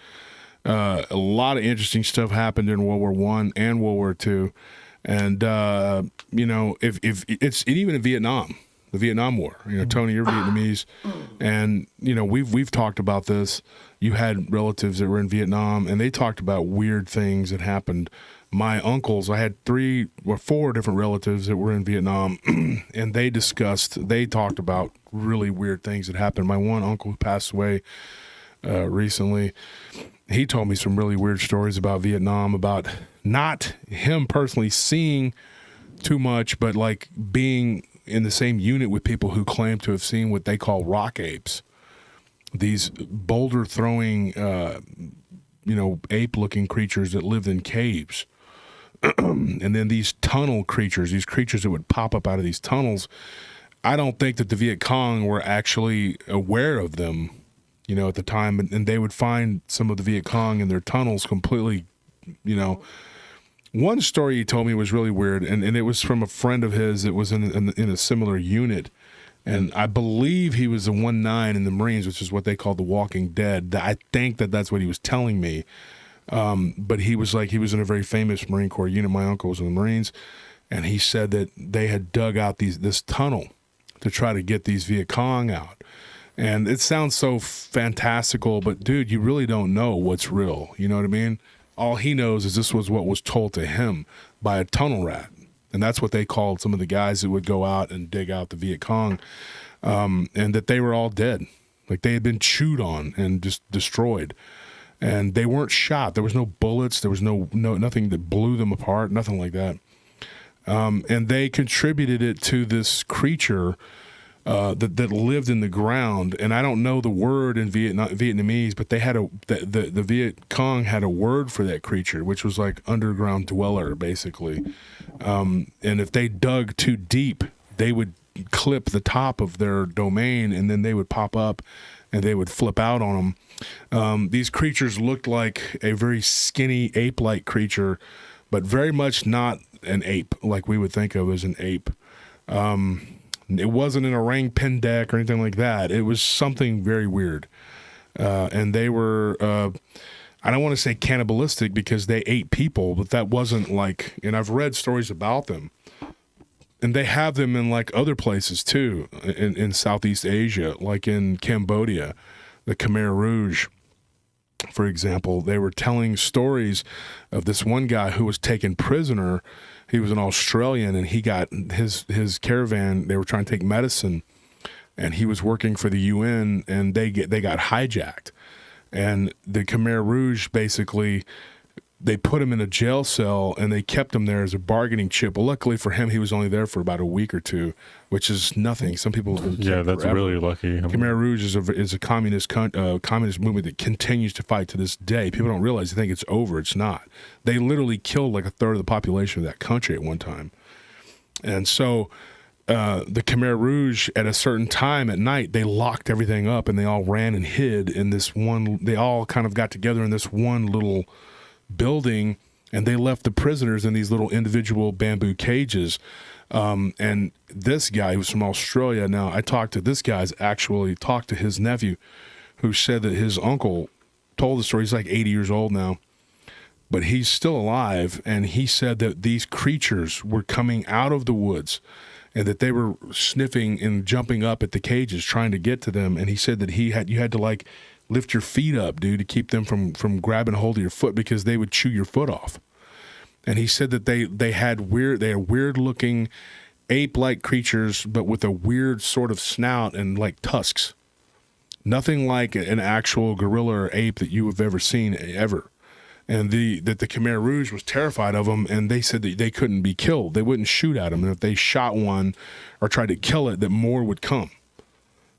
A lot of interesting stuff happened in World War I and World War II. And, if it's even in Vietnam, the Vietnam War, Tony, you're Vietnamese. And, we've talked about this. You had relatives that were in Vietnam, and they talked about weird things that happened. My uncles, I had 3 or 4 different relatives that were in Vietnam, and they talked about really weird things that happened. My one uncle who passed away recently, he told me some really weird stories about Vietnam, about not him personally seeing too much, but like being in the same unit with people who claim to have seen what they call rock apes. These boulder throwing, ape-looking creatures that lived in caves. And then these tunnel creatures, these creatures that would pop up out of these tunnels. I don't think that the Viet Cong were actually aware of them, at the time. And they would find some of the Viet Cong in their tunnels completely, One story he told me was really weird, and it was from a friend of his that was in a similar unit. And I believe he was the 1-9 in the Marines, which is what they call the Walking Dead. I think that's what he was telling me. But he was in a very famous Marine Corps unit. My uncle was in the Marines, and he said that they had dug out this tunnel to try to get these Viet Cong out. And it sounds so fantastical, but dude, you really don't know what's real. You know what I mean? All he knows is this was what was told to him by a tunnel rat. And that's what they called some of the guys that would go out and dig out the Viet Cong. and that they were all dead. Like they had been chewed on and just destroyed. And they weren't shot. There was no bullets. There was no nothing that blew them apart, nothing like that. And they contributed it to this creature that lived in the ground. And I don't know the word in Vietnamese, but they had the Viet Cong had a word for that creature, which was like underground dweller, basically. And if they dug too deep, they would clip the top of their domain, and then they would pop up and they would flip out on them. These creatures looked like a very skinny ape-like creature, but very much not an ape like we would think of as an ape. It wasn't an orang pendek or anything like that. It was something very weird. And they were, I don't want to say cannibalistic because they ate people, but that wasn't like, and I've read stories about them. And they have them in like other places too, in Southeast Asia, like in Cambodia, the Khmer Rouge, for example. They were telling stories of this one guy who was taken prisoner. He was an Australian, and he got his caravan. They were trying to take medicine, and he was working for the UN, and they got hijacked. And the Khmer Rouge basically, they put him in a jail cell, and they kept him there as a bargaining chip. Well, luckily for him, he was only there for about a week or two, which is nothing. Some people have been kept that's forever. really lucky. Khmer Rouge is a communist movement that continues to fight to this day. People don't realize. They think it's over. It's not. They literally killed like a third of the population of that country at one time. And so the Khmer Rouge, at a certain time at night, they locked everything up, and they all ran and hid in this one. They all kind of got together in this one little building, and they left the prisoners in these little individual bamboo cages. And this guy, who was from Australia, now I talked to this guy's actually talked to his nephew, who said that his uncle told the story. He's like 80 years old now, but he's still alive. And he said that these creatures were coming out of the woods, and that they were sniffing and jumping up at the cages trying to get to them. And he said that you had to like lift your feet up, dude, to keep them from grabbing a hold of your foot, because they would chew your foot off. And he said that they had weird looking ape-like creatures, but with a weird sort of snout and like tusks. Nothing like an actual gorilla or ape that you have ever seen ever. And the Khmer Rouge was terrified of them, and they said that they couldn't be killed. They wouldn't shoot at them, and if they shot one or tried to kill it, that more would come.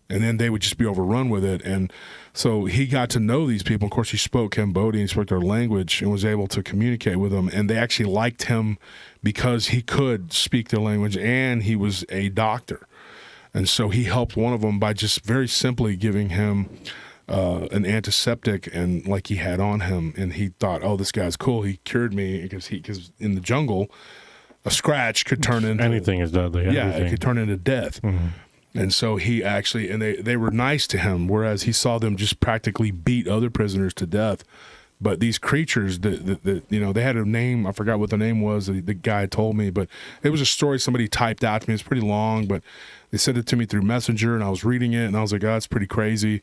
And then they would just be overrun with it. And so he got to know these people. Of course, he spoke Cambodian, he spoke their language, and was able to communicate with them. And they actually liked him because he could speak their language, and he was a doctor. And so he helped one of them by just very simply giving him an antiseptic, and like he had on him. And he thought, oh, this guy's cool. He cured me, because in the jungle, a scratch could turn into anything is deadly. Yeah, it could turn into death. Mm-hmm. And so he actually, and they were nice to him, whereas he saw them just practically beat other prisoners to death. But these creatures, they had a name. I forgot what the name was. The guy told me, but it was a story somebody typed out to me. It's pretty long, but they sent it to me through Messenger, and I was reading it, and I was like, oh, that's pretty crazy.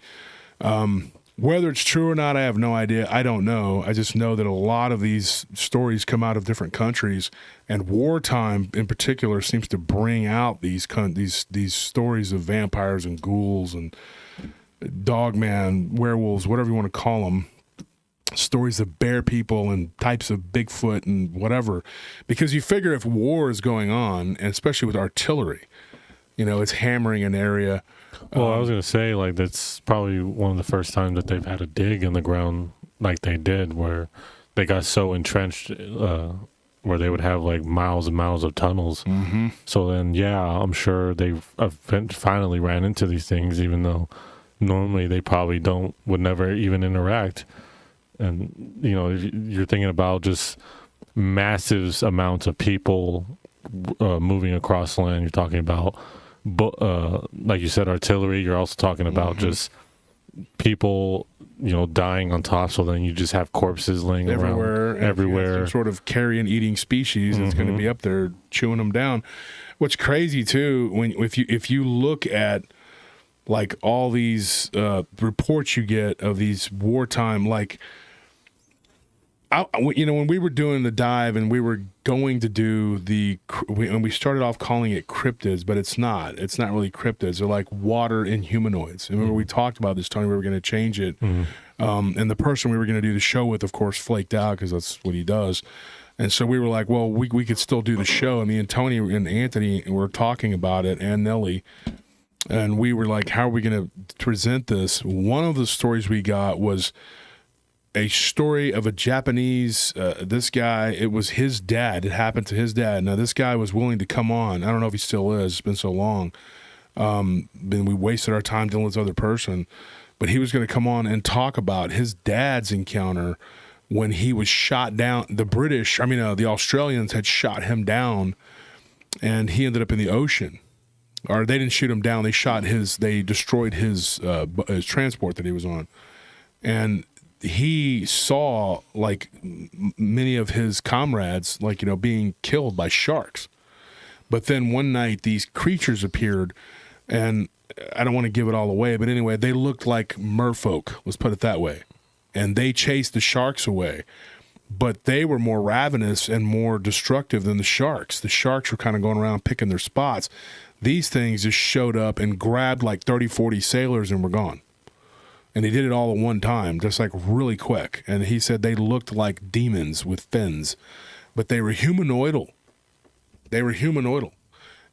Whether it's true or not, I have no idea. I don't know. I just know that a lot of these stories come out of different countries, and wartime in particular seems to bring out these stories of vampires and ghouls and dogman, werewolves, whatever you want to call them. Stories of bear people and types of Bigfoot and whatever. Because you figure if war is going on, and especially with artillery, it's hammering an area. Well, I was going to say, like, that's probably one of the first times that they've had a dig in the ground like they did, where they got so entrenched, where they would have, like, miles and miles of tunnels. Mm-hmm. So then, yeah, I'm sure they've finally ran into these things, even though normally they probably would never even interact. And, you're thinking about just massive amounts of people moving across land. You're talking about, like you said, artillery. You're also talking about just people, dying on top. So then you just have corpses laying around everywhere. Some sort of carrion eating species that's going to be up there chewing them down. What's crazy too, if you look at like all these reports you get of these wartime, like when we were doing the dive and we were going to do and we started off calling it cryptids, but it's not really cryptids. They're like water and humanoids. And remember we talked about this, Tony, we were going to change it. And the person we were going to do the show with, of course, flaked out because that's what he does. And so we were like, well, we could still do the show. And me and Tony and Anthony were talking about it, and Nelly. And we were like, how are we going to present this? One of the stories we got was a story of a Japanese, this guy, it was his dad. It happened to his dad. Now, this guy was willing to come on. I don't know if he still is. It's been so long. Then we wasted our time dealing with this other person. But he was going to come on and talk about his dad's encounter when he was shot down. The Australians had shot him down, and he ended up in the ocean. Or they didn't shoot him down. They destroyed his transport that he was on. And he saw, like, many of his comrades, like, being killed by sharks. But then one night, these creatures appeared, and I don't want to give it all away, but anyway, they looked like merfolk, let's put it that way. And they chased the sharks away. But they were more ravenous and more destructive than the sharks. The sharks were kind of going around picking their spots. These things just showed up and grabbed like 30, 40 sailors and were gone. And they did it all at one time, just like really quick. And he said they looked like demons with fins, but they were humanoidal.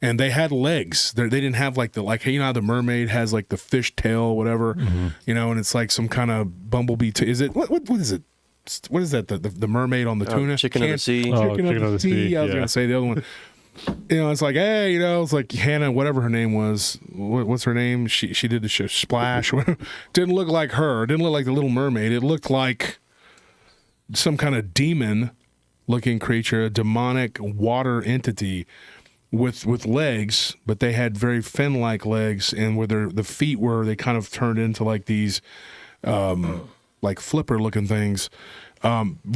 And they had legs. They didn't have like how the mermaid has like the fish tail, whatever, and it's like some kind of bumblebee. Is it what is it? What is that? The mermaid on the tuna? Chicken of the sea. Chicken of the sea. I was gonna say the other one. It's like, hey, it's like Hannah, whatever her name was. What's her name? She did the show Splash. Didn't look like her. Didn't look like the Little Mermaid. It looked like some kind of demon-looking creature, a demonic water entity with legs, but they had very fin-like legs, and where the feet were, they kind of turned into like these like flipper-looking things,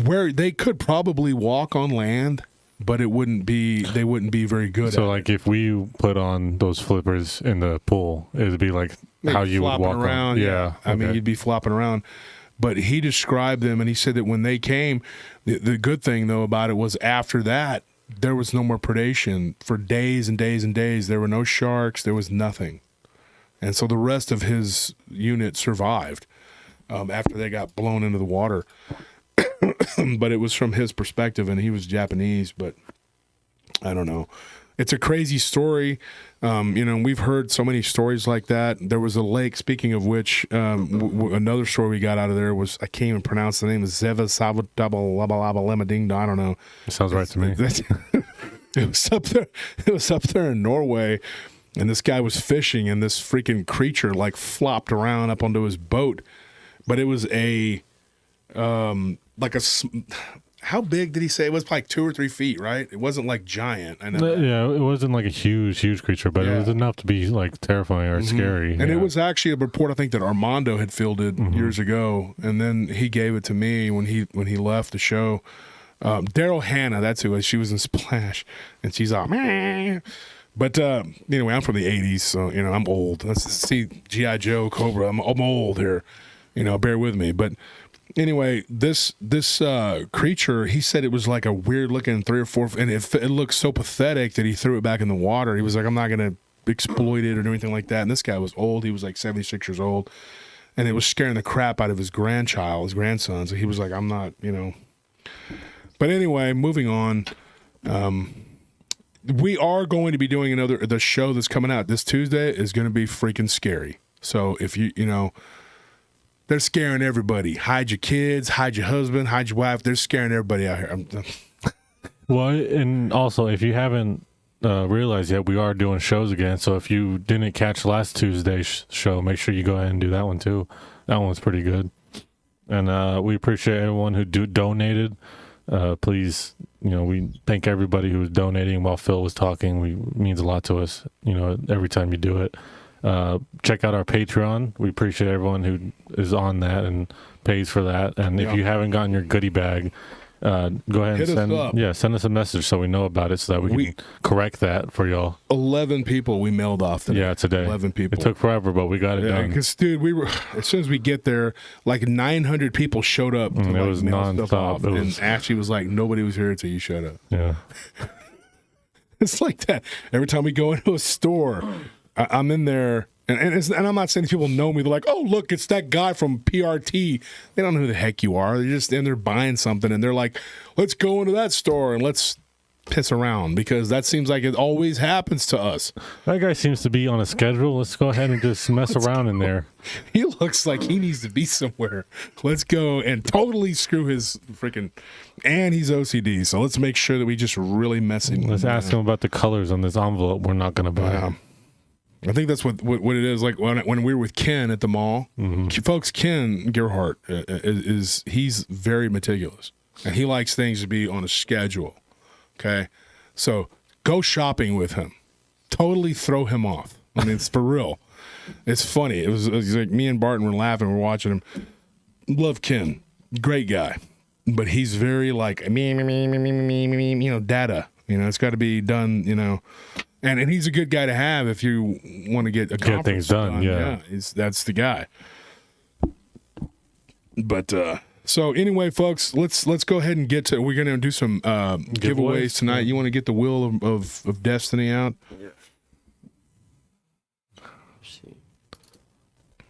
where they could probably walk on land, but they wouldn't be very good. So, like, if we put on those flippers in the pool, it'd be like how you would walk around. Yeah, I mean, you'd be flopping around. But he described them, and he said that when they came, the good thing though about it was after that there was no more predation for days and days and days. There were no sharks. There was nothing, and so the rest of his unit survived after they got blown into the water. But it was from his perspective, and he was Japanese, but I don't know. It's a crazy story. We've heard so many stories like that. There was a lake, speaking of which, another story we got out of there was, I can't even pronounce the name, Zeva Lemading. I don't know. It sounds right to me. It was up there in Norway, and this guy was fishing, and this freaking creature like flopped around up onto his boat. But it was how big did he say? It was like 2 or 3 feet, right? It wasn't like giant. I know. Yeah, it wasn't like a huge creature, but it was enough to be like terrifying or scary. And it was actually a report, I think, that Armando had fielded years ago, and then he gave it to me when he left the show. Daryl Hannah, that's who she was in Splash, and she's all, meh. But anyway, I'm from the 80s, so I'm old. Let's see G.I. Joe, Cobra. I'm old here. Bear with me. But anyway, this creature, he said it was like a weird looking 3 or 4, and it looked so pathetic that he threw it back in the water. He was like, I'm not going to exploit it or do anything like that. And this guy was old. He was like 76 years old, and it was scaring the crap out of his grandson. So he was like, I'm not, But anyway, moving on. We are going to be doing the show that's coming out this Tuesday is going to be freaking scary. So if they're scaring everybody. Hide your kids, hide your husband, hide your wife. They're scaring everybody out here. Well, and also, if you haven't realized yet, we are doing shows again. So if you didn't catch last Tuesday's show, make sure you go ahead and do that one too. That one's pretty good. And we appreciate everyone who donated. Please, we thank everybody who was donating while Phil was talking. It means a lot to us, every time you do it. Check out our Patreon. We appreciate everyone who is on that and pays for that. And if you haven't gotten your goodie bag, go ahead Hit us and up. send us a message so we know about it so that we can correct that for y'all. 11 people we mailed off today. Yeah, today. 11 people. It took forever, but we got it done. Because, dude, we were, as soon as we get there, like 900 people showed up to it was mail stuff nonstop. off. And Ashley was like, nobody was here until you showed up. Yeah. It's like that. Every time we go into a store, I'm in there, and I'm not saying people know me. They're like, oh, look, it's that guy from PRT. They don't know who the heck you are. They're just in there buying something, and they're like, let's go into that store and let's piss around, because that seems like it always happens to us. That guy seems to be on a schedule. Let's go ahead and just mess around in there. He looks like he needs to be somewhere. Let's go and totally screw his freaking... And he's OCD, so let's make sure that we just really mess him. Let's ask him about the colors on this envelope we're not going to buy. I think that's what it is. Like when we were with Ken at the mall, folks, Ken Gerhardt he's very meticulous, and he likes things to be on a schedule. Okay, so go shopping with him. Totally throw him off. I mean, it's for real. It's funny. It was like me and Barton were laughing. We're watching him. Love Ken, great guy, but he's very like me, data. It's got to be done. And he's a good guy to have if you want to get things done. Yeah, that's the guy. But so anyway, folks, let's go ahead and get to. We're going to do some giveaways tonight. You want to get the Wheel of Destiny out? Yeah.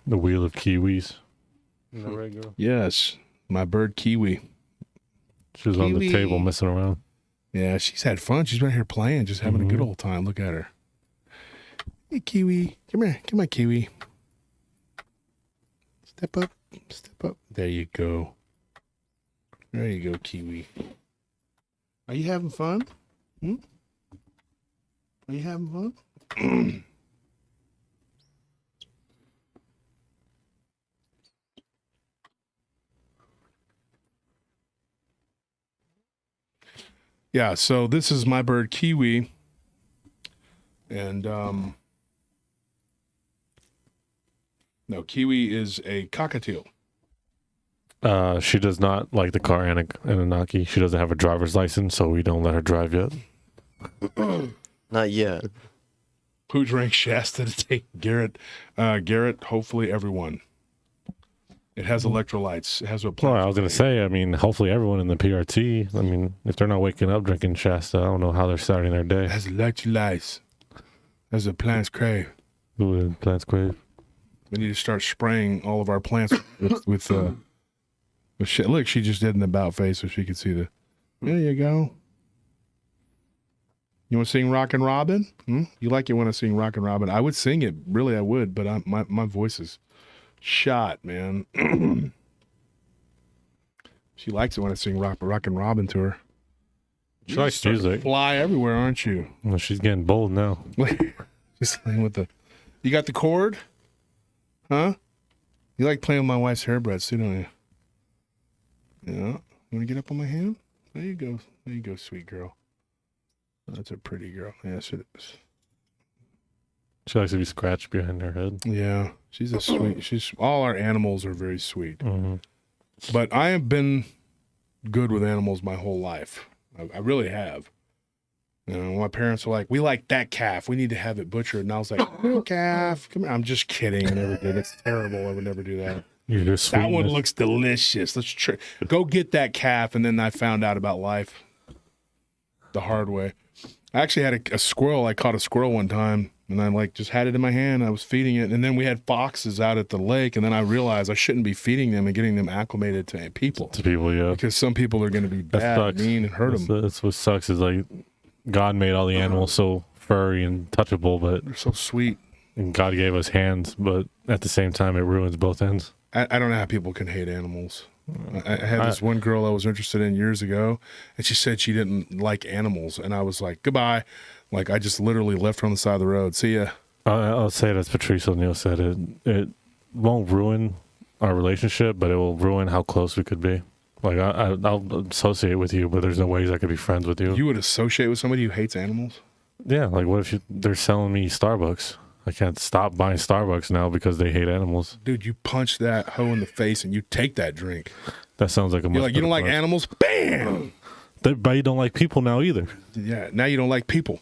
The Wheel of Kiwis. Is that right, girl? Yes, my bird Kiwi. She was on the table messing around. Yeah, she's had fun. She's been here playing, just having a good old time. Look at her. Hey, Kiwi. Come here. Come on, Kiwi. Step up. Step up. There you go. There you go, Kiwi. Are you having fun? Are you having fun? Yeah, so this is my bird Kiwi, and no, Kiwi is a cockatiel. She does not like the car Anunnaki. She doesn't have a driver's license, so we don't let her drive yet. Not yet. Who drank Shasta to take Garrett? Garrett, hopefully everyone. It has electrolytes. It has a. Well, I was going to say, I mean, hopefully everyone in the PRT. I mean, if they're not waking up drinking Shasta, I don't know how they're starting their day. It has electrolytes. As the plants crave. Ooh, plants crave. We need to start spraying all of our plants with shit. Look, she just did an about face so she could see the. There you go. You want to sing Rockin' Robin? You like it when I sing Rockin' Robin? I would sing it. Really, I would, but my voice is shot, man. She likes it when I sing Rockin' Robin to her. She likes music. Fly everywhere, aren't you? Well, she's getting bold now. Just playing with the. You got the cord? Huh? You like playing with my wife's hairbreads too, don't you? Yeah. You want to get up on my hand? There you go. There you go, sweet girl. That's a pretty girl. Yes, it is. She likes to be scratched behind her head. Yeah, she's a sweet. All our animals are very sweet. Mm-hmm. But I have been good with animals my whole life. I really have. My parents were like, "We like that calf. We need to have it butchered." And I was like, "Oh, calf, come here." I'm just kidding. I never did. It's terrible. I would never do that. That one looks delicious. Let's go get that calf. And then I found out about life the hard way. I actually had a squirrel. I caught a squirrel one time, and I just had it in my hand. I was feeding it, and then we had foxes out at the lake, and then I realized I shouldn't be feeding them and getting them acclimated to people. To people, yeah. Because some people are going to be bad, and mean, and hurt them. That's what sucks is like God made all the animals so furry and touchable, but they're so sweet. And God gave us hands, but at the same time, it ruins both ends. I don't know how people can hate animals. I had this one girl I was interested in years ago, and she said she didn't like animals, and I was like, goodbye. I just literally left her on the side of the road. See ya. I'll say it as Patrice O'Neill said, it won't ruin our relationship, but it will ruin how close we could be. I'll associate with you, but there's no ways I could be friends with you. You would associate with somebody who hates animals? Yeah, what if they're selling me Starbucks? I can't stop buying Starbucks now because they hate animals. Dude, you punch that hoe in the face and you take that drink. That sounds like a You're like, you don't like animals? Bam! But you don't like people now either. Yeah, now you don't like people.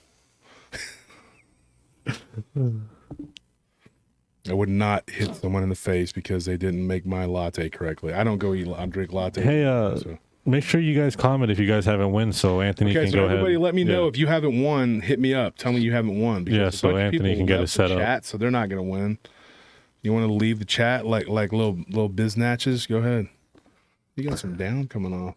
I would not hit someone in the face because they didn't make my latte correctly. I don't drink latte. Hey, so. make sure you guys comment if you guys haven't won, so Anthony can go ahead. Everybody let me know if you haven't won. Hit me up. Tell me you haven't won. Yeah, so Anthony can get it set up. Chat, so they're not going to win. You want to leave the chat like little biznatches? Go ahead. You got some down coming off.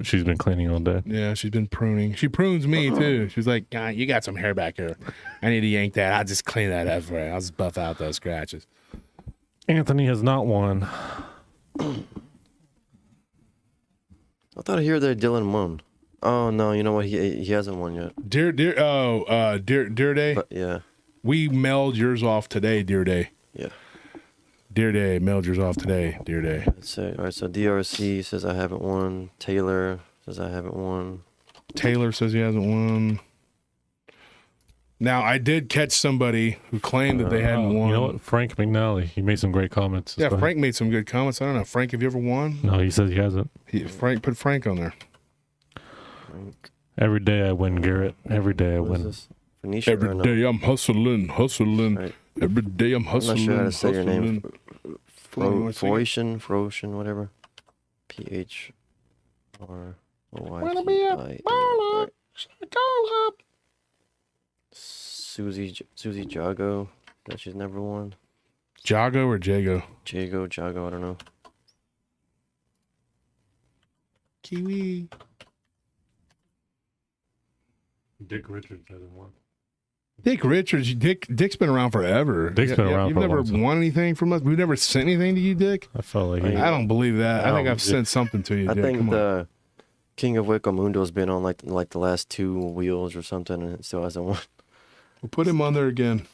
She's been cleaning all day. Yeah, she's been pruning. She prunes me too. She's like, God, you got some hair back here. I need to yank that. I'll just clean that up for you. I'll just buff out those scratches. Anthony has not won. I thought I hear that Dylan won. Oh no, you know what? He hasn't won yet. Dear Day. But, yeah. We mailed yours off today, Dear Day. Yeah. Dear Day, mailed yours off today, Dear Day. Let's say, all right, so DRC says I haven't won. Taylor says I haven't won. Taylor says he hasn't won. Now, I did catch somebody who claimed that they hadn't won. You know what? Frank McNally, he made some great comments. Yeah, Frank made some good comments. I don't know. Frank, have you ever won? No, he says he hasn't. Frank, put Frank on there. Frank. Every day I win, Garrett. Every day I win. Phoenicia, Every day I'm hustling. Right. Every day I'm hustling. I'm not sure how to say your name. Hustling. Frotion, whatever. PH R O Y. Wanna be a baller? Call up. Susie Jago. That she's never won. Jago or Jago? Jago, I don't know. Kiwi. Dick Richards hasn't won. Dick Richards. Dick's been around forever. Dick's been around You've for a never long time. won anything from us? We've never sent anything to you, Dick? I felt like I don't believe that. I think I've sent something to you, I Dick. think Come on. the King of Wiccamundo's been on like the last 2 wheels or something, and it still hasn't won. We'll put him on there again.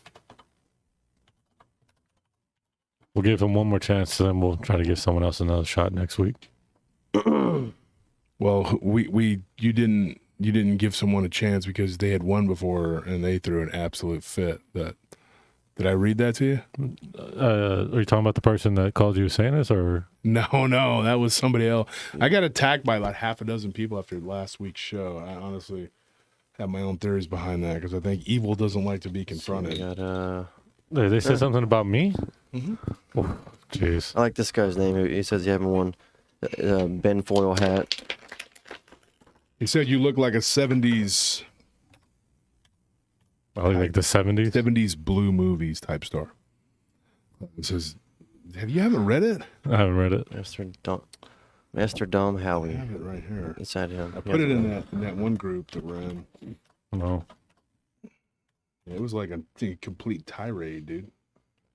We'll give him one more chance, and then we'll try to give someone else another shot next week. Well, you didn't give someone a chance because they had won before and they threw an absolute fit. Did I read that to you? Are you talking about the person that called you saying this, or? No, that was somebody else. I got attacked by about half a dozen people after last week's show. I honestly have my own theories behind that because I think evil doesn't like to be confronted. They said something about me? Mm-hmm. Oh, jeez. I like this guy's name. He says you haven't won. Ben Foyle hat. He said you look like a 70s Probably like the 70s. 70s blue movies type star. It says, you haven't read it? I haven't read it. Master Dom I Howie. have it right here. Inside him. I put it in that one group that we're in. No. It was like a complete tirade, dude.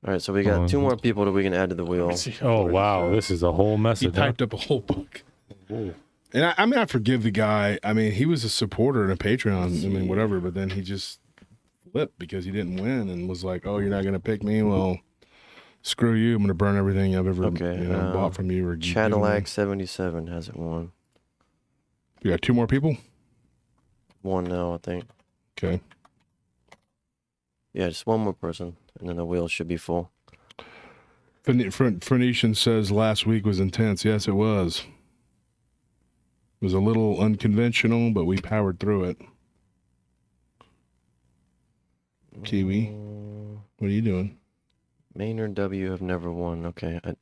All right, so we got 2 more people that we can add to the wheel. Oh, wow. This is a whole He message. typed up a whole book. And I forgive the guy. I mean, he was a supporter and a Patreon, I mean, whatever, but then he just flipped because he didn't win and was like, oh, you're not going to pick me? Well, screw you. I'm going to burn everything I've ever bought from you. Or Cadillac 77 hasn't won. You got 2 more people? 1 now, I think. Okay. Yeah, just 1 more person, and then the wheel should be full. Phoenician says last week was intense. Yes, it was. It was a little unconventional, but we powered through it. Kiwi, what are you doing? Maynard W have never won. Okay, I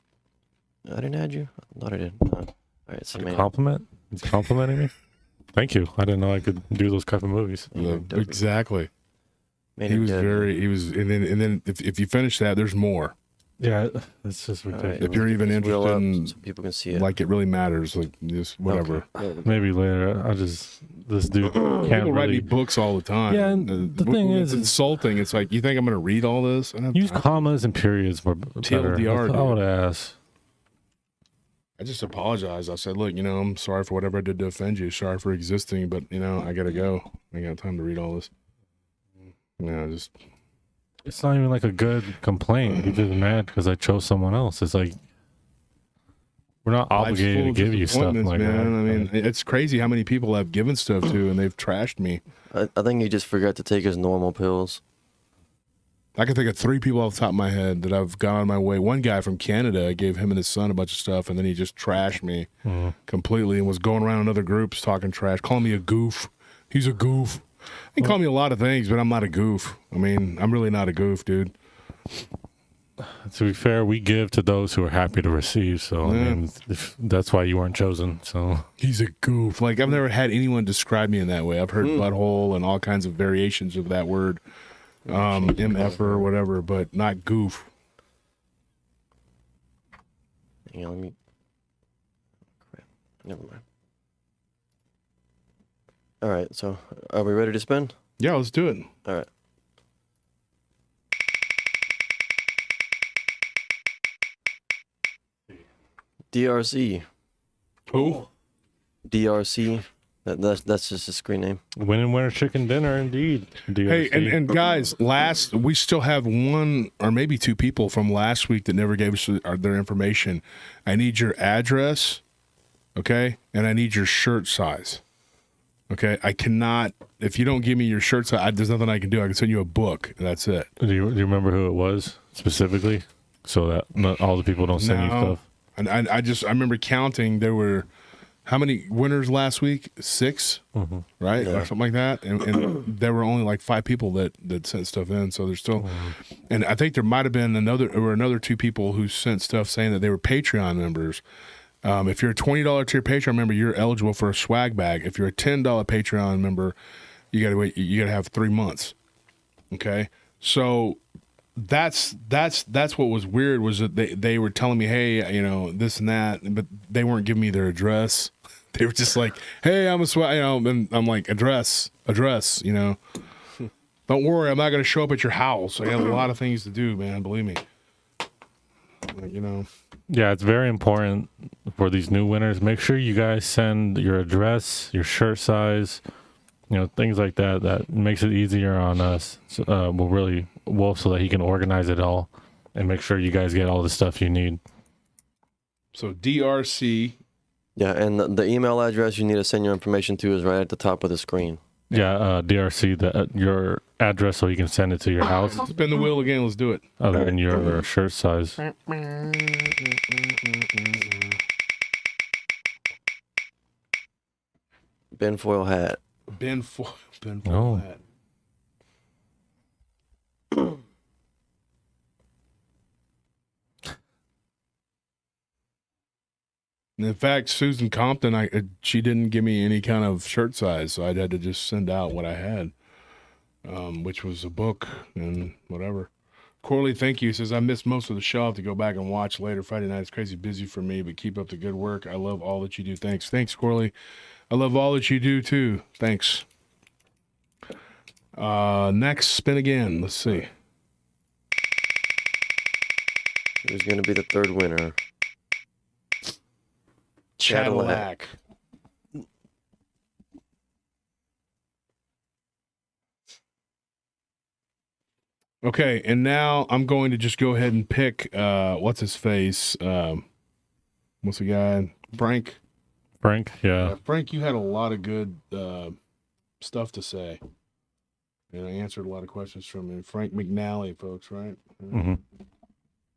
didn't add you. I thought I did. All right, so Maynard. Compliment? He's complimenting me? Thank you. I didn't know I could do those type of movies. Exactly. Maynard He was W. and then if you finish that, there's more. Yeah, it's just ridiculous. If you're even Let's wheel interested in, up so people can see it. like it really matters, like just whatever. Okay. Maybe later. This dude can't People write me really books all the time. Yeah, and the thing it's is- insulting. It's like, you think I'm going to read all this? use commas and periods more better. TLDR, I would ask. I just apologized. I said, look, I'm sorry for whatever I did to offend you. Sorry for existing, but I got to go. I got time to read all this. Just It's not even like a good complaint. He's just mad because I chose someone else. It's like we're not obligated to give you stuff like that. I mean, it's crazy how many people I've given stuff to and they've trashed me. I think he just forgot to take his normal pills. I can think of 3 people off the top of my head that I've gone on my way. One guy from Canada, I gave him and his son a bunch of stuff, and then he just trashed me completely and was going around in other groups talking trash, calling me a goof. He's a goof. He called me a lot of things, but I'm not a goof. I mean, I'm really not a goof, dude. To be fair, we give to those who are happy to receive. So Yeah. I mean, that's why you weren't chosen. So He's a goof. Like, I've never had anyone describe me in that way. I've heard butthole and all kinds of variations of that word, MF or whatever, but not goof. Hang on, let me. Crap. Never mind. All right, so are we ready to spin? Yeah, let's do it. All right. DRC. Who? DRC. That's just a screen name. winner chicken dinner, indeed. Hey, DRC. and guys, we still have 1 or maybe 2 people from last week that never gave us their information. I need your address, okay? And I need your shirt size, okay? I cannot, if you don't give me your shirt size, there's nothing I can do. I can send you a book, and that's it. Do you remember who it was specifically, so that not all the people don't send you stuff? And I remember counting. There were how many winners last week? 6, right, or something like that. And there were only like 5 people that sent stuff in. So there's still, and I think there might have been another 2 people who sent stuff saying that they were Patreon members. If you're a $20 tier Patreon member, you're eligible for a swag bag. If you're a $10 Patreon member, you gotta wait. You gotta have 3 months. Okay, so. That's what was weird was that they were telling me, hey, you know, this and that, but they weren't giving me their address. They were just like, hey, I'm a swag, you know, and I'm like, address, you know. Don't worry, I'm not going to show up at your house. I have a lot of things to do, man. Believe me. Like, you know. Yeah, it's very important for these new winners. Make sure you guys send your address, your shirt size, you know, things like that. That makes it easier on us. So, Wolf, so that he can organize it all and make sure you guys get all the stuff you need. So DRC. Yeah, and the email address you need to send your information to is right at the top of the screen. Yeah, DRC, your address so you can send it to your house. Spin the wheel again. Let's do it. Other than your shirt size. Ben Foyle hat. Ben Foyle Oh. hat. In fact, Susan Compton, she didn't give me any kind of shirt size, so I had to just send out what I had, which was a book and whatever. Corley, thank you. Says, I missed most of the show. I have to go back and watch later. Friday night is crazy busy for me, but keep up the good work. I love all that you do. Thanks. Thanks, Corley. I love all that you do, too. Thanks. Next, spin again. Let's see. Who's going to be the third winner? Cadillac. Okay, and now I'm going to just go ahead and pick what's his face? What's the guy? Frank. Yeah. Frank, you had a lot of good stuff to say. And I answered a lot of questions from him. Frank McNally, folks, right? Mm-hmm.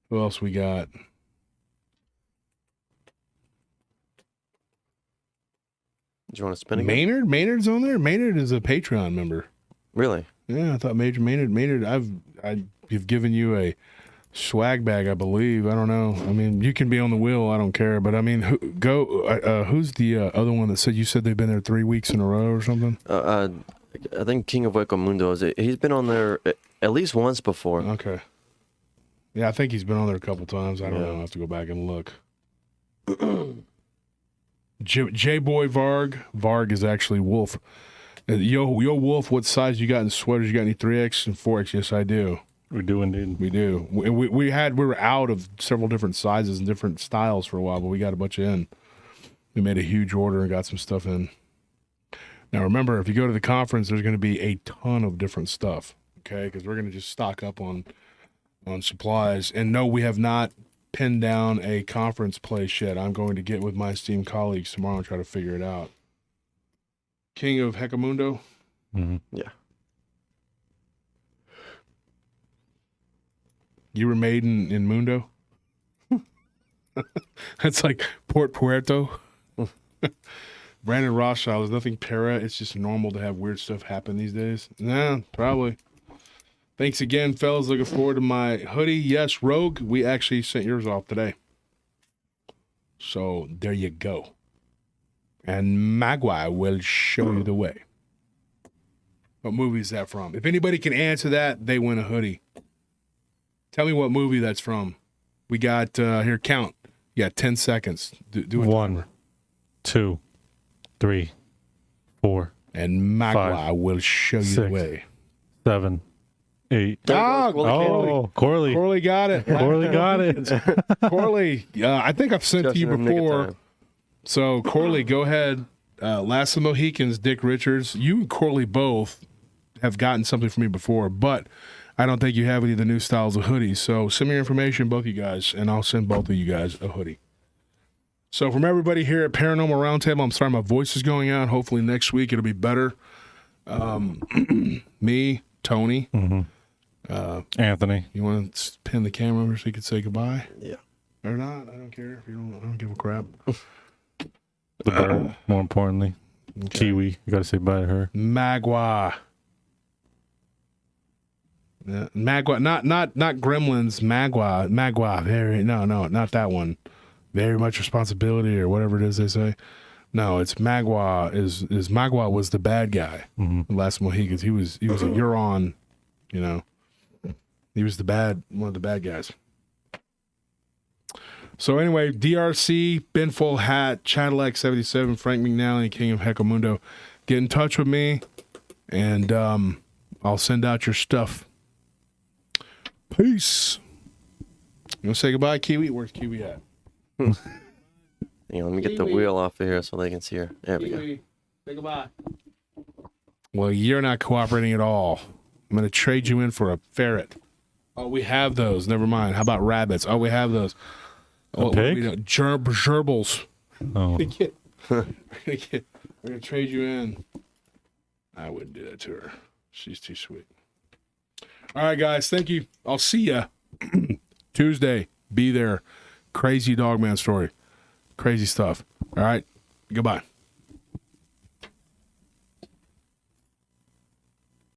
Who else we got? Do you want to spin again? Maynard? Maynard's on there? Maynard is a Patreon member. Really? Yeah, I thought Maynard, you've given you a swag bag, I believe. I don't know. I mean, you can be on the wheel. I don't care. But I mean, who's the other one that said you said they've been there 3 weeks in a row or something? I think King of Ecomundo. He's been on there at least once before. Okay. Yeah, I think he's been on there a couple times. I don't know. I have to go back and look. J-Boy Varg. Varg is actually Wolf. Yo, Wolf, what size you got in sweaters? You got any 3X and 4X? Yes, I do. We do indeed. We do. We were out of several different sizes and different styles for a while, but we got a bunch in. We made a huge order and got some stuff in. Now, remember, if you go to the conference, there's going to be a ton of different stuff, okay? Because we're going to just stock up on supplies. And no, we have not pinned down a conference place yet. I'm going to get with my esteemed colleagues tomorrow and try to figure it out. King of Hecamundo? Mm-hmm. Yeah. You were made in Mundo? That's like Port Puerto. Brandon Rothschild, there's nothing para. It's just normal to have weird stuff happen these days. Nah, probably. Thanks again, fellas. Looking forward to my hoodie. Yes, Rogue, we actually sent yours off today. So there you go. And Magua will show you the way. What movie is that from? If anybody can answer that, they win a hoodie. Tell me what movie that's from. We got, here, count. You got 10 seconds. Do it. 1, 2, 3, 4. And Magua will show you the 6, way. 7, 8. Corley. Corley got it. Corley got it. Corley, I think I've sent Just to you in the nick of before. time. So, Corley, go ahead. Last of the Mohicans, Dick Richards. You and Corley both have gotten something from me before, but I don't think you have any of the new styles of hoodies. So, send me your information, both you guys, and I'll send both of you guys a hoodie. So, from everybody here at Paranormal Roundtable, I'm sorry my voice is going out. Hopefully next week it'll be better. Me, Tony. Anthony. You want to pin the camera over so you can say goodbye? Yeah. Or not? I don't care. If you don't, I don't give a crap. The bird, more importantly. Kiwi. You got to say bye to her. Magua. Yeah, Magua. Not Gremlins. Magua. Very no, not that one. Very much responsibility or whatever it is they say. No, it's Magua. Is Magua was the bad guy. The last Mohicans. He was a Euron. You know. He was one of the bad guys. So anyway, DRC, Ben Full Hat, Cadillac 77, Frank McNally, King of Hecamundo. Get in touch with me, and I'll send out your stuff. Peace. You want to say goodbye, Kiwi? Where's Kiwi at? Hang on, let me get the wheel off of here so they can see her. There we go. Say goodbye. Well, you're not cooperating at all. I'm going to trade you in for a ferret. Oh, we have those. Never mind. How about rabbits? Oh, we have those. Pig? Gerbils. Oh. We're gonna trade you in. I wouldn't do that to her. She's too sweet. All right, guys. Thank you. I'll see ya Tuesday. Be there. Crazy Dogman story. Crazy stuff. All right. Goodbye.